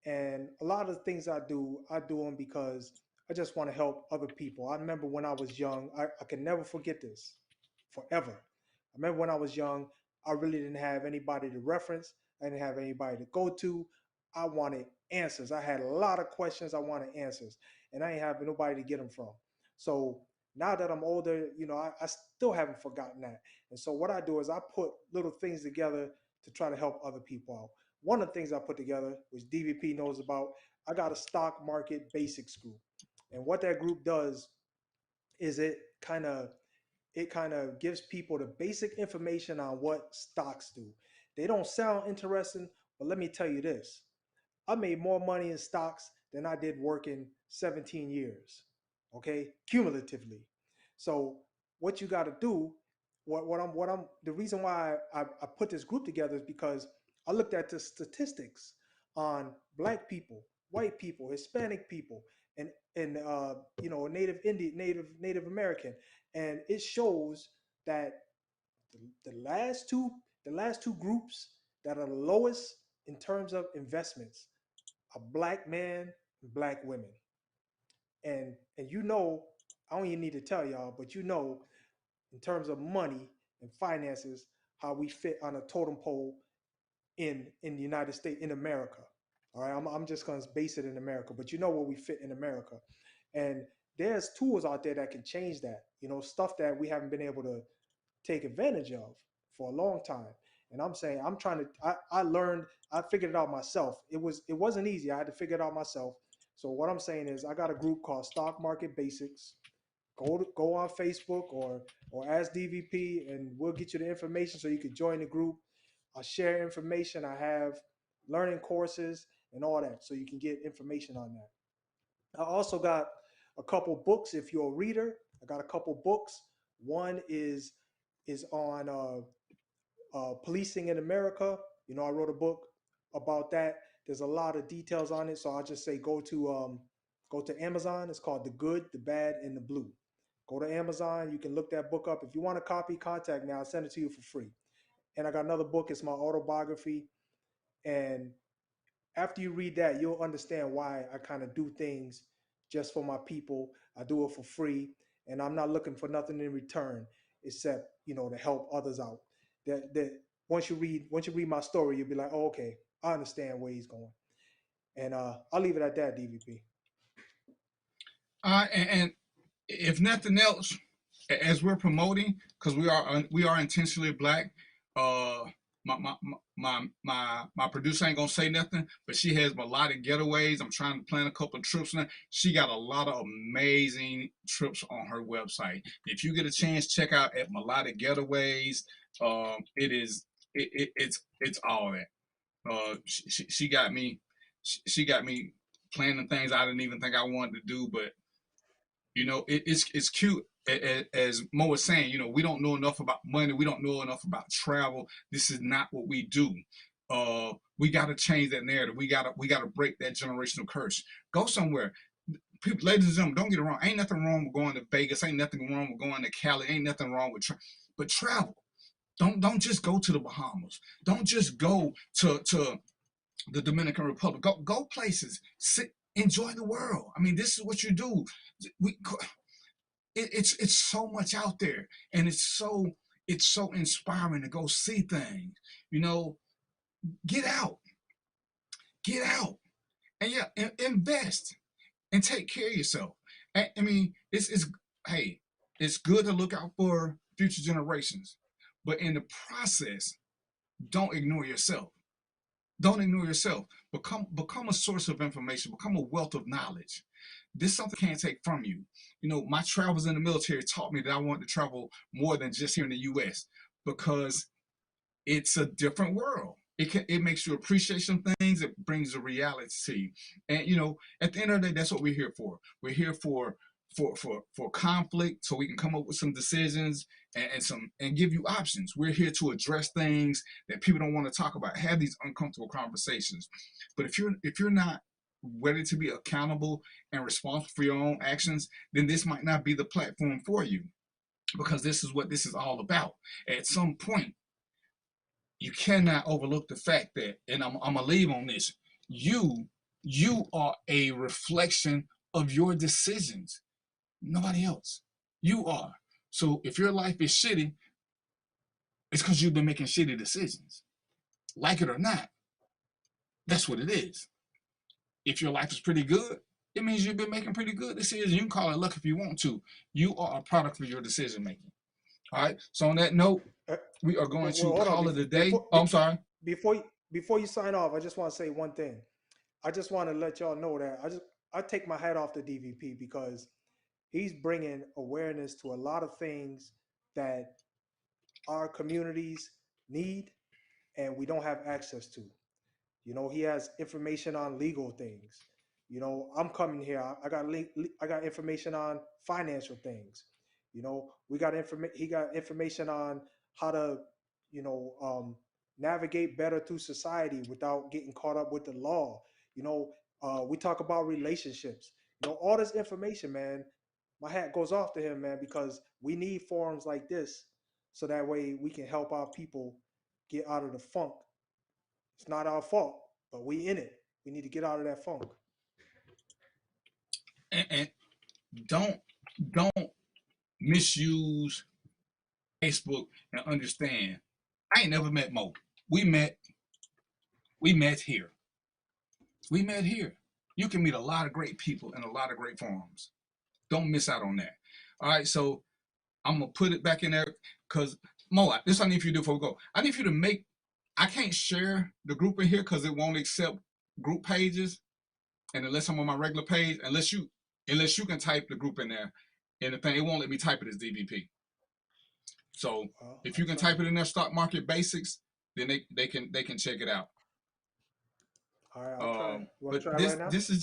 And a lot of the things I do them because I just want to help other people. I remember when I was young, I can never forget this forever. I remember when I was young, I really didn't have anybody to reference. I didn't have anybody to go to. I wanted answers. I had a lot of questions. I wanted answers, and I didn't have nobody to get them from. So now that I'm older, I still haven't forgotten that. And so what I do is I put little things together to try to help other people out. One of the things I put together, which DVP knows about, I got a stock market basics group. And what that group does is it kind of gives people the basic information on what stocks do. They don't sound interesting, but let me tell you this. I made more money in stocks than I did working 17 years, okay, cumulatively. So what you got to do, the reason why I put this group together is because I looked at the statistics on Black people, white people, Hispanic people, and Native American, and it shows that the last two groups that are the lowest in terms of investments are Black men and Black women. And I don't even need to tell y'all, but in terms of money and finances, how we fit on a totem pole in the United States, in America. All right, I'm just going to base it in America, but where we fit in America. And there's tools out there that can change that, stuff that we haven't been able to take advantage of for a long time. And I'm saying, I figured it out myself. It wasn't easy. I had to figure it out myself. So what I'm saying is I got a group called Stock Market Basics. Go on Facebook or ask DVP, and we'll get you the information so you can join the group. I share information. I have learning courses and all that, so you can get information on that. I also got a couple books. If you're a reader, I got a couple books. One is on policing in America. I wrote a book about that. There's a lot of details on it, so I'll just say go to Amazon. It's called The Good, the Bad, and the Blue. Go to Amazon. You can look that book up. If you want a copy, contact me. I'll send it to you for free. And I got another book. It's my autobiography. And after you read that, you'll understand why I kind of do things just for my people. I do it for free, and I'm not looking for nothing in return except to help others out. That once you read my story, you'll be like, oh, okay, I understand where he's going. And I'll leave it at that, DVP. And if nothing else, as we're promoting, because we are intentionally Black. My producer ain't gonna say nothing, but she has melodic getaways. I'm trying to plan a couple of trips now. She got a lot of amazing trips on her website. If you get a chance, check out at Melodic Getaways. It's all that. She got me planning things I didn't even think I wanted to do, but it's cute. As Mo was saying, we don't know enough about money. We don't know enough about travel. This is not what we do. We got to change that narrative. We got to break that generational curse. Go somewhere. People, ladies and gentlemen, don't get it wrong. Ain't nothing wrong with going to Vegas. Ain't nothing wrong with going to Cali. Ain't nothing wrong with but travel. Don't just go to the Bahamas. Don't just go to the Dominican Republic. Go places. Enjoy the world. I mean, this is what you do. It's so much out there, and it's so inspiring to go see things. Get out, and invest and take care of yourself. I mean, it's good to look out for future generations, but in the process, don't ignore yourself. Don't ignore yourself. Become a source of information. Become a wealth of knowledge. This is something I can't take from you. My travels in the military taught me that I wanted to travel more than just here in the U.S. because it's a different world. It makes you appreciate some things. It brings a reality to you. And you know, at the end of the day, that's what we're here for. We're here for conflict, so we can come up with some decisions and give you options. We're here to address things that people don't want to talk about. Have these uncomfortable conversations. But if you're not ready to be accountable and responsible for your own actions, then this might not be the platform for you, because this is what this is all about. At some point, you cannot overlook the fact that, and I'm gonna leave on this, you are a reflection of your decisions. Nobody else. You are. So if your life is shitty, it's because you've been making shitty decisions. Like it or not, that's what it is. If your life is pretty good, it means you've been making pretty good decisions. You can call it luck if you want to. You are a product of your decision making. All right. So on that note, we are going to call it a day. I'm sorry. Before you sign off, I just want to say one thing. I just want to let y'all know that I take my hat off to DVP, because he's bringing awareness to a lot of things that our communities need and we don't have access to. You know, he has information on legal things. You know, I'm coming here. I got information on financial things. You know, we got he got information on how to, navigate better through society without getting caught up with the law. You know, we talk about relationships. You know, all this information, man. My hat goes off to him, man, because we need forums like this so that way we can help our people get out of the funk. It's not our fault, but we in it. We need to get out of that funk. And don't misuse Facebook, and understand, I ain't never met Mo. We met here. We met here. You can meet a lot of great people in a lot of great forums. Don't miss out on that. All right, so I'm gonna put it back in there, because Mo, this I need for you to do before we go. I need for you to make. I can't share the group in here because it won't accept group pages, and unless I'm on my regular page, unless you can type the group in there, and the thing, it won't let me type it as DVP. So if you can type it in there, stock market basics, then they can check it out. All right, I'll try. You want But to try right now? this is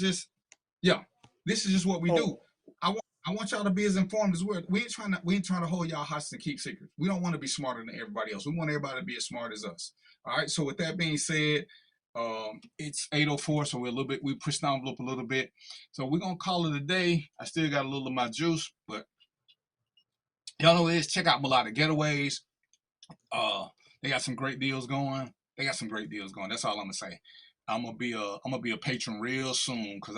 just what we do. I want y'all to be as informed as we ain't trying to hold y'all hostage and keep secrets. We don't want to be smarter than everybody else. We want everybody to be as smart as us. All right. So with that being said, it's 8:04, so we pushed the envelope a little bit. So we're gonna call it a day. I still got a little of my juice, but y'all know this. Check out Melodic Getaways. They got some great deals going. That's all I'm gonna say. I'm gonna be a patron real soon, because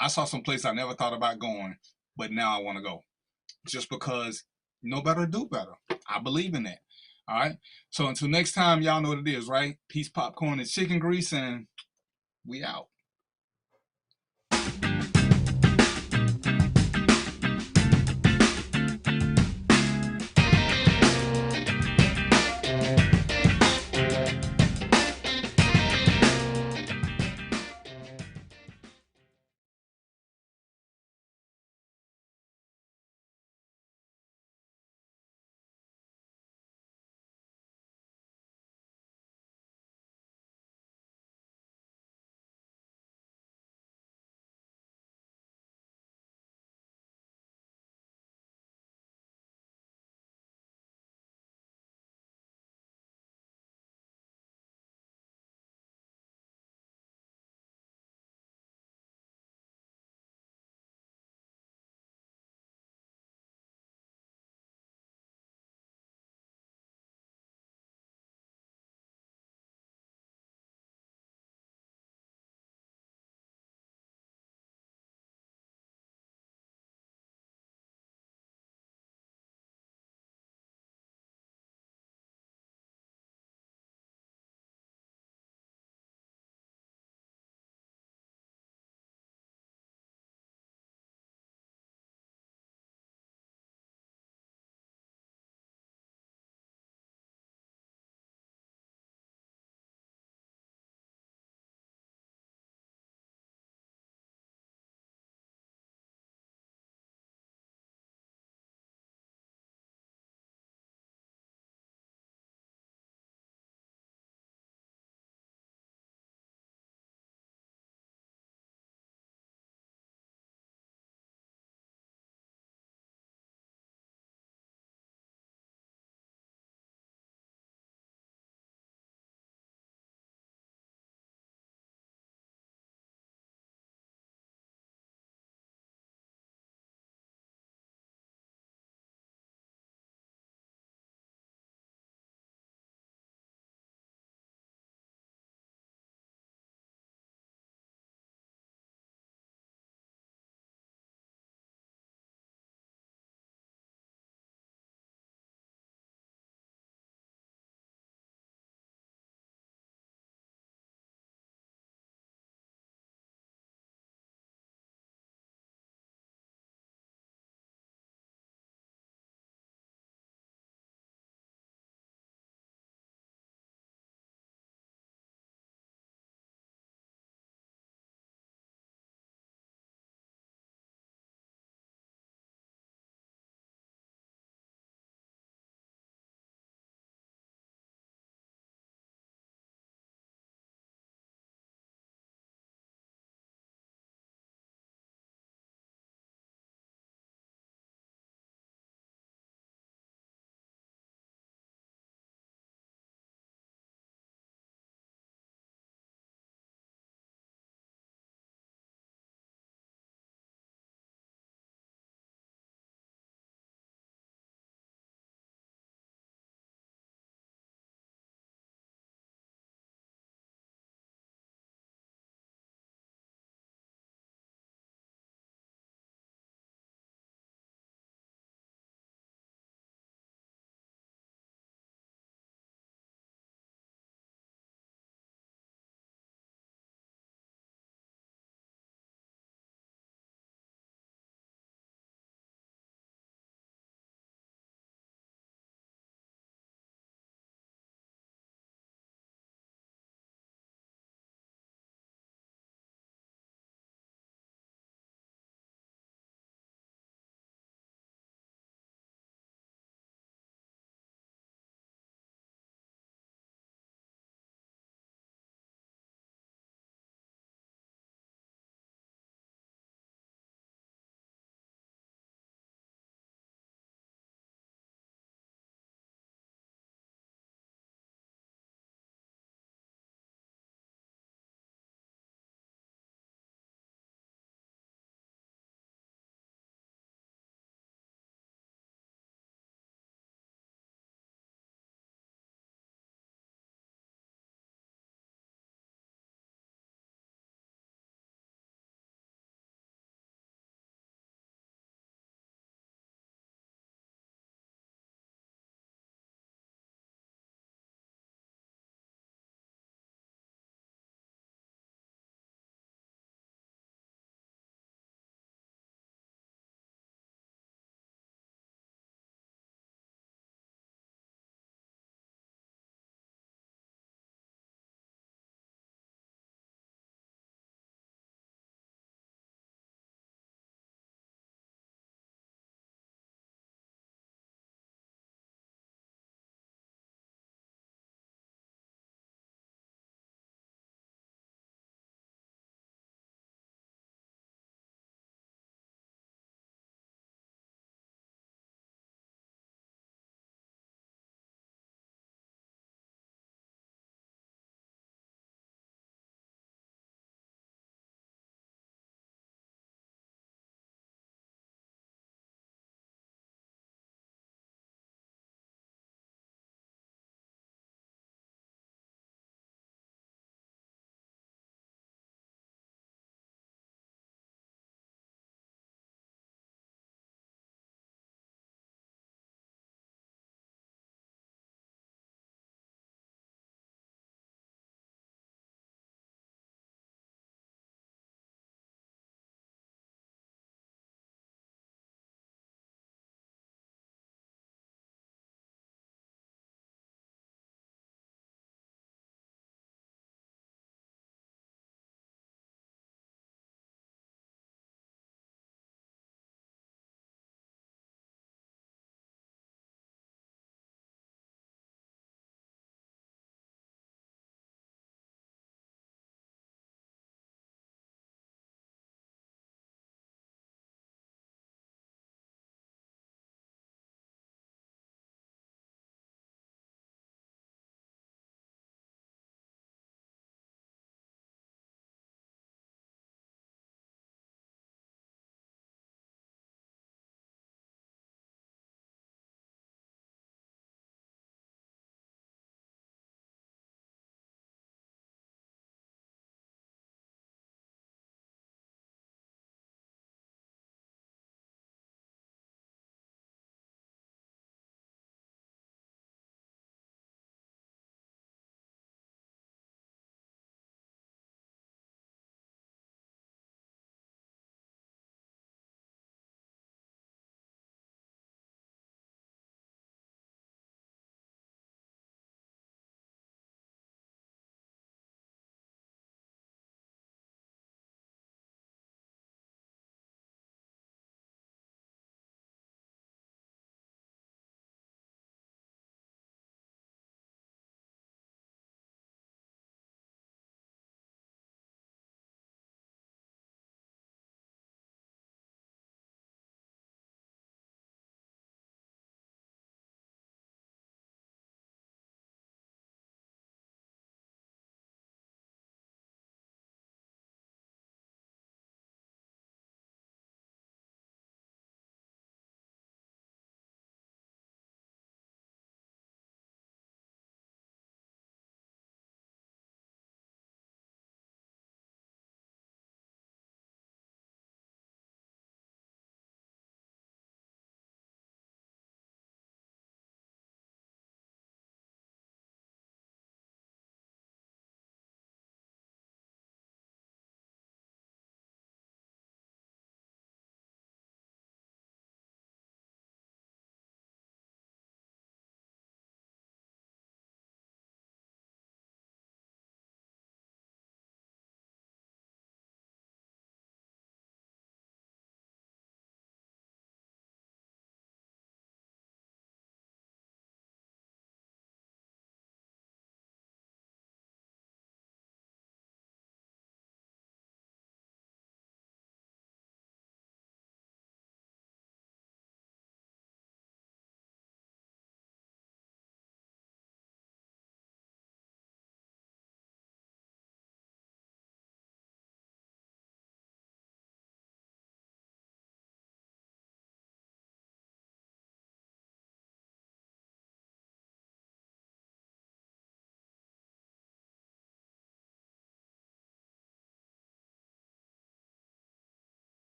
I saw some place I never thought about going, but now I want to go, just because know better, do better. I believe in that. All right. So until next time, y'all know what it is, right? Peace, popcorn, and chicken grease, and we out.